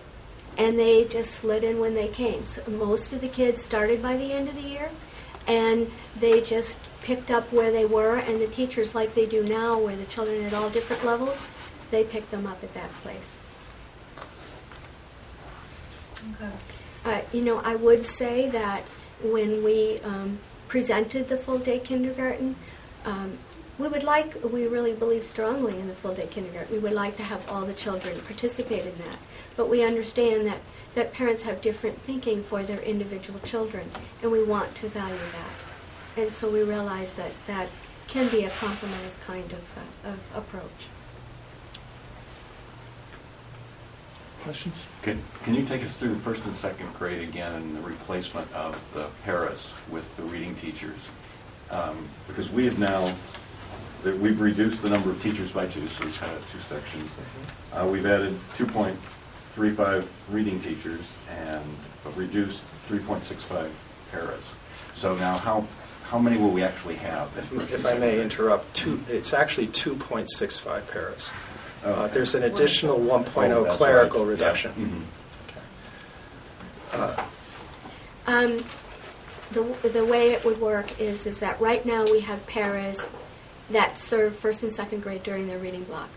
And they just slid in when they came. So most of the kids started by the end of the year, and they just picked up where they were, and the teachers, like they do now, where the children are at all different levels, they pick them up at that place. I would say that when we presented the full-day kindergarten, we really believe strongly in the full-day kindergarten. We would like to have all the children participate in that. But we understand that parents have different thinking for their individual children, and we want to value that. And so we realize that that can be a compromise kind of approach. Questions? Can you take us through first and second grade again and the replacement of the paras with the reading teachers? Because we have now, we've reduced the number of teachers by 2, so we've had 2 sections. We've added 2.35 reading teachers and reduced 3.65 paras. So now how many will we actually have? If I may interrupt, it's actually 2.65 paras. There's an additional 1.0 clerical reduction. Yeah. The way it would work is that right now we have paras that serve first and second grade during their reading block.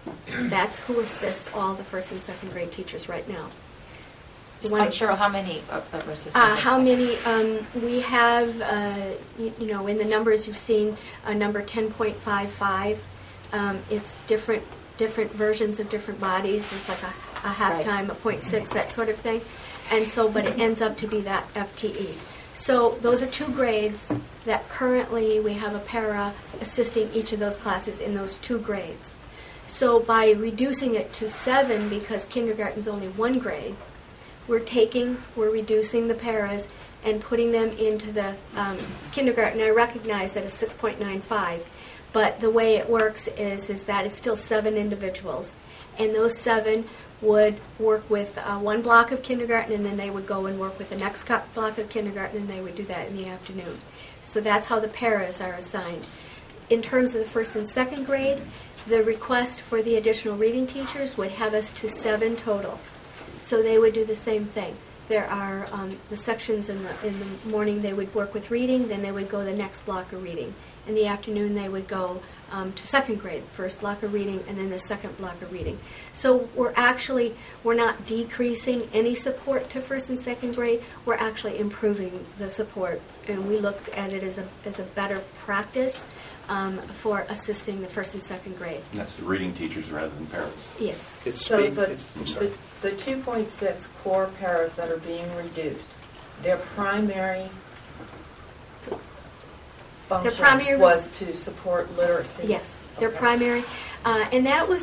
That's who assists all the first and second grade teachers right now. Cheryl, how many assistants? How many? We have, in the numbers you've seen, number 10.55. It's different versions of different bodies. There's like a half time, a 0.6, that sort of thing. And so, but it ends up to be that FTE. So those are 2 grades that currently we have a para assisting each of those classes in those 2 grades. So by reducing it to 7, because kindergarten's only 1 grade, we're reducing the paras and putting them into the kindergarten. I recognize that it's 6.95, but the way it works is that it's still 7 individuals, and those 7 would work with 1 block of kindergarten, and then they would go and work with the next block of kindergarten, and they would do that in the afternoon. So that's how the paras are assigned. In terms of the first and second grade, the request for the additional reading teachers would have us to 7 total. So they would do the same thing. There are the sections in the morning they would work with reading, then they would go the next block of reading. In the afternoon they would go to second grade, first block of reading, and then the second block of reading. So we're not decreasing any support to first and second grade, we're actually improving the support, and we looked at it as a better practice for assisting the first and second grade. And that's the reading teachers rather than paras? Yes. The 2.6 core paras that are being reduced, their primary function was to support literacy? Yes, their primary. And that was,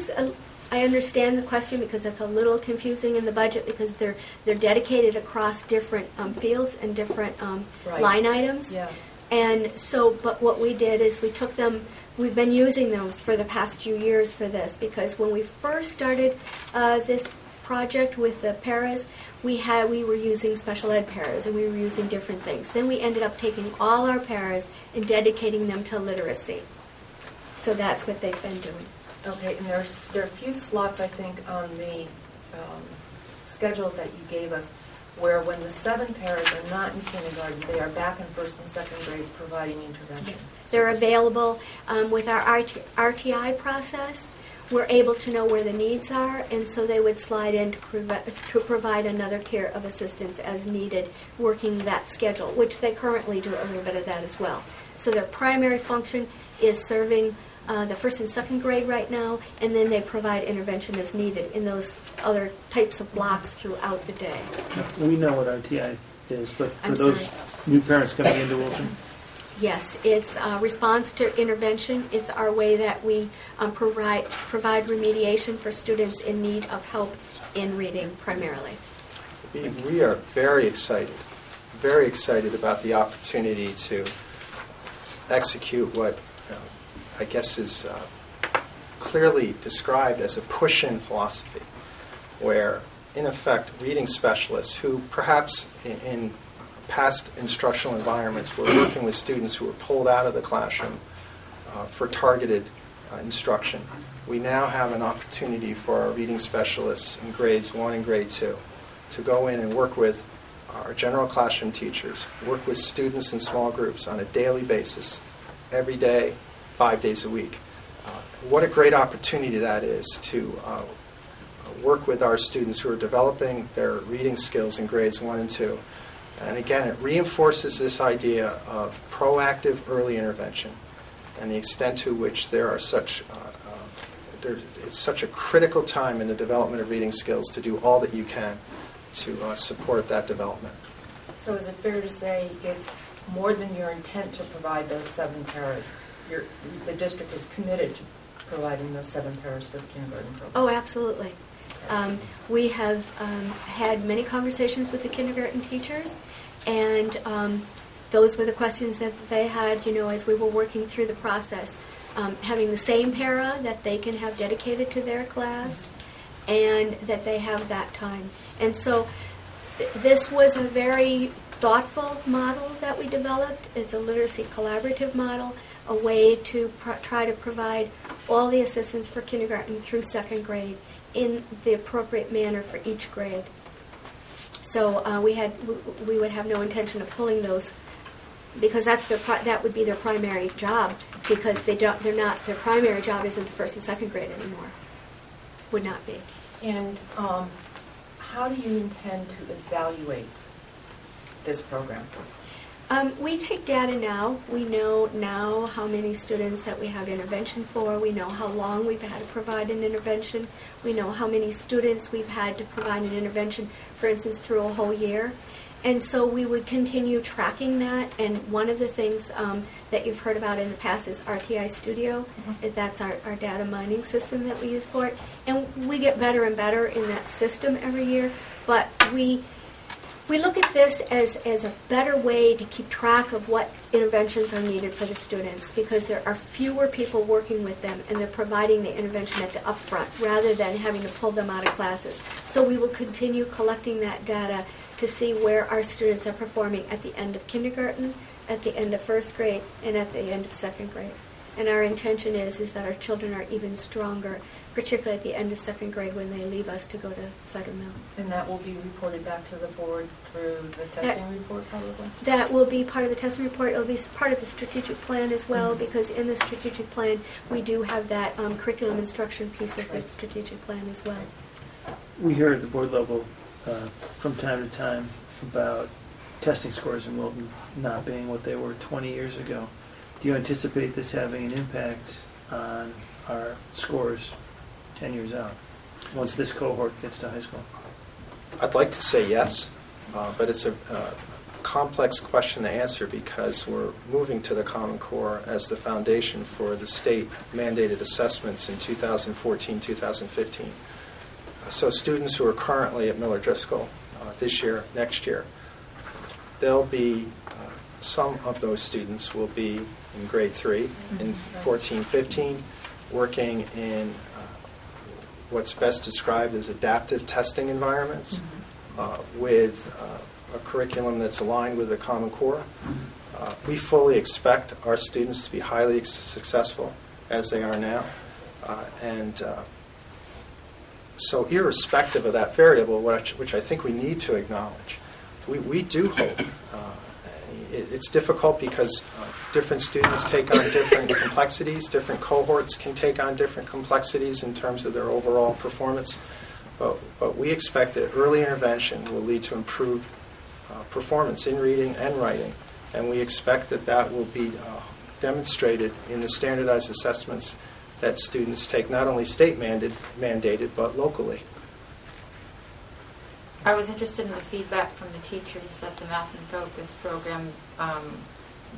I understand the question because that's a little confusing in the budget because they're dedicated across different fields and different line items. Yeah. And so, but what we did is we took them, we've been using those for the past few years for this, because when we first started this project with the paras, we were using special ed paras, and we were using different things. Then we ended up taking all our paras and dedicating them to literacy. So that's what they've been doing. Okay, and there are a few slots, I think, on the schedule that you gave us, where when the 7 paras are not in kindergarten, they are back in first and second grade providing intervention. Yes. They're available with our RTI process. We're able to know where the needs are, and so they would slide in to provide another tier of assistance as needed, working that schedule, which they currently do a little bit of that as well. So their primary function is serving the first and second grade right now, and then they provide intervention as needed in those other types of blocks throughout the day. We know what RTI is, but for those new parents coming into Wilton? Yes, it's response to intervention. It's our way that we provide remediation for students in need of help in reading primarily. We are very excited about the opportunity to execute what I guess is clearly described as a push-in philosophy, where, in effect, reading specialists who perhaps in past instructional environments were working with students who were pulled out of the classroom for targeted instruction. We now have an opportunity for our reading specialists in grades 1 and grade 2 to go in and work with our general classroom teachers, work with students in small groups on a daily basis, every day, 5 days a week. what a great opportunity that is to work with our students who are developing their reading skills in grades 1 and 2. And again, it reinforces this idea of proactive early intervention and the extent to which there are it's such a critical time in the development of reading skills to do all that you can to support that development. So is it fair to say it's more than your intent to provide those 7 paras? The district is committed to providing those 7 paras for the kindergarten program? Oh, absolutely. We have had many conversations with the kindergarten teachers, and those were the questions that they had, as we were working through the process. Having the same para that they can have dedicated to their class, and that they have that time. And so this was a very thoughtful model that we developed. It's a literacy collaborative model, a way to try to provide all the assistance for kindergarten through 2nd grade in the appropriate manner for each grade. So we would have no intention of pulling those, because that would be their primary job, because their primary job isn't the 1st and 2nd grade anymore. Would not be. And how do you intend to evaluate this program? We take data now. We know now how many students that we have intervention for. We know how long we've had to provide an intervention. We know how many students we've had to provide an intervention, for instance, through a whole year. And so we would continue tracking that. And one of the things that you've heard about in the past is RTI Studio. That's our data mining system that we use for it. And we get better and better in that system every year. But we look at this as a better way to keep track of what interventions are needed for the students, because there are fewer people working with them, and they're providing the intervention at the upfront rather than having to pull them out of classes. So we will continue collecting that data to see where our students are performing at the end of kindergarten, at the end of 1st grade, and at the end of 2nd grade. And our intention is that our children are even stronger, particularly at the end of 2nd grade when they leave us to go to Cider Mill. And that will be reported back to the board through the testing report, probably? That will be part of the testing report. It will be part of the strategic plan as well, because in the strategic plan we do have that curriculum instruction piece of the strategic plan as well. We hear at the board level from time to time about testing scores in Wilton not being what they were 20 years ago. Do you anticipate this having an impact on our scores 10 years out, once this cohort gets to high school? I'd like to say yes, but it's a complex question to answer, because we're moving to the Common Core as the foundation for the state mandated assessments in 2014-2015. So students who are currently at Miller Driscoll this year, next year, they'll be some of those students will be in grade 3 in 14-15, working in what's best described as adaptive testing environments with a curriculum that's aligned with the Common Core. We fully expect our students to be highly successful, as they are now. So irrespective of that variable, which I think we need to acknowledge, we do hope. It's difficult because different students take on different complexities. Different cohorts can take on different complexities in terms of their overall performance. But we expect that early intervention will lead to improved performance in reading and writing. And we expect that will be demonstrated in the standardized assessments that students take, not only state mandated, but locally. I was interested in the feedback from the teachers that the Math and Focus program,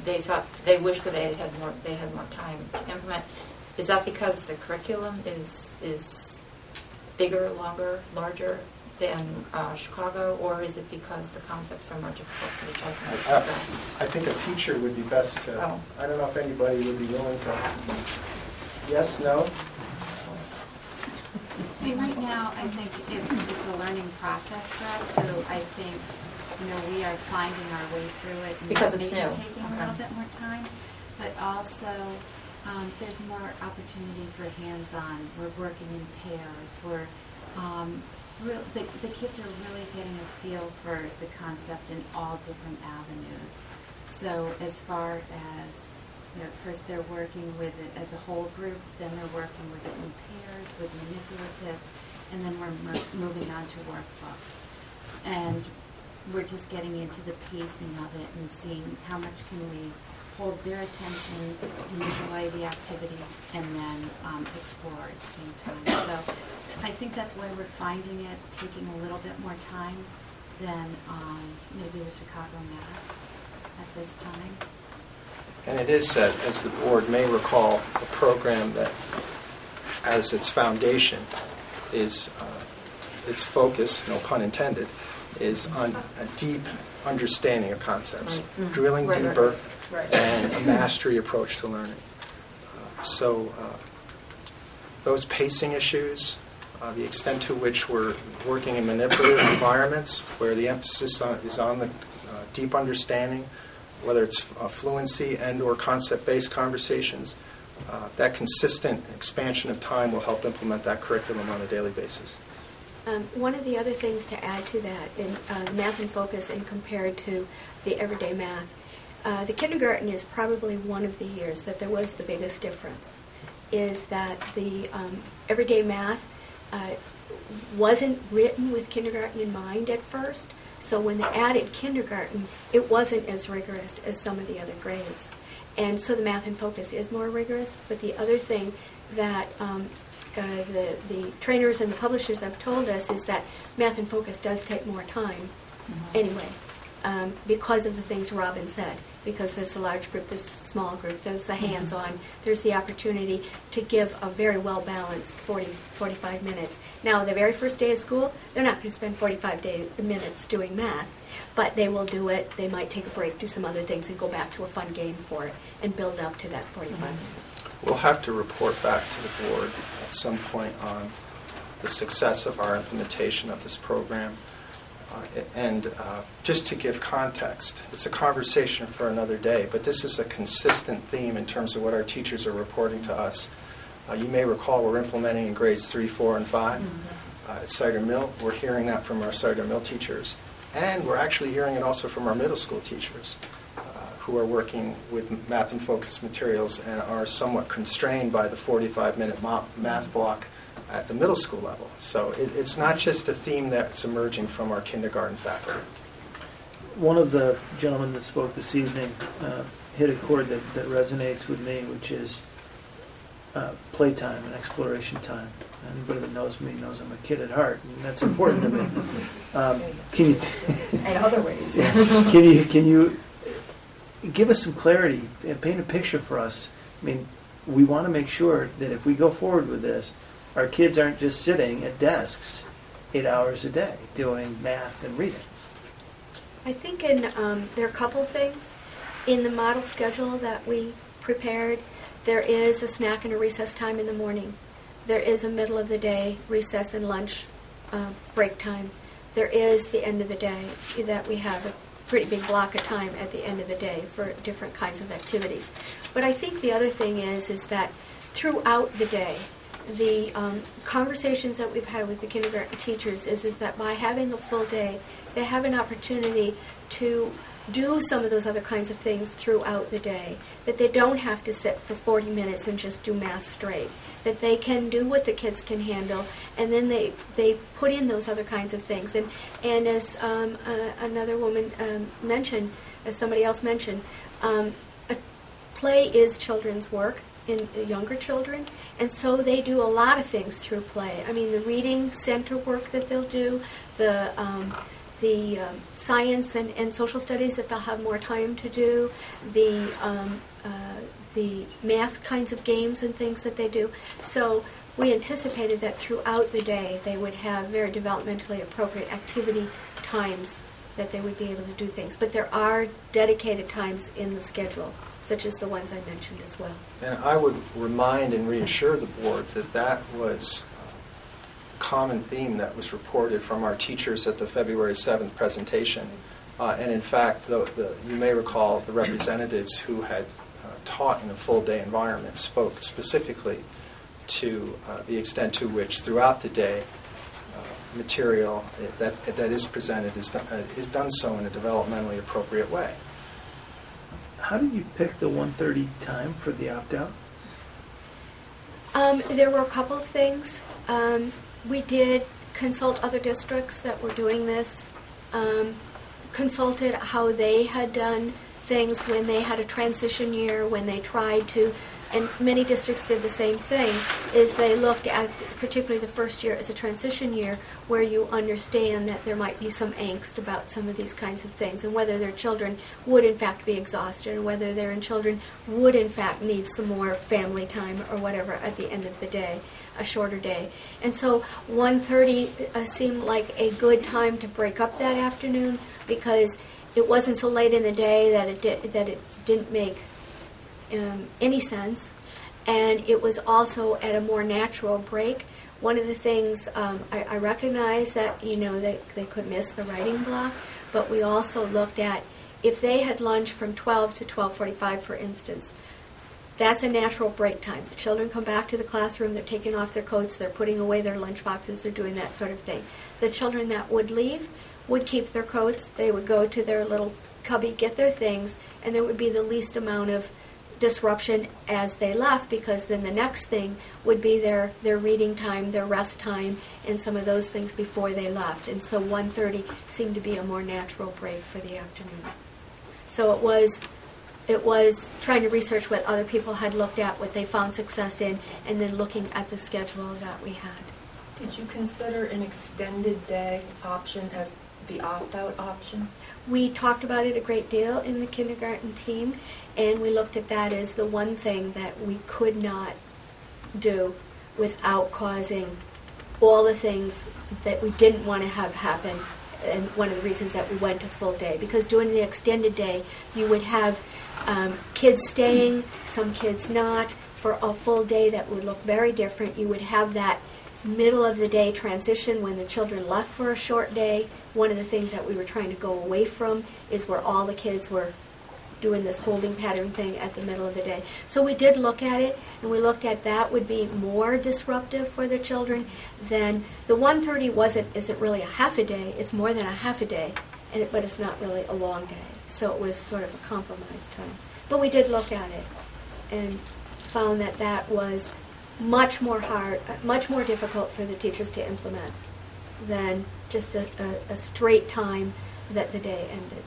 they wished that they had more time to implement. Is that because the curriculum is bigger, longer, larger than Chicago, or is it because the concepts are more difficult for the children to grasp? I think a teacher would be best to. I don't know if anybody would be willing to. Yes, no. Right now, I think it's a learning process for us, so I think we are finding our way through it. And because it's maybe new. Taking a little bit more time, but also there's more opportunity for hands-on. We're working in pairs. The kids are really getting a feel for the concept in all different avenues. So as far as First they're working with it as a whole group, then they're working with it in pairs, with manipulative, and then we're moving on to workbooks. And we're just getting into the pacing of it and seeing how much can we hold their attention, enjoy the activity, and then explore at the same time. So I think that's why we're finding it taking a little bit more time than maybe the Chicago Math at this time. And it is said, as the board may recall, a program that, as its foundation, is its focus, no pun intended, is on a deep understanding of concepts, drilling deeper, and a mastery approach to learning. So those pacing issues, the extent to which we're working in manipulative environments where the emphasis is on the deep understanding, whether it's fluency and or concept-based conversations, that consistent expansion of time will help implement that curriculum on a daily basis. One of the other things to add to that in Math in Focus and compared to the everyday math, the kindergarten is probably one of the years that there was the biggest difference, is that the everyday math wasn't written with kindergarten in mind at first. So when they added kindergarten, it wasn't as rigorous as some of the other grades. And so the Math in Focus is more rigorous. But the other thing that the trainers and the publishers have told us is that Math in Focus does take more time anyway, because of the things Robin said. Because there's a large group, there's a small group, there's a hands-on, there's the opportunity to give a very well-balanced 45 minutes. Now, the very first day of school, they're not going to spend 45 minutes doing math, but they will do it. They might take a break, do some other things, and go back to a fun game for it and build up to that 45 minutes. We'll have to report back to the board at some point on the success of our implementation of this program. And just to give context, it's a conversation for another day, but this is a consistent theme in terms of what our teachers are reporting to us. You may recall we're implementing in grades 3, 4, and 5 at Cider Mill. We're hearing that from our Cider Mill teachers, and we're actually hearing it also from our middle school teachers who are working with Math in Focus materials and are somewhat constrained by the 45-minute math block at the middle school level. So it's not just a theme that's emerging from our kindergarten faculty. One of the gentlemen that spoke this evening hit a chord that resonates with me, which is playtime and exploration time. Anybody that knows me knows I'm a kid at heart, and that's important to me. Can you in other ways. Can you give us some clarity and paint a picture for us? I mean, we want to make sure that if we go forward with this, our kids aren't just sitting at desks 8 hours a day doing math and reading. I think there are a couple of things. In the model schedule that we prepared, there is a snack and a recess time in the morning. There is a middle of the day recess and lunch break time. There is the end of the day that we have a pretty big block of time at the end of the day for different kinds of activities. But I think the other thing is that throughout the day, the conversations that we've had with the kindergarten teachers is that by having a full day, they have an opportunity to do some of those other kinds of things throughout the day, that they don't have to sit for 40 minutes and just do math straight, that they can do what the kids can handle, and then they put in those other kinds of things. And as another woman mentioned, as somebody else mentioned, play is children's work in younger children, and so they do a lot of things through play. I mean, the reading center work that they'll do, the science and social studies that they'll have more time to do, the math kinds of games and things that they do. So we anticipated that throughout the day they would have very developmentally appropriate activity times that they would be able to do things. But there are dedicated times in the schedule, such as the ones I mentioned as well. And I would remind and reassure the board that that was a common theme that was reported from our teachers at the February 7th presentation. And in fact, you may recall the representatives who had taught in a full-day environment spoke specifically to the extent to which throughout the day material that is presented is done so in a developmentally appropriate way. How did you pick the 1:30 time for the opt-out? There were a couple of things. We did consult other districts that were doing this, consulted how they had done things when they had a transition year, when they tried to, and many districts did the same thing, is they looked at, particularly the first year as a transition year, where you understand that there might be some angst about some of these kinds of things, and whether their children would in fact be exhausted, and whether their children would in fact need some more family time or whatever at the end of the day, a shorter day. And so 1:30 seemed like a good time to break up that afternoon, because it wasn't so late in the day that it didn't make any sense, and it was also at a more natural break. One of the things I recognize that they could miss the writing block, but we also looked at if they had lunch from 12 to 12:45, for instance. That's a natural break time. The children come back to the classroom, they're taking off their coats, they're putting away their lunch boxes, they're doing that sort of thing. The children that would leave would keep their coats, they would go to their little cubby, get their things, and there would be the least amount of disruption as they left, because then the next thing would be their reading time, their rest time, and some of those things before they left. And so 1:30 seemed to be a more natural break for the afternoon. So it was trying to research what other people had looked at, what they found success in, and then looking at the schedule that we had. Did you consider an extended day option as the opt-out option? We talked about it a great deal in the kindergarten team, and we looked at that as the one thing that we could not do without causing all the things that we didn't want to have happen, and one of the reasons that we went to full day. Because during the extended day, you would have kids staying, some kids not. For a full day, that would look very different. You would have that middle of the day transition when the children left for a short day. One of the things that we were trying to go away from is where all the kids were doing this holding pattern thing at the middle of the day. So we did look at it, and we looked at that would be more disruptive for the children than the 1:30 isn't really a half a day, it's more than a half a day, but it's not really a long day. So it was sort of a compromise time. But we did look at it and found that that was much more difficult for the teachers to implement than just a straight time that the day ended.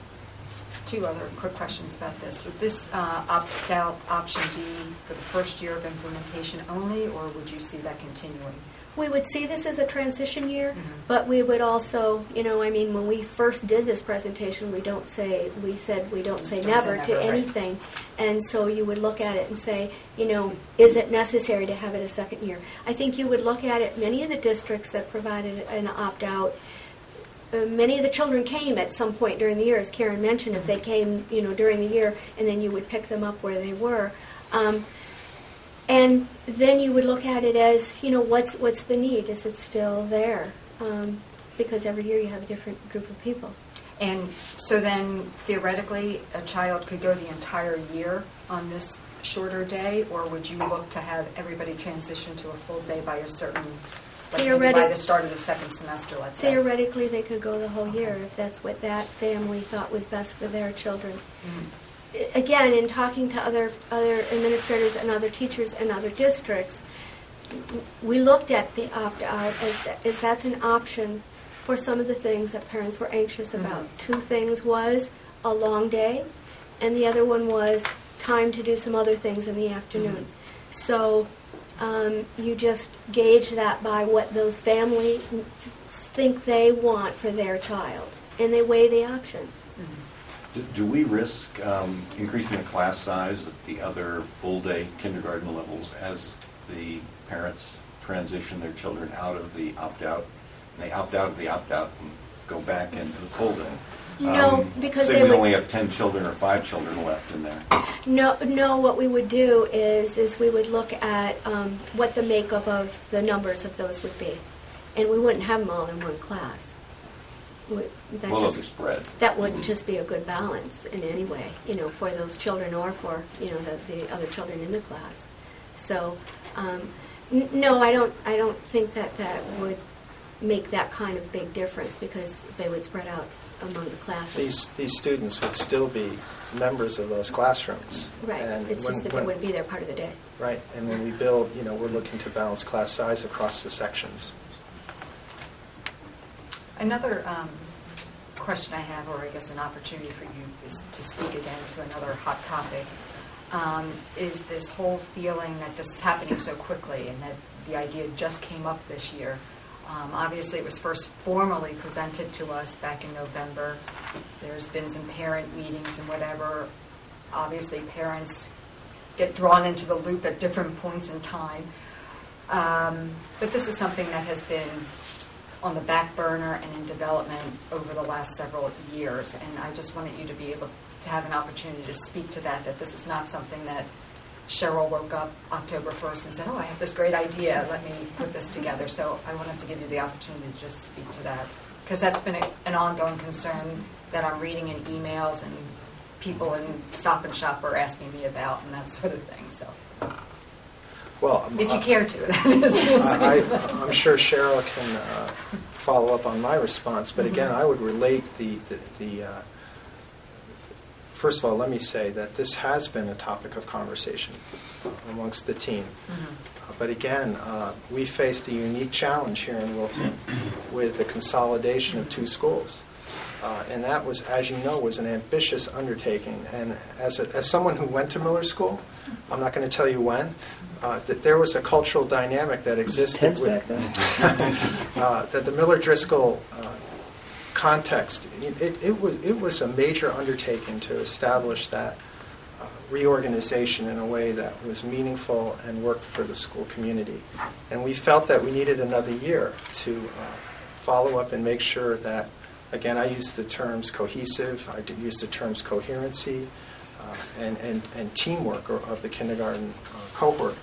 Two other quick questions about this. Would this opt-out option be for the first year of implementation only, or would you see that continuing? We would see this as a transition year, but we would also, when we first did this presentation, we said we don't say never to anything. And so you would look at it and say, is it necessary to have it a second year? I think you would look at it, many of the districts that provided an opt-out, many of the children came at some point during the year, as Karen mentioned, if they came, during the year, and then you would pick them up where they were. And then you would look at it as, what's the need? Is it still there? Because every year you have a different group of people. And so then, theoretically, a child could go the entire year on this shorter day, or would you look to have everybody transition to a full day by a certain, like maybe by the start of the second semester, let's say? Theoretically, they could go the whole year if that's what that family thought was best for their children. Again, in talking to other administrators and other teachers and other districts, we looked at the opt-out as that's an option for some of the things that parents were anxious about. Two things was a long day, and the other one was time to do some other things in the afternoon. So you just gauge that by what those families think they want for their child, and they weigh the options. Do we risk increasing the class size at the other full-day kindergarten levels as the parents transition their children out of the opt-out? And they opt out of the opt-out and go back into the full day. No, because they would only have 10 children or 5 children left in there. No. What we would do is we would look at what the makeup of the numbers of those would be, and we wouldn't have them all in one class. They'll be spread. That wouldn't just be a good balance in any way, for those children or for the other children in the class. So, no, I don't think that would make that kind of big difference, because they would spread out among the classes. These students would still be members of those classrooms. Right. And It's just that they wouldn't be there part of the day. Right. And when we build, we're looking to balance class size across the sections. Another question I have, or I guess an opportunity for you, is to speak again to another hot topic, is this whole feeling that this is happening so quickly and that the idea just came up this year. Obviously, it was first formally presented to us back in November. There's been some parent meetings and whatever. Obviously, parents get drawn into the loop at different points in time. But this is something that has been on the back burner and in development over the last several years. And I just wanted you to be able to have an opportunity to speak to that this is not something that Cheryl woke up October 1st and said, oh, I have this great idea, let me put this together. So I wanted to give you the opportunity to just speak to that, because that's been an ongoing concern that I'm reading in emails and people in Stop and Shop are asking me about and that sort of thing. So, well, if you care to. I'm sure Cheryl can follow up on my response, but again, I would relate first of all, let me say that this has been a topic of conversation amongst the team. But again, we faced a unique challenge here in Wilton with the consolidation of 2 schools. And that was, as you know, was an ambitious undertaking. And as someone who went to Miller School, I'm not going to tell you when, that there was a cultural dynamic that existed Back then. that the Miller-Driscoll context, it was a major undertaking to establish that reorganization in a way that was meaningful and worked for the school community. And we felt that we needed another year to follow up and make sure that, again, I use the terms cohesive, I use the terms coherency, and teamwork of the kindergarten cohort.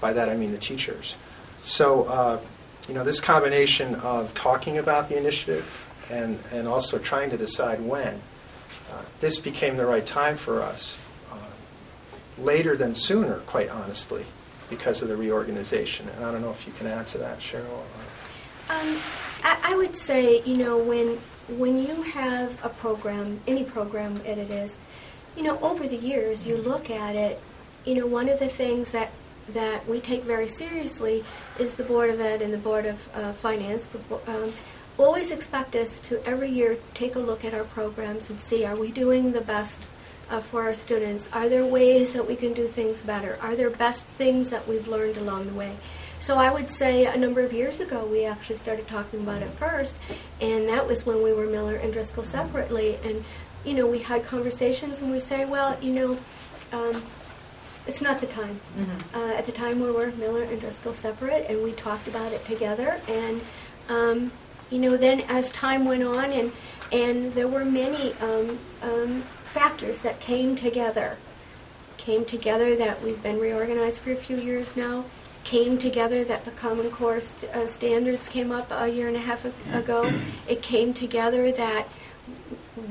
By that I mean the teachers. So, this combination of talking about the initiative and also trying to decide when, this became the right time for us, later than sooner, quite honestly, because of the reorganization. And I don't know if you can add to that, Cheryl. I would say, when you have a program, any program it is, over the years you look at it, one of the things that we take very seriously is the Board of Ed and the Board of Finance always expect us to every year take a look at our programs and see, are we doing the best for our students? Are there ways that we can do things better? Are there best things that we've learned along the way? So I would say a number of years ago we actually started talking about it first, and that was when we were Miller and Driscoll separately. And we had conversations and we say, well, it's not the time. At the time we were Miller and Driscoll separate, and we talked about it together. And then as time went on, and there were many factors that came together that we've been reorganized for a few years now, came together that the Common Core standards came up a year and a half ago. It came together that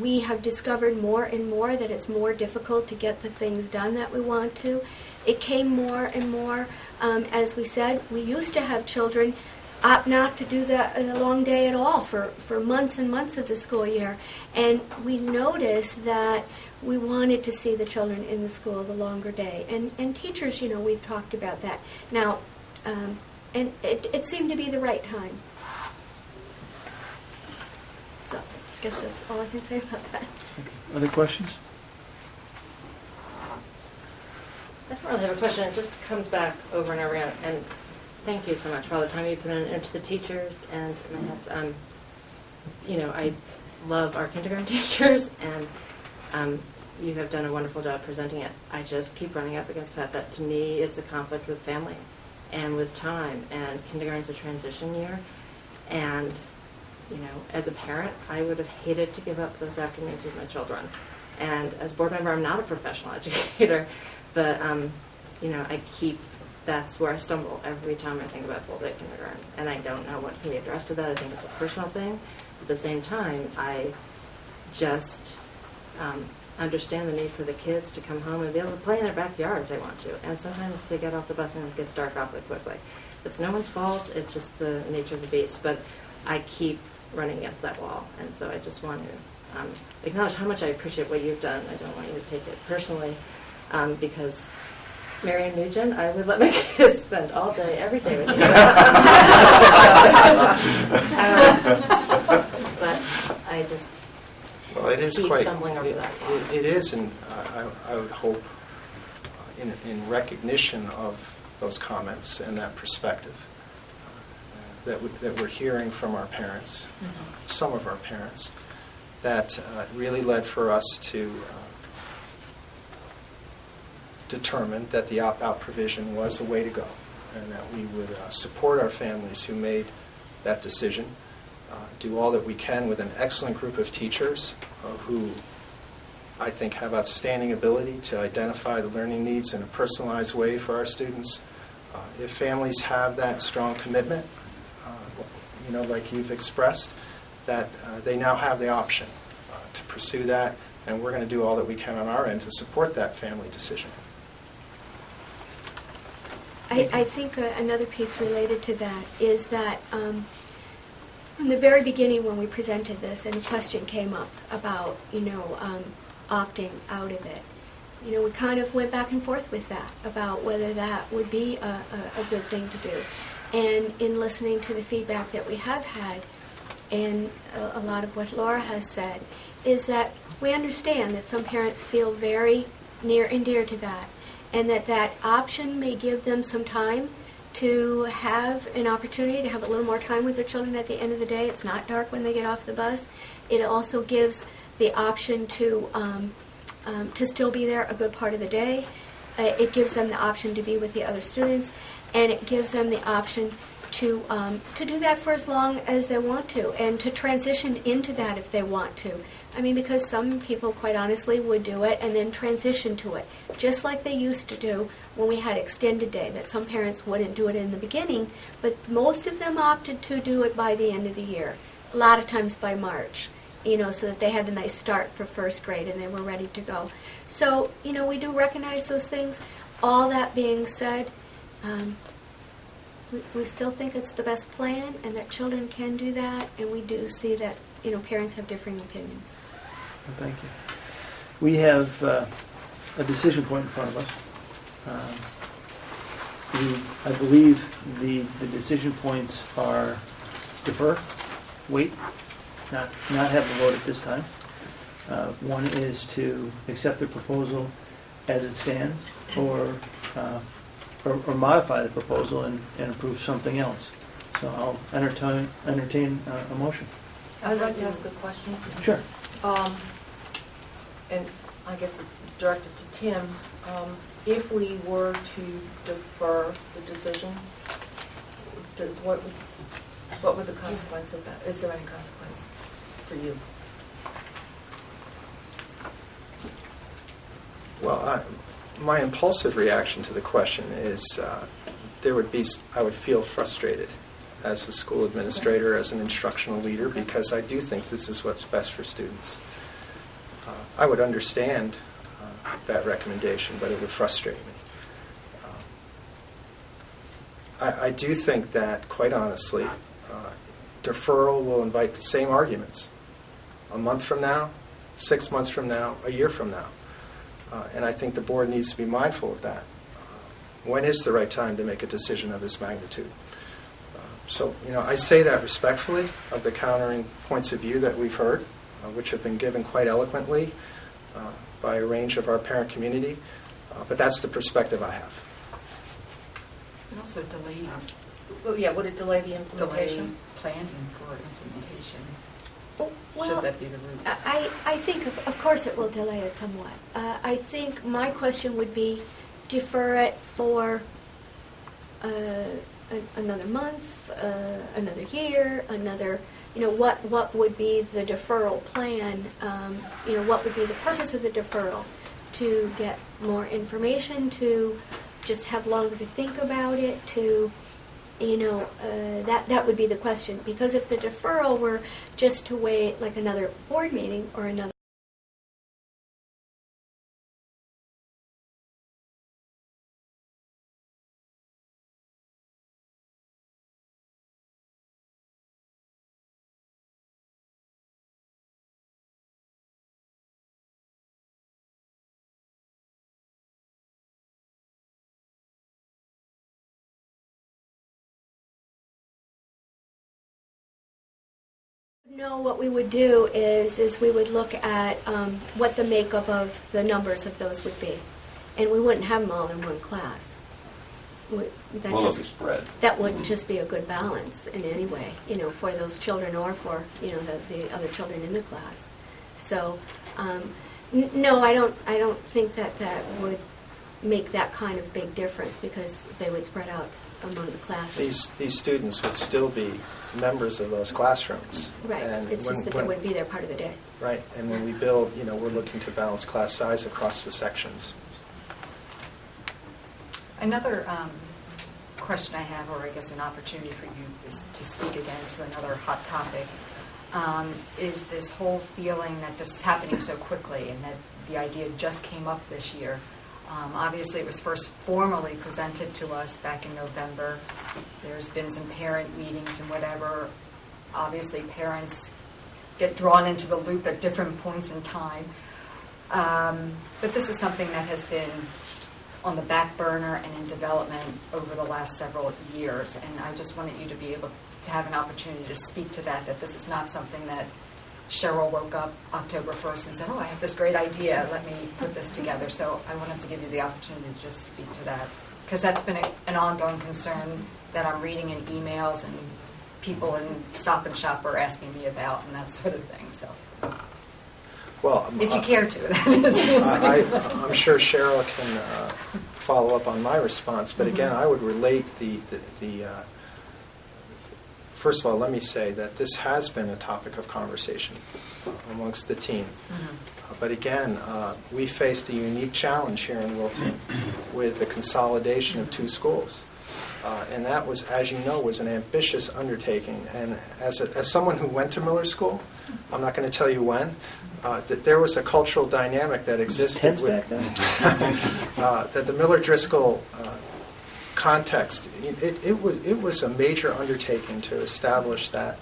we have discovered more and more that it's more difficult to get the things done that we want to. It came more and more, as we said, we used to have children opt not to do the long day at all for months and months of the school year. And we noticed that we wanted to see the children in the school the longer day. And teachers, we've talked about that. Now, and it seemed to be the right time. So I guess that's all I can say about that. Okay. Other questions? I don't really have a question. It just comes back over and over again. And thank you so much for all the time you put into the teachers. And I love our kindergarten teachers, and you have done a wonderful job presenting it. I just keep running up against that to me it's a conflict with family and with time. And kindergarten's a transition year. And, as a parent, I would have hated to give up those afternoons with my children. And as a board member, I'm not a professional educator, but, that's where I stumble every time I think about full-day kindergarten. And I don't know what can be addressed to that. I think it's a personal thing. At the same time, I just understand the need for the kids to come home and be able to play in their backyard if they want to. And sometimes they get off the bus and it gets dark awfully quickly. It's no one's fault. It's just the nature of the beast. But I keep running against that wall. And so I just want to acknowledge how much I appreciate what you've done. I don't want you to take it personally, because Mary and Nugent, I would let my kids spend all day, every day with you. But I just well, it is keep quite. stumbling over that wall. It is, and I would hope in recognition of those comments and that perspective that we're hearing from our parents, some of our parents, that really led for us to determine that the opt-out provision was the way to go, and that we would support our families who made that decision, do all that we can with an excellent group of teachers who I think have outstanding ability to identify the learning needs in a personalized way for our students. If families have that strong commitment, like you've expressed, that they now have the option to pursue that, and we're going to do all that we can on our end to support that family decision. I think another piece related to that is that from the very beginning when we presented this and the question came up about, opting out of it, we kind of went back and forth with that about whether that would be a good thing to do. And in listening to the feedback that we have had, and a lot of what Laura has said, is that we understand that some parents feel very near and dear to that, and that option may give them some time to have an opportunity to have a little more time with their children at the end of the day. It's not dark when they get off the bus. It also gives the option to still be there a good part of the day. It gives them the option to be with the other students, and it gives them the option to do that for as long as they want to, and to transition into that if they want to. I mean, because some people, quite honestly, would do it and then transition to it, just like they used to do when we had extended day, that some parents wouldn't do it in the beginning, but most of them opted to do it by the end of the year, a lot of times by March, so that they had a nice start for first grade and they were ready to go. So, we do recognize those things. All that being said, we still think it's the best plan and that children can do that, and we do see that parents have differing opinions. Well, thank you. We have a decision point in front of us. I believe the decision points are defer, wait, not have the vote at this time. One is to accept the proposal as it stands, or modify the proposal and approve something else. So I'll entertain a motion. I'd like to ask a question. Sure. And I guess directed to Tim. If we were to defer the decision, what would the consequence of that? Is there any consequence for you? Well, my impulsive reaction to the question is I would feel frustrated as a school administrator, as an instructional leader, because I do think this is what's best for students. I would understand that recommendation, but it would frustrate me. I do think that, quite honestly, deferral will invite the same arguments a month from now, 6 months from now, a year from now. And I think the board needs to be mindful of that. When is the right time to make a decision of this magnitude? So, I say that respectfully of the countering points of view that we've heard, which have been given quite eloquently by a range of our parent community. But that's the perspective I have. It also delays. Would it delay the implementation? Delay planning for implementation. Well, Should that be the route? I think, of course, it will delay it somewhat. I think my question would be defer it for another month, another year, another, what would be the deferral plan? What would be the purpose of the deferral? To get more information, to just have longer to think about it, to that would be the question. Because if the deferral were just to wait like another board meeting or another No, what we would do is we would look at what the makeup of the numbers of those would be. And we wouldn't have them all in one class. They'll be spread. That wouldn't just be a good balance in any way, for those children or for, the other children in the class. So, no, I don't think that would make that kind of big difference because they would spread out among the classes. These students would still be members of those classrooms. Right. And it's just that they wouldn't be there part of the day. Right. And when we build, we're looking to balance class size across the sections. Another question I have, or I guess an opportunity for you, is to speak again to another hot topic, is this whole feeling that this is happening so quickly and that the idea just came up this year. Obviously, it was first formally presented to us back in November. There's been some parent meetings and whatever. Obviously, parents get drawn into the loop at different points in time. But this is something that has been on the back burner and in development over the last several years. And I just wanted you to be able to have an opportunity to speak to that this is not something that Cheryl woke up October 1st and said, I have this great idea, let me put this together. So I wanted to give you the opportunity to just speak to that, because that's been an ongoing concern that I'm reading in emails and people in Stop and Shop are asking me about and that sort of thing. So, well, if you care to. I'm sure Cheryl can follow up on my response, but again, I would relate the first of all, let me say that this has been a topic of conversation amongst the team. But again, we faced a unique challenge here in Wilton with the consolidation of two schools. And that was, as you know, was an ambitious undertaking. And as someone who went to Miller School, I'm not going to tell you when, that there was a cultural dynamic that existed with that the Miller-Driscoll context. It was a major undertaking to establish that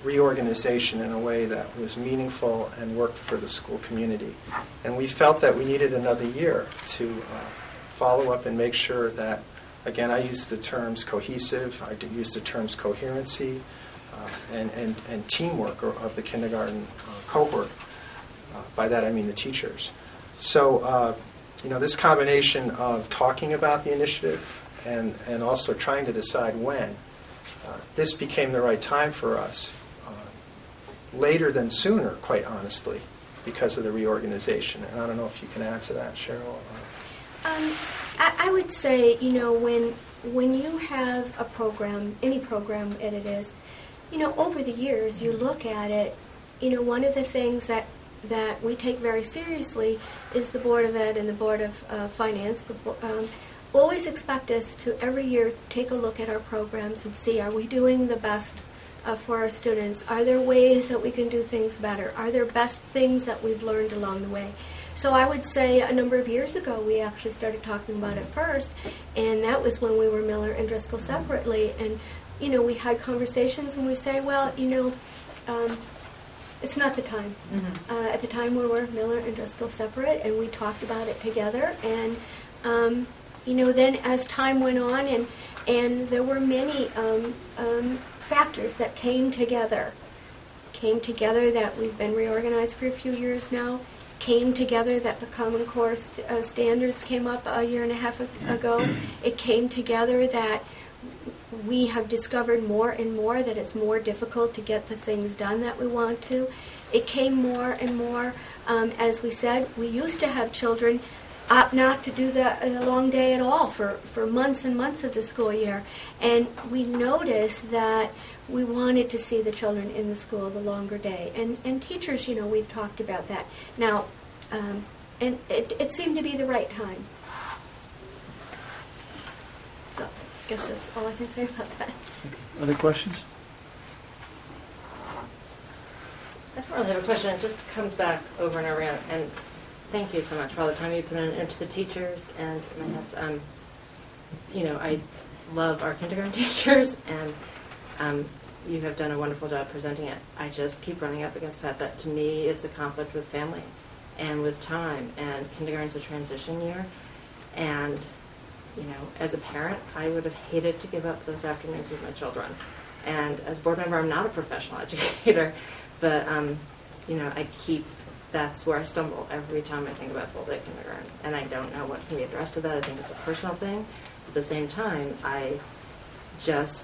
reorganization in a way that was meaningful and worked for the school community. And we felt that we needed another year to follow up and make sure that, again, I use the terms cohesive, I use the terms coherency, and teamwork of the kindergarten cohort. By that I mean the teachers. So, this combination of talking about the initiative and also trying to decide when, this became the right time for us, later than sooner, quite honestly, because of the reorganization. And I don't know if you can add to that, Cheryl. I would say, when you have a program, any program it is, over the years you look at it, one of the things that we take very seriously is the Board of Ed and the Board of Finance. Always expect us to every year take a look at our programs and see, are we doing the best for our students? Are there ways that we can do things better? Are there best things that we've learned along the way? So I would say a number of years ago we actually started talking about it first, and that was when we were Miller and Driscoll separately. And we had conversations and we say, well, it's not the time. At the time we were Miller and Driscoll separate, and we talked about it together. And then as time went on, and there were many factors that came together that we've been reorganized for a few years now, came together that the Common Core standards came up a year and a half ago. It came together that we have discovered more and more that it's more difficult to get the things done that we want to. It came more and more, as we said, we used to have children opt not to do the long day at all for months and months of the school year. And we noticed that we wanted to see the children in the school the longer day. And teachers, we've talked about that. Now, and it seemed to be the right time. So I guess that's all I can say about that. Other questions? I don't really have a question. It just comes back over and over again. And thank you so much for all the time you put into the teachers. And I love our kindergarten teachers, and you have done a wonderful job presenting it. I just keep running up against that to me it's a conflict with family and with time. And kindergarten's a transition year. And, as a parent, I would have hated to give up those afternoons with my children. And as board member, I'm not a professional educator, but that's where I stumble every time I think about full-day kindergarten. And I don't know what can be addressed to that. I think it's a personal thing. At the same time, I just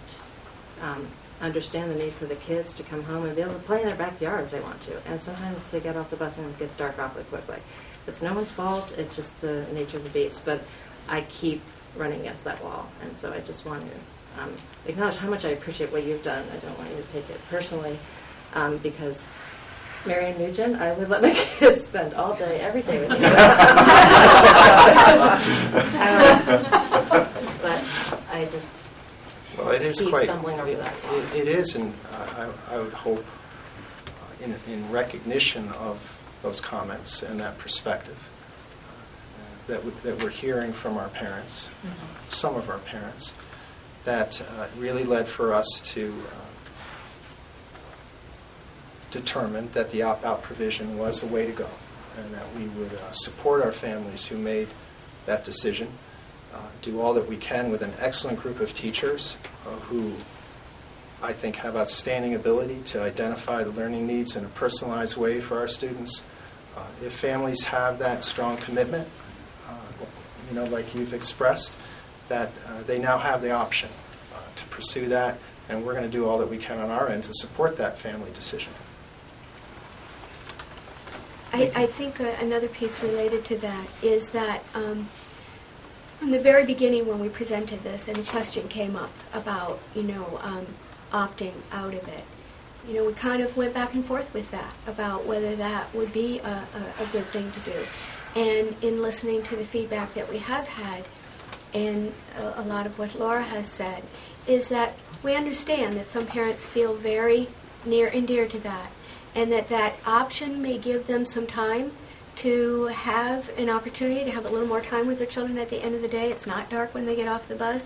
understand the need for the kids to come home and be able to play in their backyard if they want to. And sometimes they get off the bus and it gets dark awfully quickly. It's no one's fault. It's just the nature of the beast. But I keep running against that wall. And so I just want to acknowledge how much I appreciate what you've done. I don't want you to take it personally because Marian Nugent, I would let my kids spend all day, every day with me. But I just keep stumbling over that wall. It is, and I would hope in recognition of those comments and that perspective that we're hearing from our parents, some of our parents, that really led for us to determine that the opt-out provision was a way to go, and that we would support our families who made that decision, do all that we can with an excellent group of teachers who I think have outstanding ability to identify the learning needs in a personalized way for our students. If families have that strong commitment, like you've expressed, that they now have the option to pursue that, and we're going to do all that we can on our end to support that family decision. I think another piece related to that is that from the very beginning when we presented this and the question came up about, opting out of it, we kind of went back and forth with that about whether that would be a good thing to do. And in listening to the feedback that we have had, and a lot of what Laura has said, is that we understand that some parents feel very near and dear to that, and that option may give them some time to have an opportunity to have a little more time with their children at the end of the day. It's not dark when they get off the bus.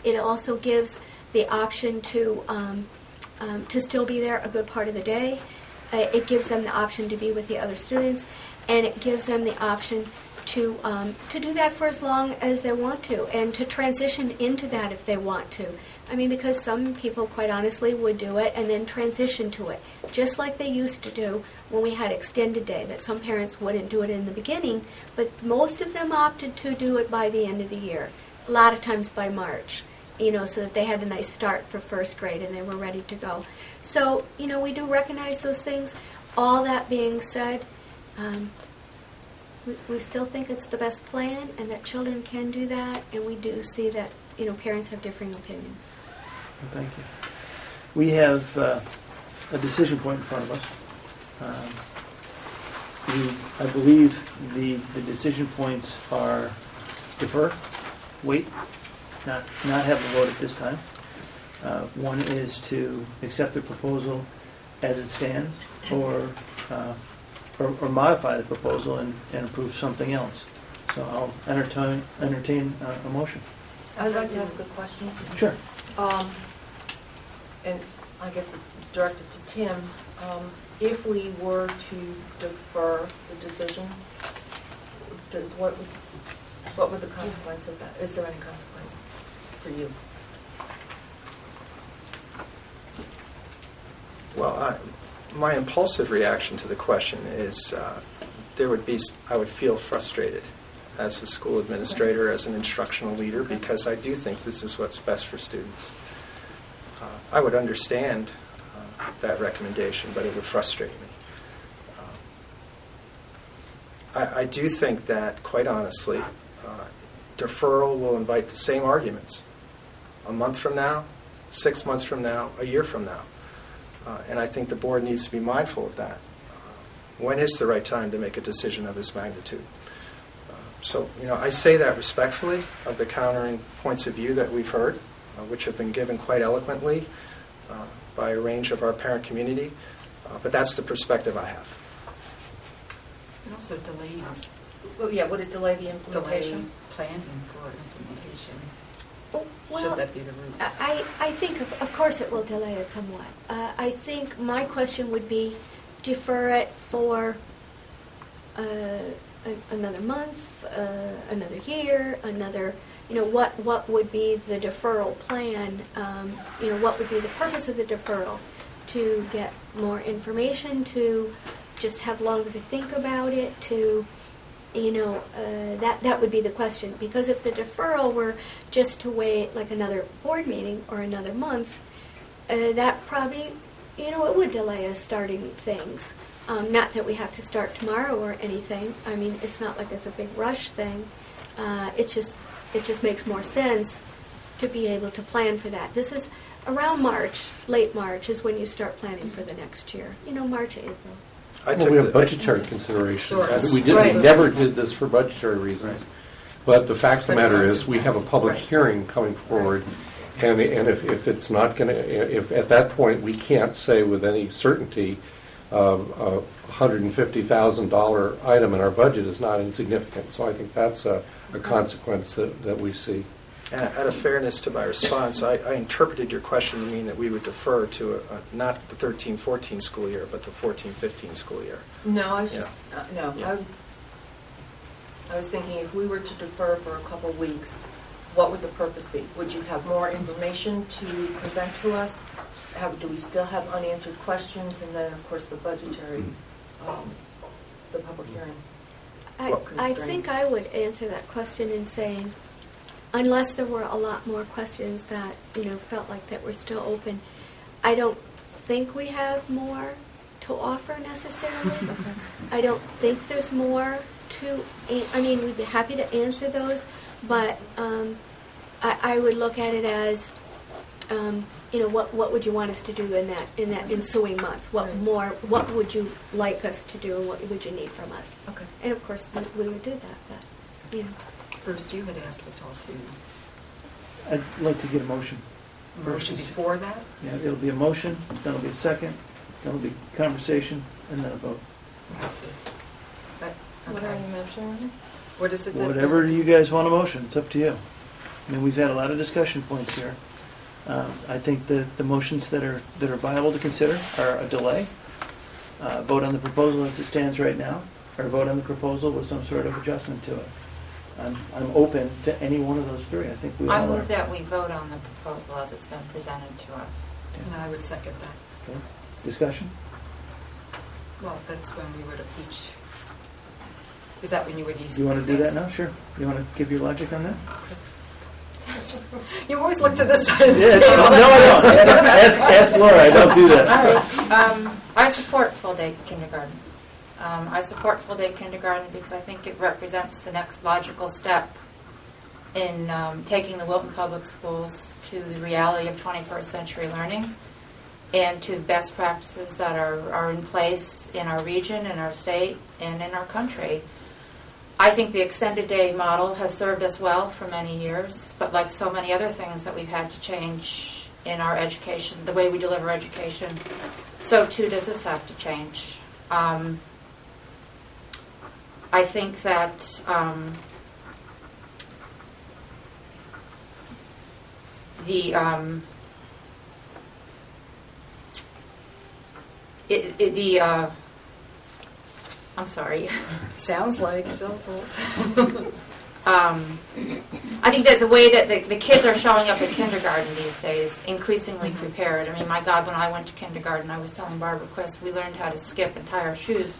It also gives the option to still be there a good part of the day. It gives them the option to be with the other students, and it gives them the option to do that for as long as they want to, and to transition into that if they want to. I mean, because some people, quite honestly, would do it and then transition to it, just like they used to do when we had extended day, that some parents wouldn't do it in the beginning, but most of them opted to do it by the end of the year, a lot of times by March, so that they had a nice start for first grade and they were ready to go. So, we do recognize those things. All that being said, we still think it's the best plan and that children can do that, and we do see that parents have differing opinions. Well, thank you. We have a decision point in front of us. I believe the decision points are defer, wait, not have a vote at this time. One is to accept the proposal as it stands, or modify the proposal and approve something else. So I'll entertain a motion. I'd like to ask a question. Sure. And I guess directed to Tim. If we were to defer the decision, what would the consequence of that? Is there any consequence for you? Well, my impulsive reaction to the question is I would feel frustrated as a school administrator, as an instructional leader, because I do think this is what's best for students. I would understand that recommendation, but it would frustrate me. I do think that, quite honestly, deferral will invite the same arguments a month from now, 6 months from now, a year from now. And I think the board needs to be mindful of that. When is the right time to make a decision of this magnitude? So, I say that respectfully of the countering points of view that we've heard, which have been given quite eloquently by a range of our parent community. But that's the perspective I have. It also delays. Well, yeah, would it delay the implementation? Delay planning for implementation. Well, Should that be the route? I think, of course, it will delay it somewhat. I think my question would be defer it for another month, another year, another what would be the deferral plan, what would be the purpose of the deferral, to get more information, to just have longer to think about it, to, that would be the question. Because if the deferral were just to wait like another board meeting or another month, that probably, it would delay us starting things. Not that we have to start tomorrow or anything. I mean, it's not like it's a big rush thing. It just makes more sense to be able to plan for that. This is around March, late March, is when you start planning for the next year. March, April. Well, we have budgetary considerations. Sure. We never did this for budgetary reasons. But the fact of the matter is, we have a public hearing coming forward, and if it's not going to, if at that point we can't say with any certainty a $150,000 item in our budget is not insignificant. So I think that's a consequence that we see. And out of fairness to my response, I interpreted your question to mean that we would defer to not the 13-14 school year, but the 14-15 school year. No, I was just, no. Yeah. I was thinking if we were to defer for a couple of weeks, what would the purpose be? Would you have more information to present to us? Do we still have unanswered questions? And then, of course, the budgetary, the public hearing. I think I would answer that question in saying, unless there were a lot more questions that, felt like that were still open, I don't think we have more to offer necessarily. I don't think there's more to, we'd be happy to answer those, but I would look at it as, what would you want us to do in that ensuing month? What would you like us to do, and what would you need from us? Okay. And of course, we would do that, but, First, you had asked us all to... I'd like to get a motion. Motion before that? Yeah, it'll be a motion, then it'll be a second, then it'll be conversation, and then a vote. What are you motioning? What is it? Whatever you guys want a motion, it's up to you. We've had a lot of discussion points here. I think the motions that are viable to consider are a delay, vote on the proposal as it stands right now, or vote on the proposal with some sort of adjustment to it. I'm open to any one of those three. I think we all I move are. that we vote on the proposal as it's been presented to us. Okay. And I would second that. Okay. Discussion? Well, that's when we would have each... Is that when you would each... Do you want to do that now? Sure. You want to give your logic on that? You always look to this side of the yeah, table. No, I don't. Ask Laura. I don't do that. All right. I support full-day kindergarten. I support full-day kindergarten because I think it represents the next logical step in taking the Wilton Public Schools to the reality of 21st century learning and to best practices that are in place in our region, in our state, and in our country. I think the extended day model has served us well for many years, but like so many other things that we've had to change in our education, the way we deliver education, so too does this have to change. I think that I'm sorry. Sounds like syllables. I think that the way that the kids are showing up at kindergarten these days, increasingly prepared. My God, when I went to kindergarten, I was telling Barbara Quist, we learned how to skip and tie our shoes.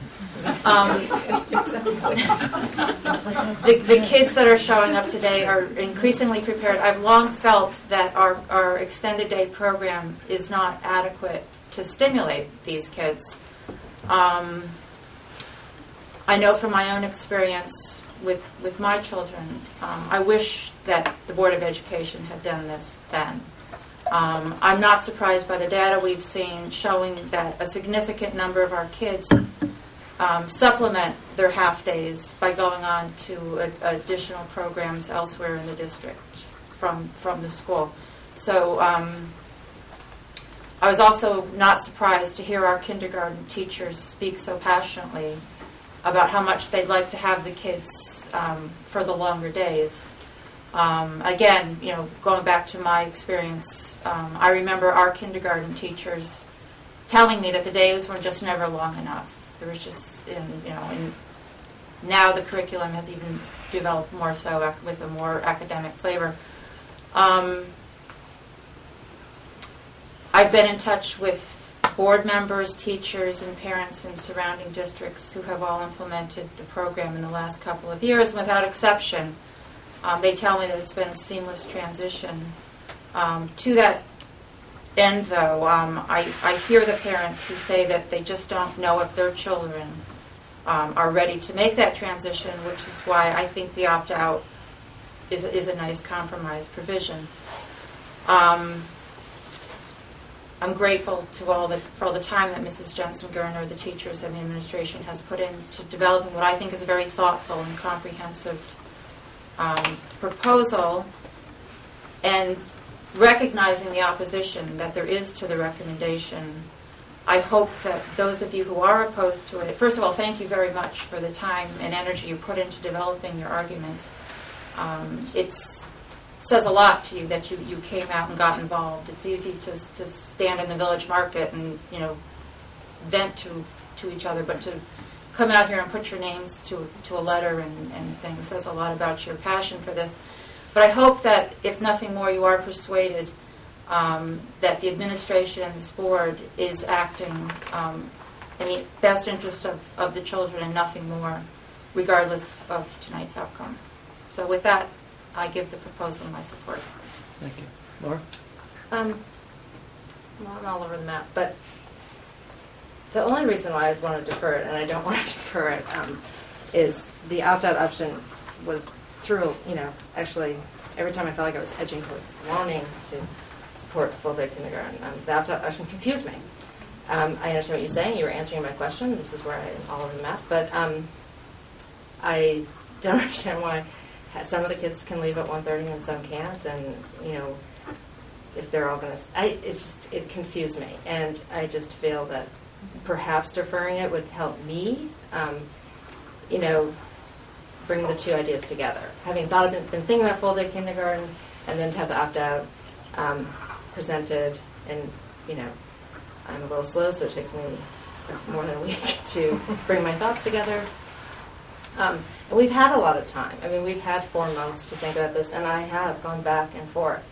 The kids that are showing up today are increasingly prepared. I've long felt that our extended day program is not adequate to stimulate these kids. I know from my own experience with my children, I wish that the Board of Education had done this then. I'm not surprised by the data we've seen showing that a significant number of our kids supplement their half days by going on to additional programs elsewhere in the district from the school. So I was also not surprised to hear our kindergarten teachers speak so passionately about how much they'd like to have the kids for the longer days. Again, going back to my experience, I remember our kindergarten teachers telling me that the days were just never long enough. There was just, now the curriculum has even developed more so with a more academic flavor. I've been in touch with board members, teachers, and parents in surrounding districts who have all implemented the program in the last couple of years without exception. They tell me that it's been a seamless transition. To that end, though, I hear the parents who say that they just don't know if their children are ready to make that transition, which is why I think the opt-out is a nice compromise provision. I'm grateful to for all the time that Mrs. Jensen-Gerner, the teachers, and the administration has put into developing what I think is a very thoughtful and comprehensive proposal, and recognizing the opposition that there is to the recommendation. I hope that those of you who are opposed to it, first of all, thank you very much for the time and energy you put into developing your arguments. It says a lot to you that you came out and got involved. It's easy to stand in the village market and vent to each other, but to come out here and put your names to a letter and things says a lot about your passion for this. But I hope that, if nothing more, you are persuaded that the administration and this board is acting in the best interest of the children and nothing more, regardless of tonight's outcome. So with that, I give the proposal my support. Thank you. Laura? Well, I'm all over the map, but the only reason why I want to defer it, and I don't want to defer it, is the opt-out option was through, actually, every time I felt like I was edging towards wanting to support full-day kindergarten, the opt-out option confused me. I understand what you're saying. You were answering my question. This is where I am all over the map. But I don't understand why some of the kids can leave at 1:30 and some can't. And, if they're all going to... it confused me. And I just feel that perhaps deferring it would help me, bring the two ideas together. Having been thinking about full-day kindergarten and then to have the opt-out presented, and, I'm a little slow, so it takes me more than a week to bring my thoughts together. And we've had a lot of time. I mean, we've had 4 months to think about this, and I have gone back and forth.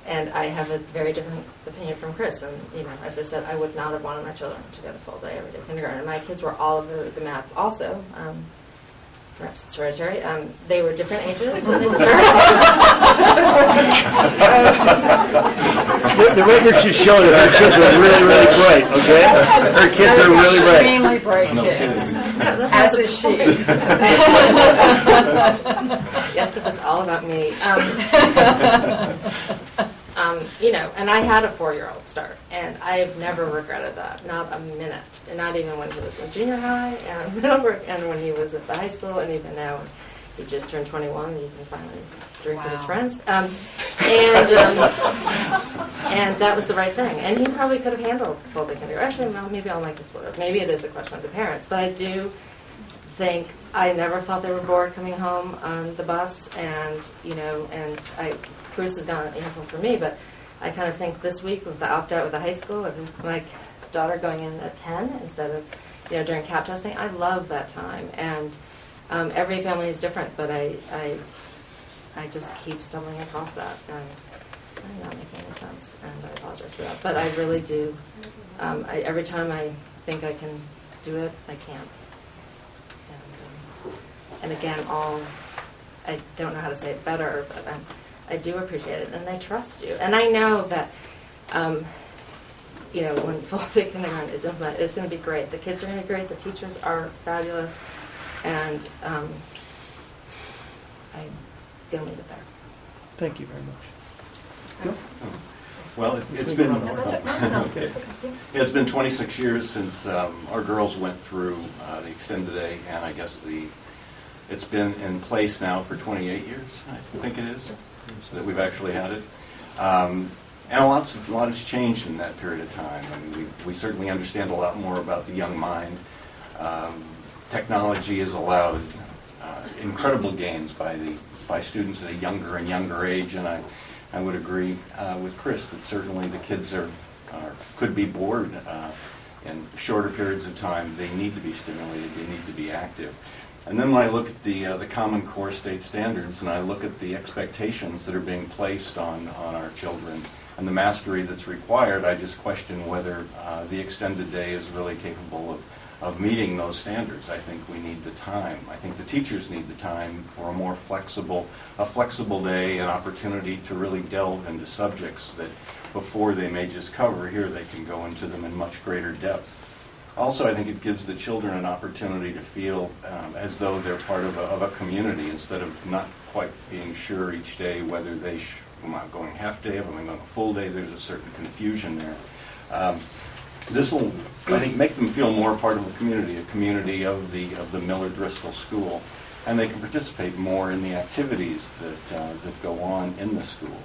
And I have a very different opinion from Chris. And, as I said, I would not have wanted my children to go to full-day every day kindergarten. And my kids were all over the map also. Perhaps it's hereditary. They were different ages when they started. The record should show that her kids are really, really bright, okay? Her kids are really bright. Extremely bright kid. As is she. Yes, because it's all about me. And I had a 4-year-old start, and I've never regretted that, not a minute, and not even when he was in junior high, and when he was at the high school, and even now when he just turned 21, and he can finally drink with his friends. And that was the right thing. And he probably could have handled full-day kindergarten. Actually, well, maybe all my kids would have. Maybe it is a question of the parents, but I do think I never felt they were bored coming home on the bus, and Bruce has gone an handful for me, but I kind of think this week with the opt-out with the high school, with my daughter going in at 10 instead of during CAP testing, I love that time. And every family is different, but I just keep stumbling across that, and I'm not making any sense, and I apologize for that. But I really do. Every time I think I can do it, I can't. And again, I don't know how to say it better, but I do appreciate it, and I trust you. And I know that, when full-day kindergarten is implemented, it's going to be great. The kids are going to be great. The teachers are fabulous. And I'm going to leave it there. Thank you very much. Well, it's been 26 years since our girls went through the extended day, and I guess it's been in place now for 28 years, I think it is, that we've actually had it. And a lot has changed in that period of time. I mean, we certainly understand a lot more about the young mind. Technology has allowed incredible gains by students at a younger and younger age, and I would agree with Chris that certainly the kids could be bored in shorter periods of time, they need to be stimulated, they need to be active. And then when I look at the Common Core state standards and I look at the expectations that are being placed on our children and the mastery that's required, I just question whether the extended day is really capable of meeting those standards. I think we need the time. I think the teachers need the time for a more flexible day, an opportunity to really delve into subjects that before they may just cover here, they can go into them in much greater depth. Also, I think it gives the children an opportunity to feel as though they're part of a community instead of not quite being sure each day whether am I going half day, am I going a full day? There's a certain confusion there. This will, I think, make them feel more part of a community of the Miller Driscoll School, and they can participate more in the activities that go on in the school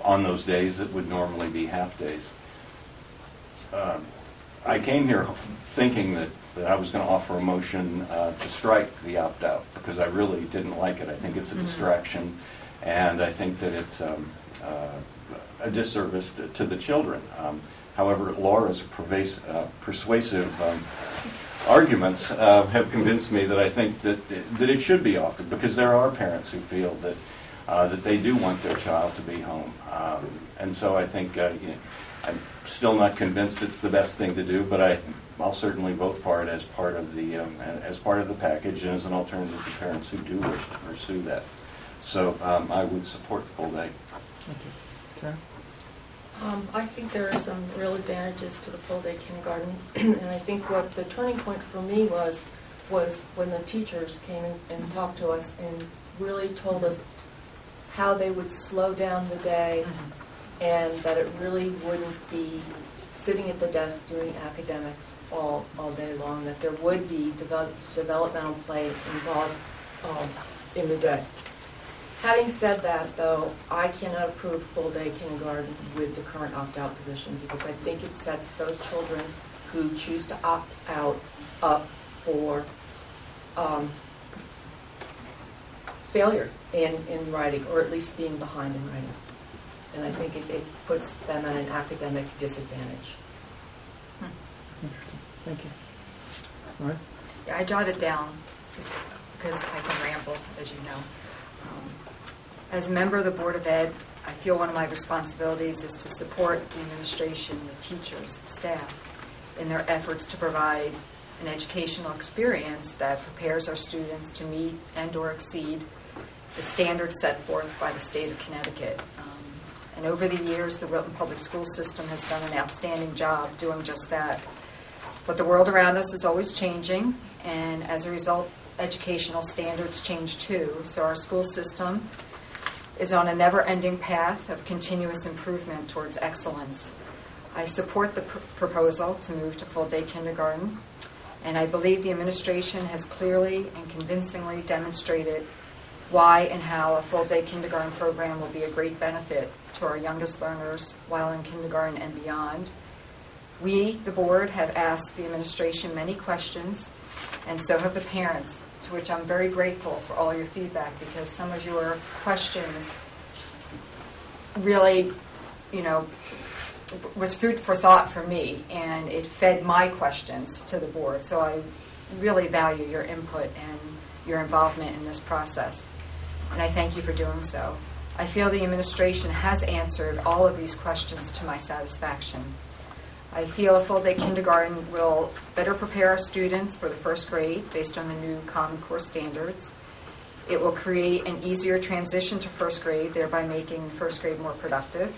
on those days that would normally be half days. I came here thinking that I was going to offer a motion to strike the opt-out because I really didn't like it. I think it's a distraction, and I think that it's a disservice to the children. However, Laura's persuasive arguments have convinced me that I think that it should be offered because there are parents who feel that they do want their child to be home. And so I think I'm still not convinced it's the best thing to do, but I'll certainly vote for it as part of the package and as an alternative to parents who do wish to pursue that. So I would support the full day. Thank you. Karen? I think there are some real advantages to the full-day kindergarten, and I think what the turning point for me was when the teachers came and talked to us and really told us how they would slow down the day and that it really wouldn't be sitting at the desk doing academics all day long, that there would be developmental play involved in the day. Having said that, though, I cannot approve full-day kindergarten with the current opt-out position because I think it sets those children who choose to opt out up for failure in writing, or at least being behind in writing. And I think it puts them at an academic disadvantage. Interesting. Thank you. All right. Yeah, I jotted down because I can ramble, as you know. As a member of the Board of Ed, I feel one of my responsibilities is to support the administration, the teachers, the staff in their efforts to provide an educational experience that prepares our students to meet and or exceed the standards set forth by the state of Connecticut. And over the years, the Wilton Public School System has done an outstanding job doing just that. But the world around us is always changing, and as a result, educational standards change too. So our school system is on a never-ending path of continuous improvement towards excellence. I support the proposal to move to full-day kindergarten, and I believe the administration has clearly and convincingly demonstrated why and how a full-day kindergarten program will be a great benefit to our youngest learners while in kindergarten and beyond. We, the board, have asked the administration many questions, and so have the parents, to which I'm very grateful for all your feedback, because some of your questions really, was food for thought for me, and it fed my questions to the board. So I really value your input and your involvement in this process, and I thank you for doing so. I feel the administration has answered all of these questions to my satisfaction. I feel a full-day kindergarten will better prepare our students for the first grade based on the new Common Core standards. It will create an easier transition to first grade, thereby making first grade more productive.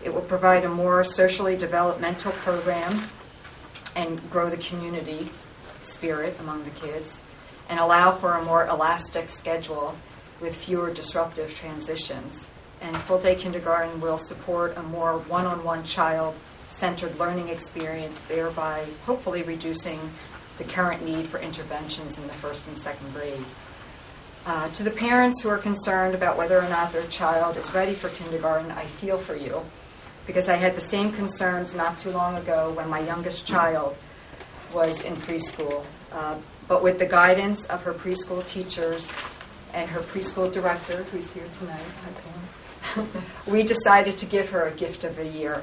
It will provide a more socially developmental program and grow the community spirit among the kids, and allow for a more elastic schedule with fewer disruptive transitions. And full-day kindergarten will support a more one-on-one child-centered learning experience, thereby hopefully reducing the current need for interventions in the first and second grade. To the parents who are concerned about whether or not their child is ready for kindergarten, I feel for you, because I had the same concerns not too long ago when my youngest child was in preschool. But with the guidance of her preschool teachers and her preschool director, who's here tonight, we decided to give her a gift of a year.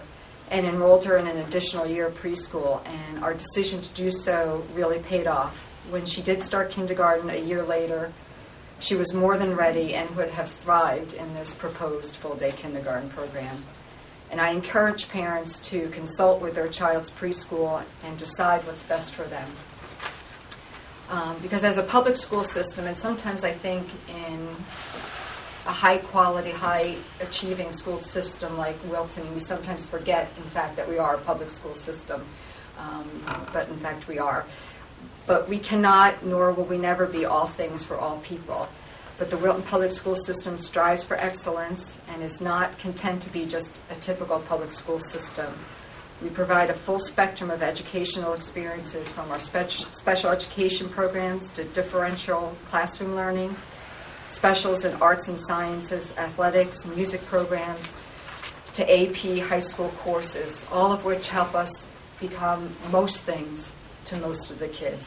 and enrolled her in an additional year of preschool. And our decision to do so really paid off. When she did start kindergarten a year later, she was more than ready and would have thrived in this proposed full-day kindergarten program. And I encourage parents to consult with their child's preschool and decide what's best for them. Because as a public school system, and sometimes I think in a high-quality, high-achieving school system like Wilton, we sometimes forget, in fact, that we are a public school system, but in fact we are. But we cannot, nor will we never be all things for all people. But the Wilton Public School System strives for excellence and is not content to be just a typical public school system. We provide a full spectrum of educational experiences, from our special education programs to differential classroom learning, specials in arts and sciences, athletics, music programs, to AP high school courses, all of which help us become most things to most of the kids.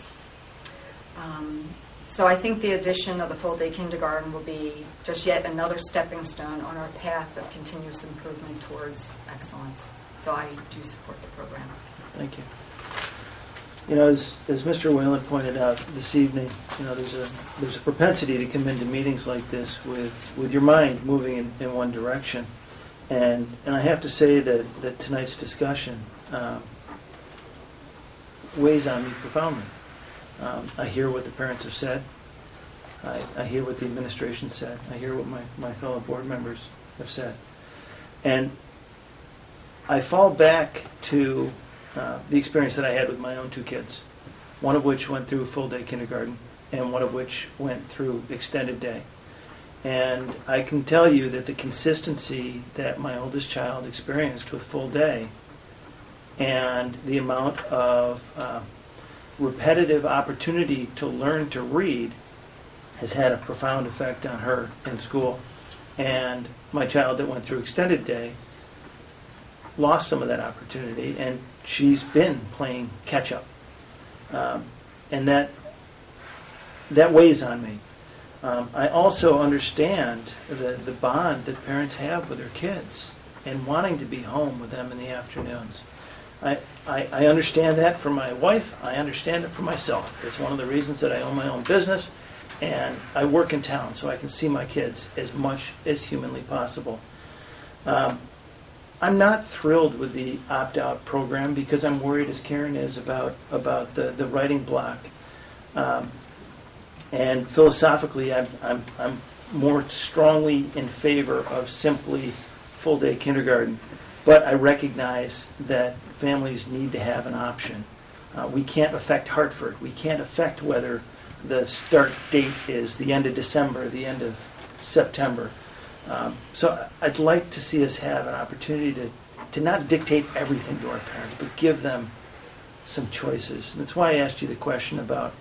So I think the addition of the full-day kindergarten will be just yet another stepping stone on our path of continuous improvement towards excellence. So I do support the program. Thank you. You know, as Mr. Whalen pointed out this evening, you know, there's a propensity to come into meetings like this with your mind moving in one direction. And I have to say that tonight's discussion weighs on me profoundly. I hear what the parents have said. I hear what the administration said. I hear what my fellow board members have said. And I fall back to the experience that I had with my own two kids, one of which went through full-day kindergarten and one of which went through extended day. And I can tell you that the consistency that my oldest child experienced with full day and the amount of repetitive opportunity to learn to read has had a profound effect on her in school. And my child that went through extended day lost some of that opportunity, and she's been playing catch-up. And that weighs on me. I also understand the bond that parents have with their kids and wanting to be home with them in the afternoons. I understand that for my wife. I understand it for myself. It's one of the reasons that I own my own business, and I work in town so I can see my kids as much as humanly possible. I'm not thrilled with the opt-out program because I'm worried, as Karen is, about the writing block. And philosophically, I'm more strongly in favor of simply full-day kindergarten. But I recognize that families need to have an option. We can't affect Hartford. We can't affect whether the start date is the end of December, the end of September. So I'd like to see us have an opportunity to not dictate everything to our parents, but give them some choices. And that's why I asked you the question about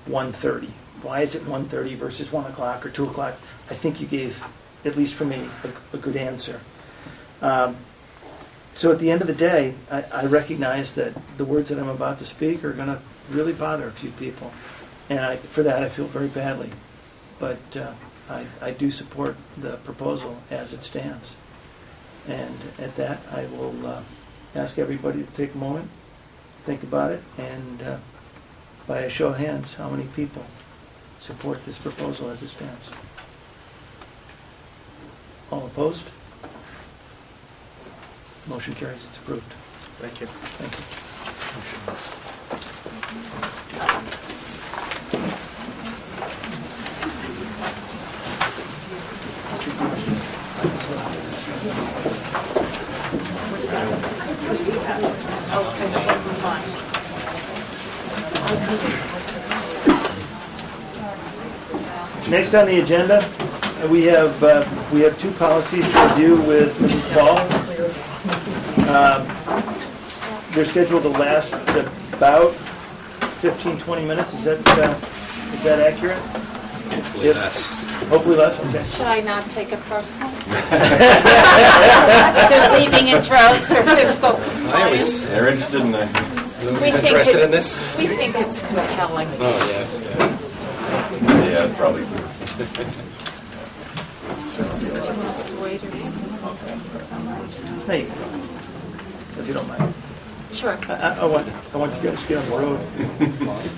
1:30. Why is it 1:30 versus 1 o'clock or 2 o'clock? I think you gave, at least for me, a good answer. So at the end of the day, I recognize that the words that I'm about to speak are going to really bother a few people. And for that, I feel very badly. But I do support the proposal as it stands. And at that, I will ask everybody to take a moment, think about it, and by a show of hands, how many people support this proposal as it stands? All opposed? Motion carries. It's approved. Thank you. Thank you. Next on the agenda, we have two policies to review with Mrs. Paul. They're scheduled to last about 15-20 minutes. Is that accurate? Hopefully less. Hopefully less. Okay. Should I not take it personal? They're leaving intros for fiscal compliance. They're interested in Interested in this? We think it's compelling. Oh, yes. Yeah, it's probably. Hey, if you don't mind. Sure. I want you guys to get on the road.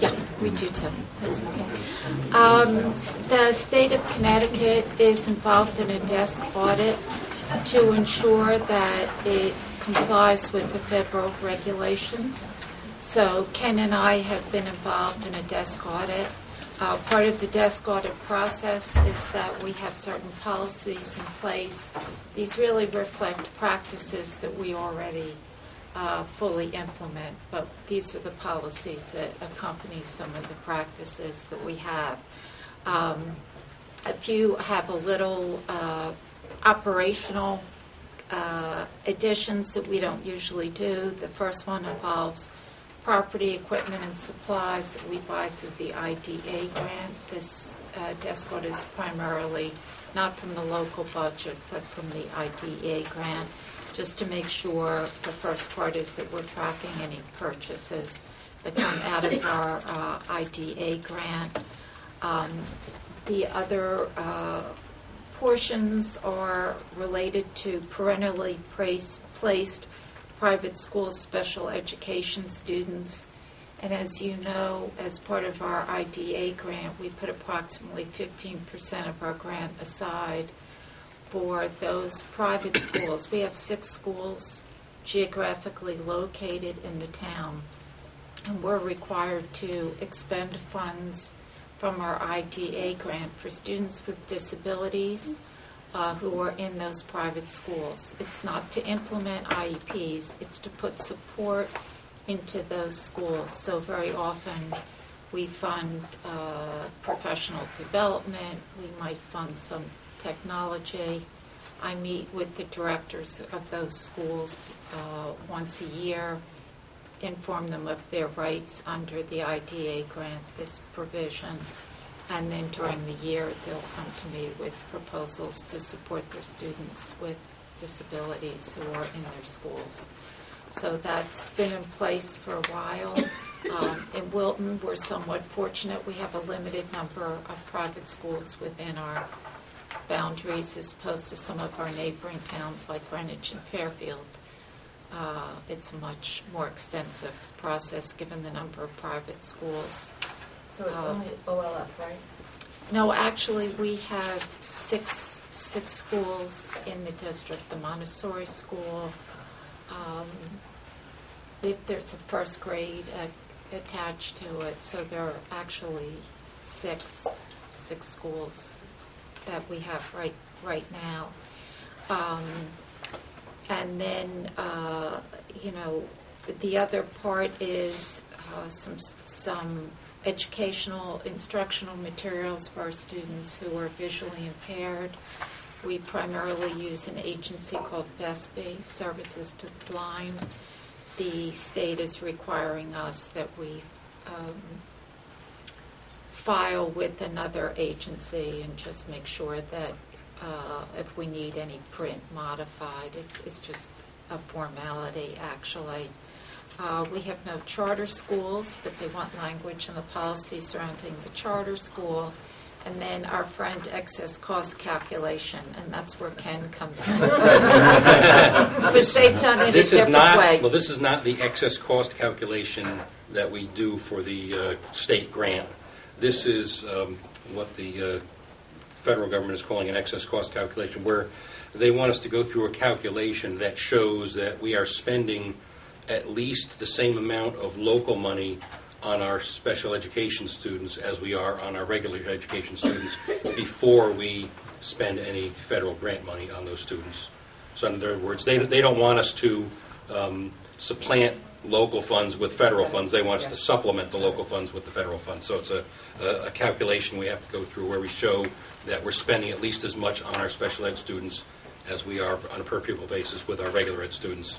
Yeah, we do too. That's okay. The state of Connecticut is involved in a desk audit to ensure that it complies with the federal regulations. So Ken and I have been involved in a desk audit. Part of the desk audit process is that we have certain policies in place. These really reflect practices that we already fully implement, but these are the policies that accompany some of the practices that we have. If you have a little operational additions that we don't usually do, the first one involves property, equipment, and supplies that we buy through the IDA grant. This desk audit is primarily not from the local budget, but from the IDA grant, just to make sure the first part is that we're tracking any purchases that come out of our IDA grant. The other portions are related to perennially placed private school special education students. And as you know, as part of our IDA grant, we put approximately 15% of our grant aside for those private schools. We have 6 schools geographically located in the town, and we're required to expend funds from our IDA grant for students with disabilities who are in those private schools. It's not to implement IEPs, it's to put support into those schools. So very often we fund professional development, we might fund some technology. I meet with the directors of those schools once a year, inform them of their rights under the IDA grant, this provision, and then during the year they'll come to me with proposals to support their students with disabilities who are in their schools. So that's been in place for a while. In Wilton, we're somewhat fortunate. We have a limited number of private schools within our boundaries as opposed to some of our neighboring towns like Greenwich and Fairfield. It's a much more extensive process given the number of private schools. So it's only OLF, right? No, actually we have six schools in the district. The Montessori school, there's a first grade attached to it, so there are actually six schools that we have right now. And then, the other part is some educational, instructional materials for our students who are visually impaired. We primarily use an agency called VESPI, Services to the Blind. The state is requiring us that we file with another agency and just make sure that if we need any print modified, it's just a formality actually. We have no charter schools, but they want language in the policy surrounding the charter school. And then our friend excess cost calculation, and that's where Ken comes in. But they've done it a different way. Well, this is not the excess cost calculation that we do for the state grant. This is what the federal government is calling an excess cost calculation, where they want us to go through a calculation that shows that we are spending at least the same amount of local money on our special education students as we are on our regular education students before we spend any federal grant money on those students. So in other words, they don't want us to supplant local funds with federal funds. They want us to supplement the local funds with the federal funds. So it's a calculation we have to go through where we show that we're spending at least as much on our special ed students as we are on a per pupil basis with our regular ed students.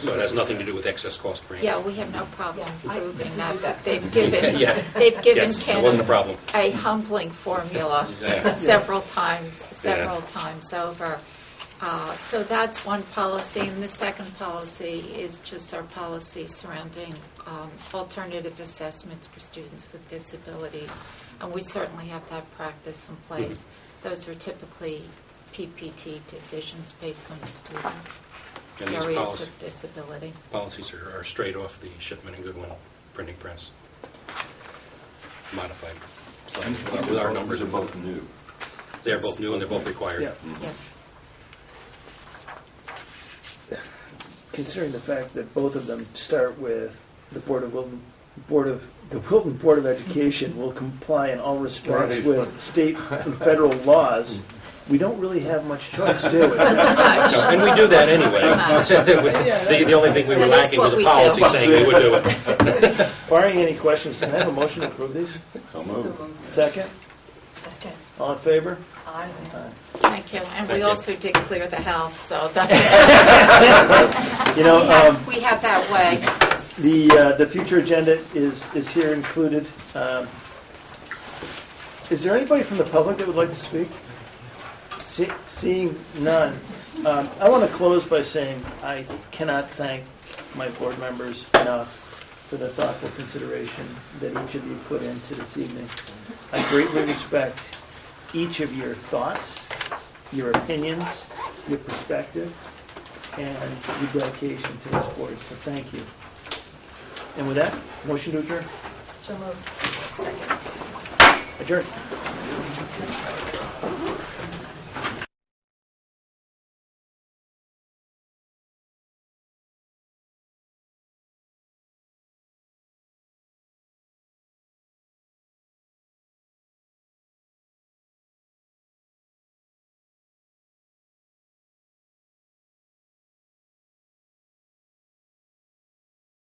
So it has nothing to do with excess cost grant. Yeah, we have no problem proving that. They've given Yes, Ken it wasn't a problem. a humbling formula several times over. So that's one policy, and the second policy is just our policy surrounding alternative assessments for students with disabilities, and we certainly have that practice in place. Those are typically PPT decisions based on the students. And these Areas policies. of disability. Policies are straight off the Shipman and Goodwin printing press, modified. With our numbers. These are both new. They're both new and they're both required. Yeah. Yes. Considering the fact that both of them start with the Wilton Board of Education will comply in all respects Right. with state and federal laws, we don't really have much choice, do we? No, and we do that anyway. The only thing we were lacking was a policy saying we would do it. Barring any questions, can I have a motion to approve these? So moved. Second? Second. All in favor? Aye. Aye. Thank you. And we Thank you. also did clear the house, so that's... You know, we have that way. the future agenda is here included. Is there anybody from the public that would like to speak? Seeing none, I want to close by saying I cannot thank my board members enough for the thoughtful consideration that each of you put into this evening. I greatly respect each of your thoughts, your opinions, your perspective, and your dedication to this board, so thank you. And with that, motion to adjourn. So moved. Second. Adjourn.